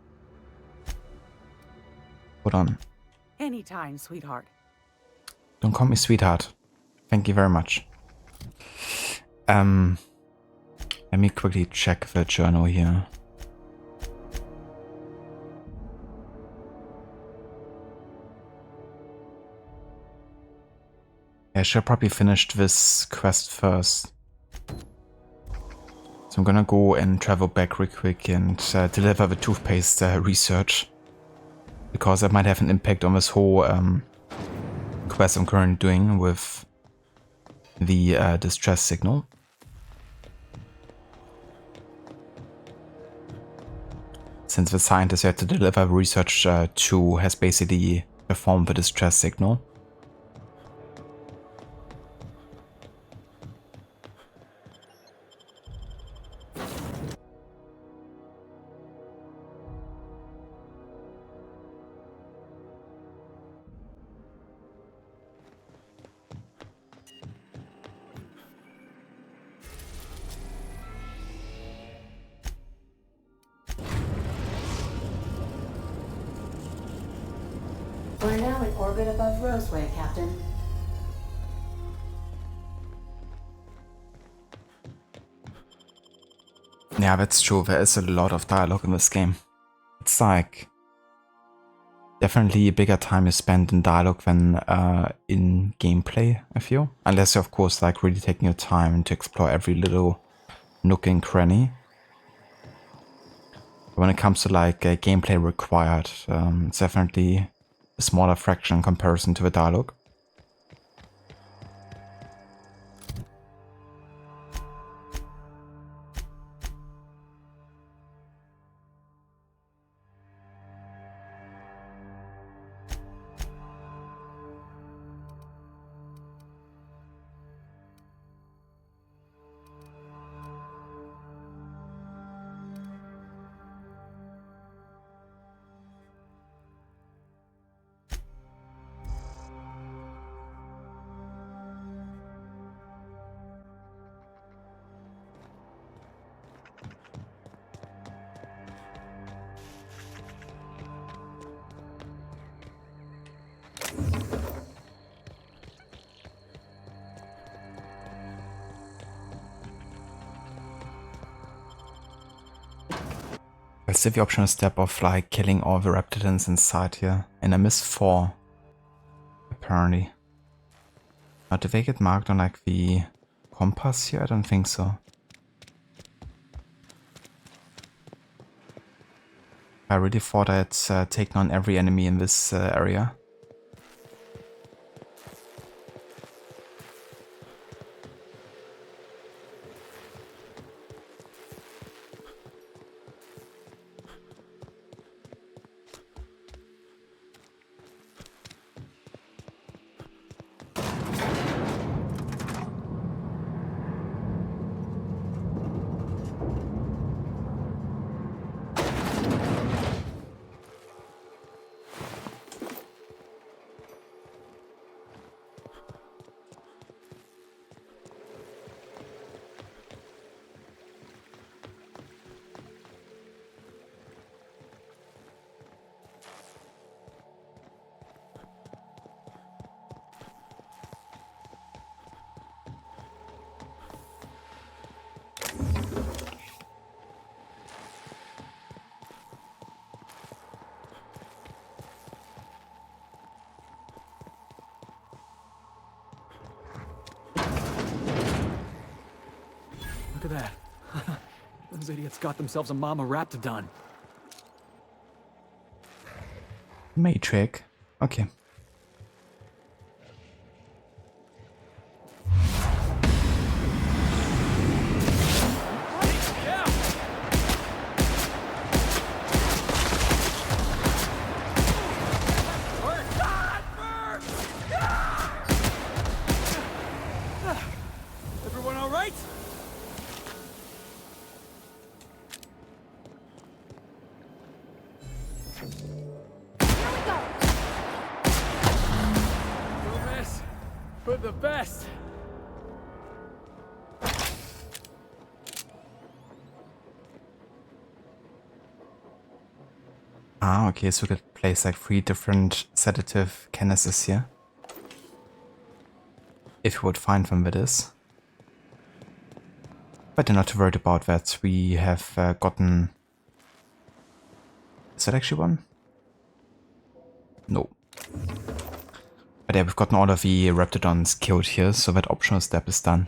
Hold on. Anytime, sweetheart. Don't call me sweetheart. Thank you very much. Let me quickly check the journal here. I should probably finish this quest first. So I'm gonna go and travel back real quick and deliver the toothpaste research. Because that might have an impact on this whole quest I'm currently doing with the distress signal. Since the scientist who had to deliver research to has basically performed the distress signal. We're now in orbit above Roseway, Captain. Yeah, that's true. There is a lot of dialogue in this game. It's like definitely a bigger time is spent in dialogue than in gameplay, I feel. Unless you're, of course, like really taking your time to explore every little nook and cranny. But when it comes to like gameplay required, it's definitely a smaller fraction in comparison to the dialogue. I still the optional step of like killing all the Raptidons inside here, and I missed 4 apparently. Now, did they get marked on like the compass here? I don't think so. I really thought I had taken on every enemy in this area. Look at that. Those idiots got themselves a Mama Raptidon. Matrix. Okay. Everyone all right? No miss, but the best. Ah, okay, so we could place like 3 different sedative canisters here. If we would find them with this. But I'm not too worried about that. We have gotten... Is that actually one? No. But yeah, we've gotten all of the Raptidons killed here, so that optional step is done.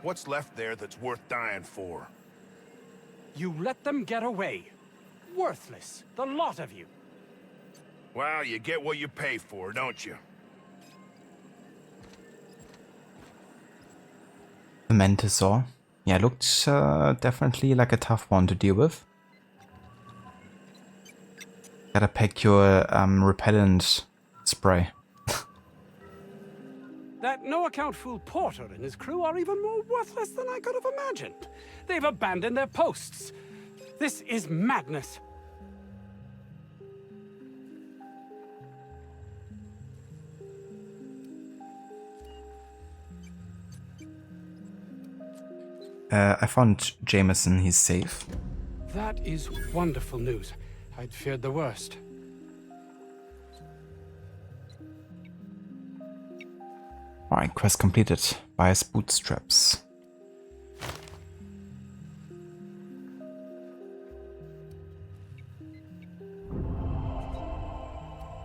What's left there that's worth dying for? You let them get away. Worthless, the lot of you. Well, you get what you pay for, don't you? The Mantisaur. Yeah, looked definitely like a tough one to deal with. Gotta pack your repellent spray. That no-account fool Porter and his crew are even more worthless than I could have imagined. They've abandoned their posts. This is madness. I found Jameson, he's safe. That is wonderful news. I'd feared the worst. Alright, quest completed. Buy his bootstraps.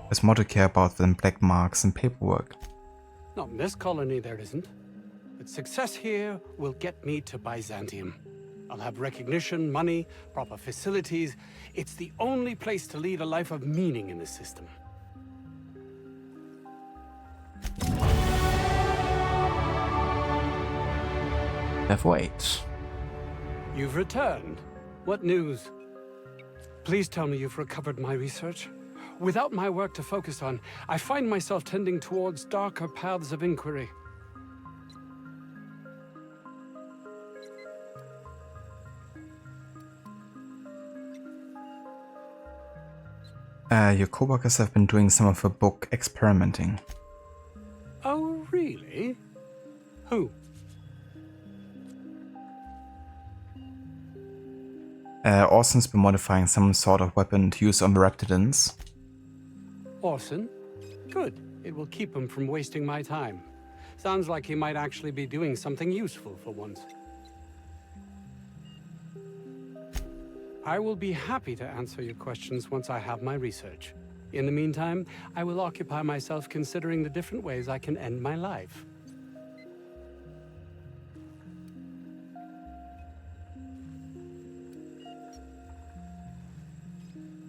There's more to care about than black marks and paperwork. Not in this colony, there isn't. But success here will get me to Byzantium. I'll have recognition, money, proper facilities. It's the only place to lead a life of meaning in this system. Level 8. You've returned. What news? Please tell me you've recovered my research. Without my work to focus on, I find myself tending towards darker paths of inquiry. Your coworkers have been doing some of the book experimenting. Oh, really? Who? Orson's been modifying some sort of weapon to use on the Raptidons. Orson? Good. It will keep him from wasting my time. Sounds like he might actually be doing something useful for once. I will be happy to answer your questions once I have my research. In the meantime, I will occupy myself considering the different ways I can end my life.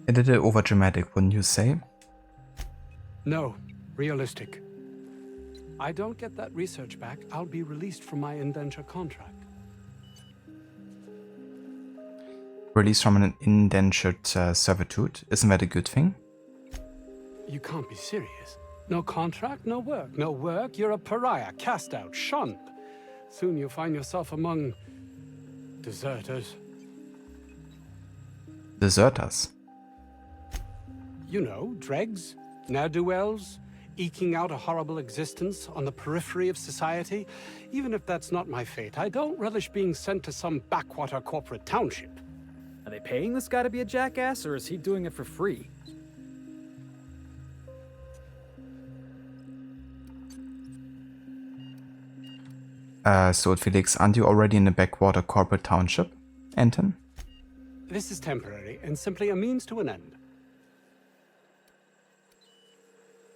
A little overdramatic, wouldn't you say? No, realistic. I don't get that research back, I'll be released from my indenture contract. Released from an indentured servitude, isn't that a good thing? You can't be serious. No contract, no work. No work, you're a pariah, cast out, shunned. Soon you'll find yourself among deserters. Deserters? You know, dregs, ne'er-do-wells, eking out a horrible existence on the periphery of society. Even if that's not my fate, I don't relish being sent to some backwater corporate township. Are they paying this guy to be a jackass, or is he doing it for free? So Felix, aren't you already in the backwater corporate township, Anton? This is temporary and simply a means to an end.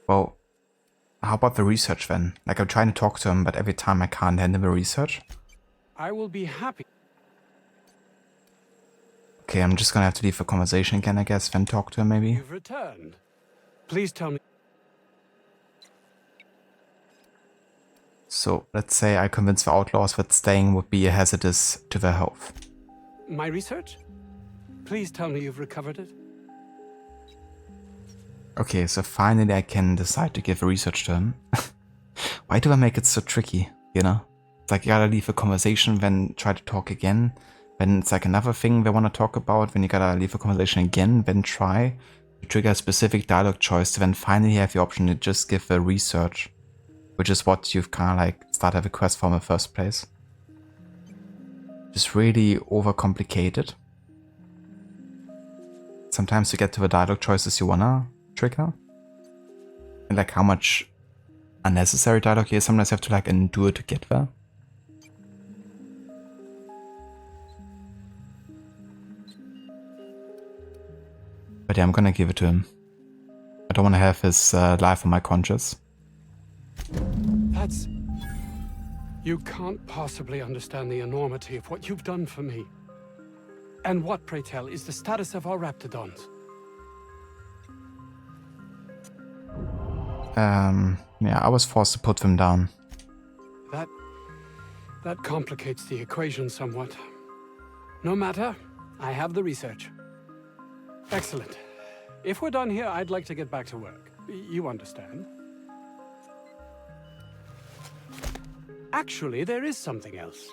Well, how about the research then? Like, I'm trying to talk to him, but every time I can't hand him the research. I will be happy. Okay, I'm just gonna have to leave the conversation again, I guess, then talk to him maybe. You've returned. Please tell me. So, let's say I convince the outlaws that staying would be hazardous to their health. My research? Please tell me you've recovered it. Okay, so finally I can decide to give the research to him. Why do I make it so tricky, you know? It's like you gotta leave a conversation, then try to talk again. Then it's like another thing they want to talk about, then you gotta leave a conversation again, then try to trigger a specific dialogue choice to then finally have the option to just give the research, which is what you've kind of like started the quest for in the first place. Just really overcomplicated. Sometimes you get to the dialogue choices you wanna trigger. And like how much unnecessary dialogue you sometimes have to like endure to get there. But yeah, I'm gonna give it to him. I don't want to have his life on my conscience. That's... You can't possibly understand the enormity of what you've done for me. And what, pray tell, is the status of our Raptidons? Yeah, I was forced to put them down. That complicates the equation somewhat. No matter, I have the research. Excellent. If we're done here, I'd like to get back to work. You understand? Actually, there is something else.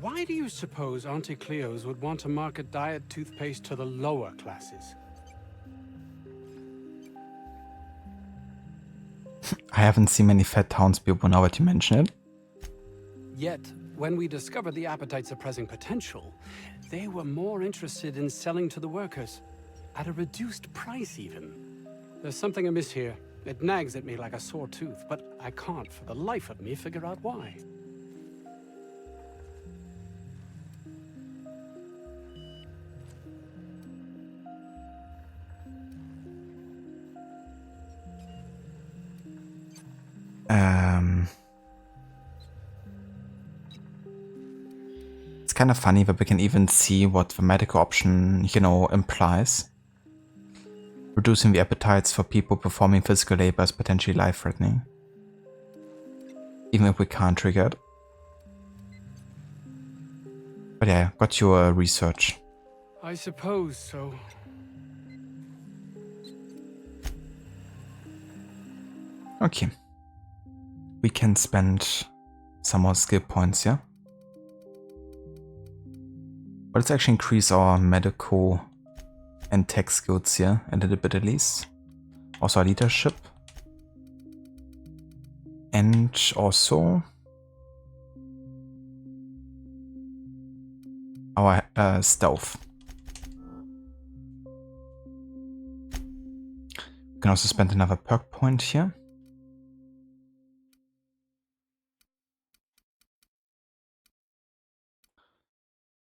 Why do you suppose Auntie Cleo's would want to market diet toothpaste to the lower classes? I haven't seen many fat townspeople now that you mention it. Yet, when we discovered the appetite-suppressing potential, they were more interested in selling to the workers. At a reduced price, even. There's something amiss here. It nags at me like a sore tooth, but I can't for the life of me figure out why. It's kind of funny that we can even see what the medical option, implies. Reducing the appetites for people performing physical labor is potentially life-threatening. Even if we can't trigger it. But yeah, got your research. I suppose so. Okay. We can spend some more skill points here. But let's actually increase our medical and tech skills here a little bit at least. Also our leadership. And also our stealth. We can also spend another perk point here.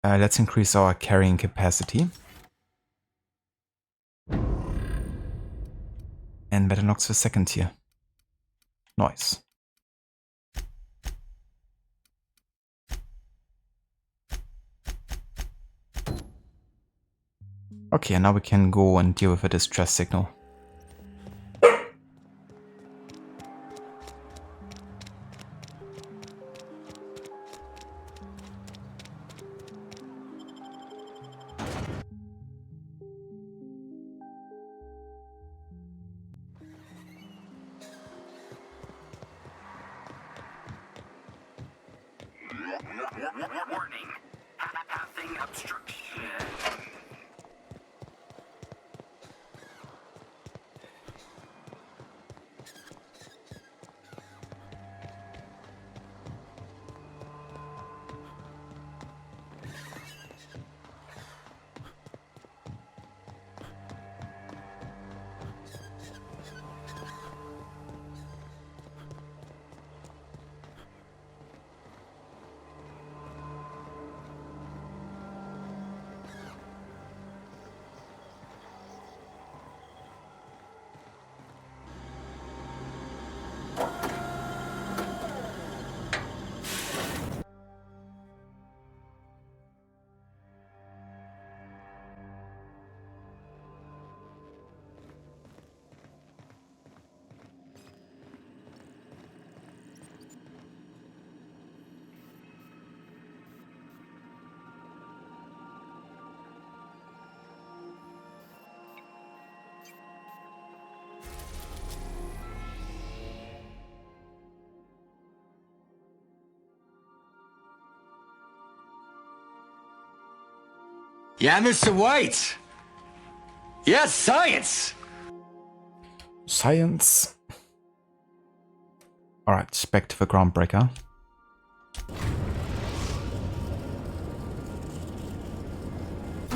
Let's increase our carrying capacity. And that unlocks the second tier. Nice. Okay, and now we can go and deal with a distress signal. Warning. Passing obstruction. Yeah, Mr. White! Yes, science! Science. Alright, back to the Groundbreaker.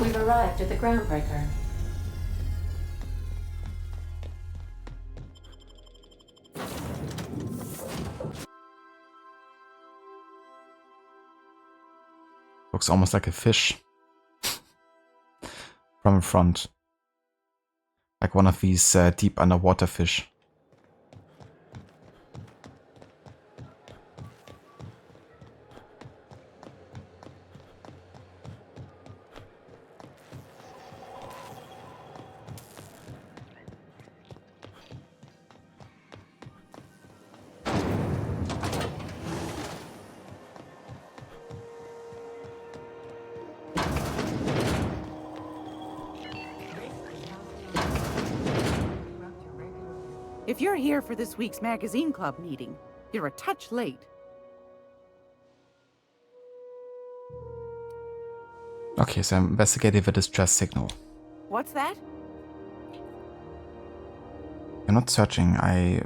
We've arrived at the Groundbreaker. Looks almost like a fish. From the front. Like one of these deep underwater fish. If you're here for this week's magazine club meeting, you're a touch late. Okay, so investigate the distress signal. What's that? You're not searching. I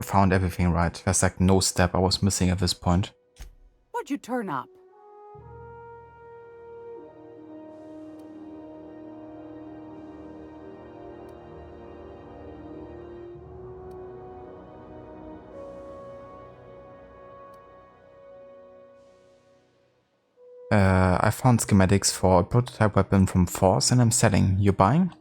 found everything right. There's like no step I was missing at this point. What'd you turn up? I found schematics for a prototype weapon from Force and I'm selling. You buying?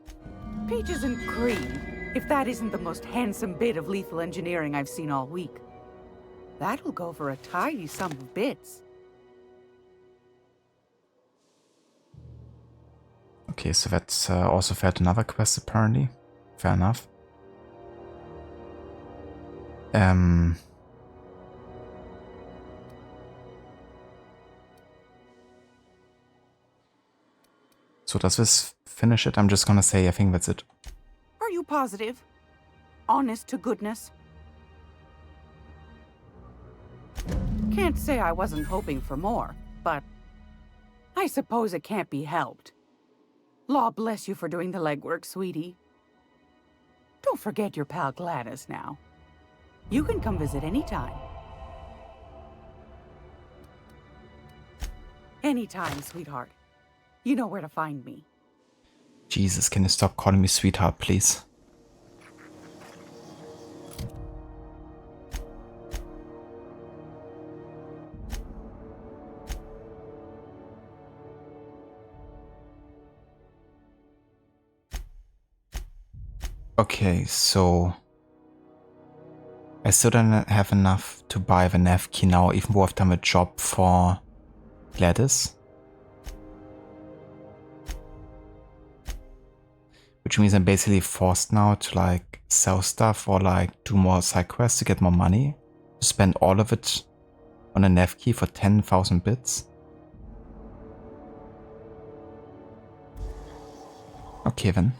Peaches and cream, if that isn't the most handsome bit of lethal engineering I've seen all week. That'll go for a tidy sum of bits. Okay, so that's also fair to another quest apparently. Fair enough. So does this finish it? I'm just gonna say I think that's it. Are you positive? Honest to goodness? Can't say I wasn't hoping for more, but I suppose it can't be helped. Law bless you for doing the legwork, sweetie. Don't forget your pal Gladys now. You can come visit anytime. Anytime, sweetheart. You know where to find me. Jesus, can you stop calling me sweetheart, please? Okay, so I still don't have enough to buy the nav key now, even though I've done a job for Gladys. Which means I'm basically forced now to like sell stuff or like do more side quests to get more money. To spend all of it on a nav key for 10,000 bits. Okay then.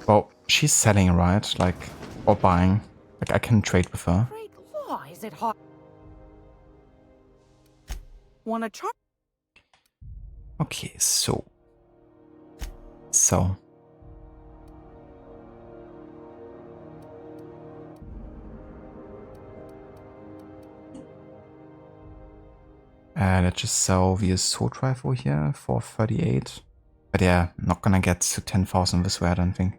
Well, she's selling, right? Like, or buying. Like, I can trade with her. Great law, is it hot? Wanna try? Okay, so. Let's just sell the assault rifle here for 38. But yeah, not gonna get to 10,000 this way, I don't think.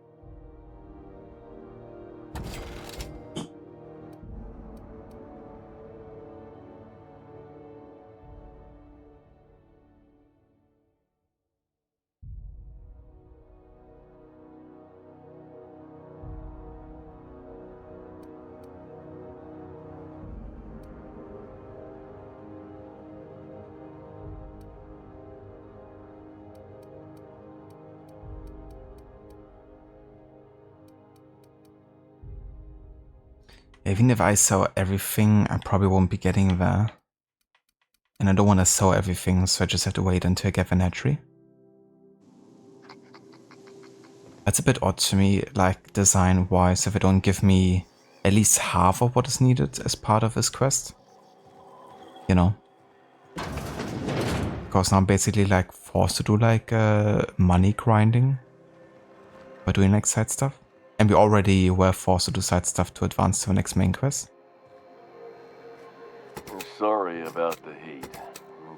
Even if I sell everything, I probably won't be getting there. And I don't want to sell everything, so I just have to wait until I get the hatchery. That's a bit odd to me, like design-wise, if it don't give me at least half of what is needed as part of this quest. You know? Because now I'm basically like forced to do like money grinding by doing like side stuff. And we already were forced to do side stuff to advance to the next main quest. Sorry about the heat.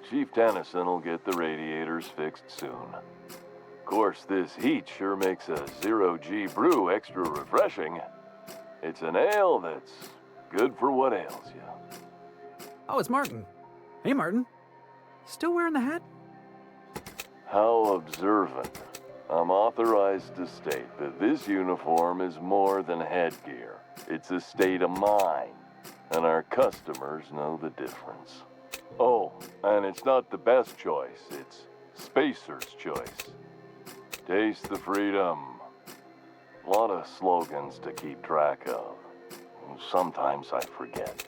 Chief Tennyson will get the radiators fixed soon. Of course, this heat sure makes a zero-G brew extra refreshing. It's an ale that's good for what ails you. Oh, it's Martin. Hey, Martin. Still wearing the hat? How observant. I'm authorized to state that this uniform is more than headgear. It's a state of mind, and our customers know the difference. Oh, and it's not the best choice, it's Spacer's choice. Taste the freedom. A lot of slogans to keep track of. Sometimes I forget.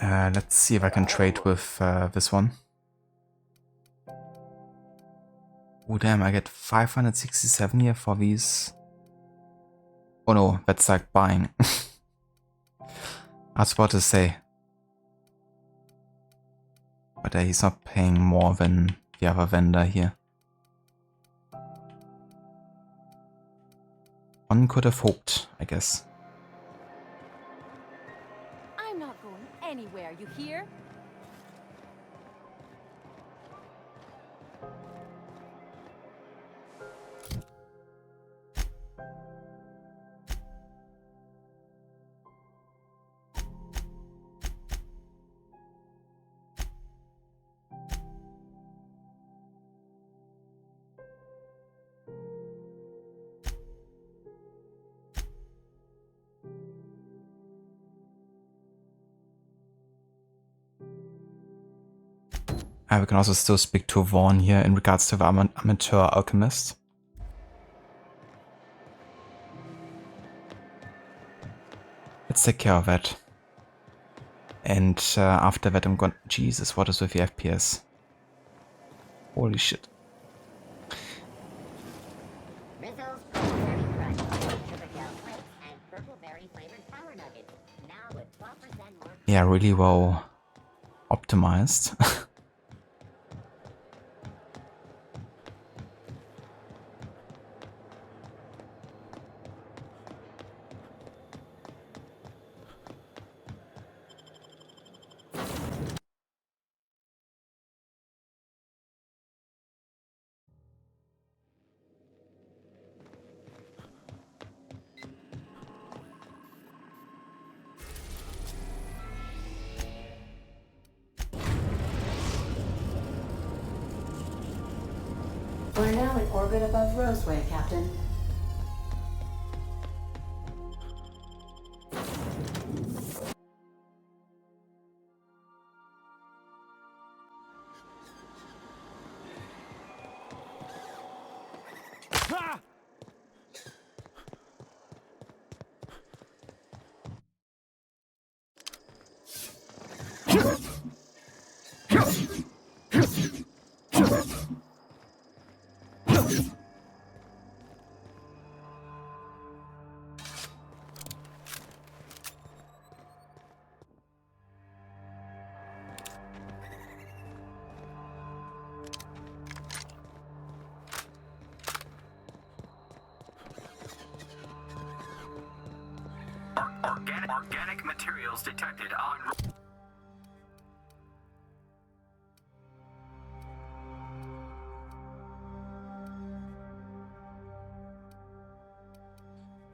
Let's see if I can trade with this one. Oh damn, I get 567 here for these. Oh no, that's like buying. I was about to say. But he's not paying more than the other vendor here. One could have hoped, I guess. I'm not going anywhere, you hear? We can also still speak to Vaughn here in regards to the amateur alchemist. Let's take care of that. And after that I'm gonna... Jesus, what is with the FPS? Holy shit. Rizzo's Purple Berry Crunch, Sugar Gel Flakes, and Purple Berry flavored Power Nuggets. Now with 12% more. Yeah, really well optimized. We're now in orbit above Roseway, Captain. Organic materials detected on...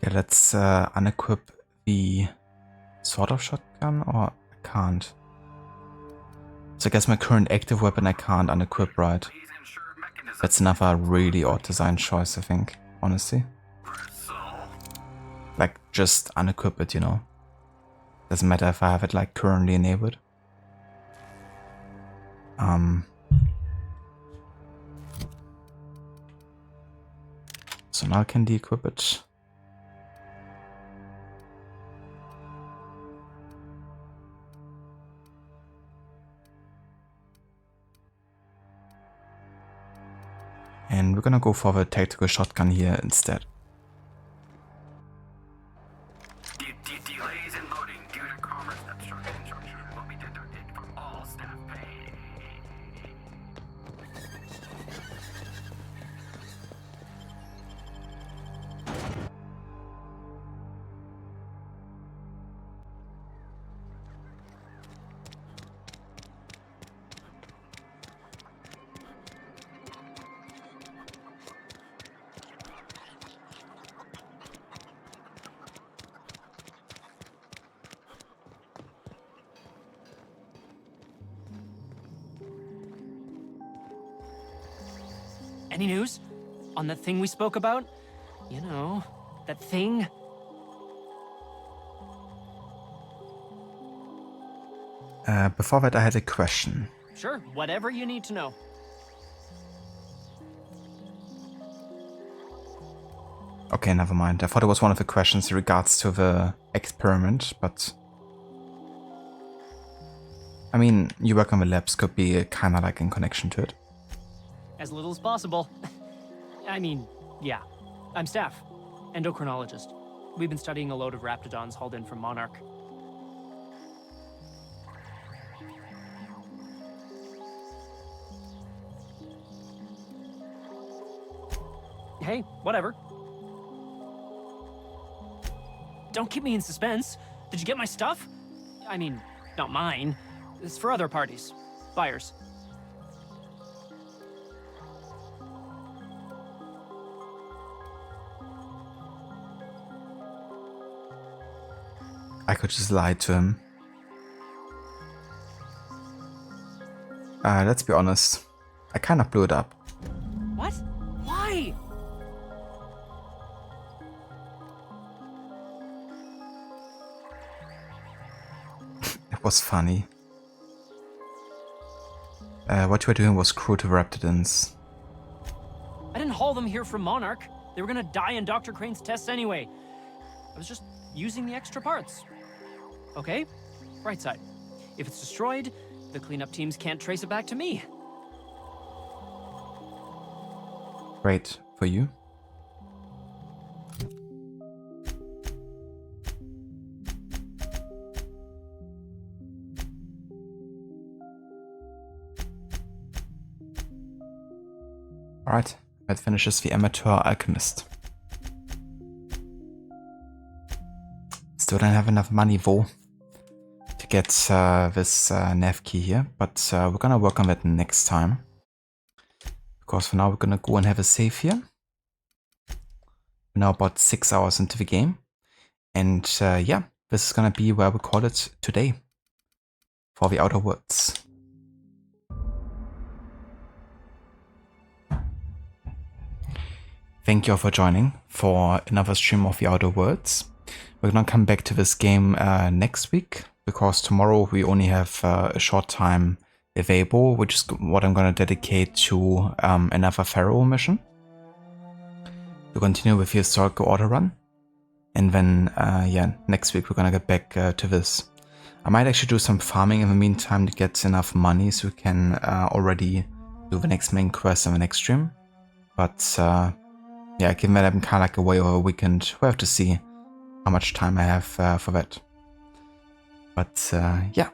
Okay, let's unequip the sort of shotgun, or I can't. So I guess my current active weapon I can't unequip, right? That's another really odd design choice, I think, honestly. Like, just unequip it, you know? Doesn't matter if I have it, like, currently enabled. So now I can de-equip it. And we're gonna go for the tactical shotgun here instead. Delays in loading due to commerce obstruction will be deducted from all staff pay. Any news? On the thing we spoke about? You know, that thing? Before that I had a question. Sure, whatever you need to know. Okay, never mind. I thought it was one of the questions in regards to the experiment, but... I mean, you work on the labs could be kind of like in connection to it. As little as possible. I mean, yeah. I'm staff. Endocrinologist. We've been studying a load of raptidons hauled in from Monarch. Hey, whatever. Don't keep me in suspense. Did you get my stuff? I mean, not mine. It's for other parties. Buyers. I could just lie to him. Let's be honest. I kind of blew it up. What? Why? It was funny. What you were doing was cruel to Raptidons. I didn't haul them here from Monarch. They were gonna die in Dr. Crane's tests anyway. I was just using the extra parts. Okay? Right side. If it's destroyed, the cleanup teams can't trace it back to me. Great for you. Alright, that finishes the Amateur Alchemist. Still don't have enough money though to get this nav key here, but we're gonna work on that next time. Because for now we're gonna go and have a save here. We're now about 6 hours into the game. And yeah, this is gonna be where we call it today for the Outer Worlds. Thank you all for joining for another stream of the Outer Worlds. We're gonna come back to this game next week, because tomorrow we only have a short time available, which is what I'm gonna dedicate to another Pharaoh mission. To continue with the historical order run. And then, yeah, next week we're gonna get back to this. I might actually do some farming in the meantime to get enough money so we can already do the next main quest in the next stream. But yeah, given that I'm kind of like away over a weekend, we'll have to see how much time I have for that. But yeah,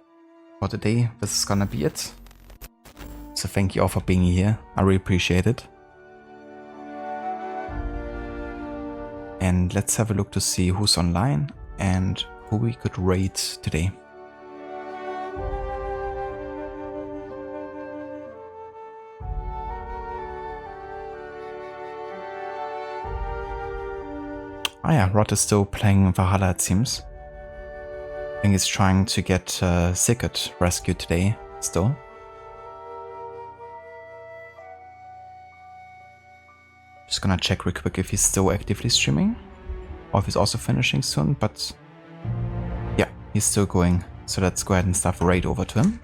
for today, this is gonna be it. So thank you all for being here. I really appreciate it. And let's have a look to see who's online and who we could raid today. Oh yeah, Rod is still playing Valhalla, it seems. I think he's trying to get Sigurd rescued today, still. Just gonna check real quick if he's still actively streaming. Or if he's also finishing soon, but... yeah, he's still going. So let's go ahead and start a raid over to him.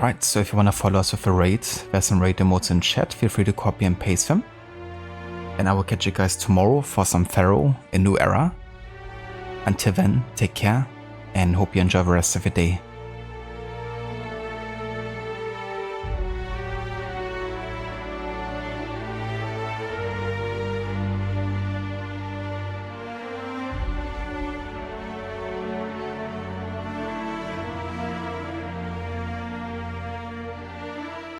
Right, so if you want to follow us with a raid, there's some raid emotes in chat, feel free to copy and paste them. And I will catch you guys tomorrow for some Pharaoh, a new era. Until then, take care and hope you enjoy the rest of your day.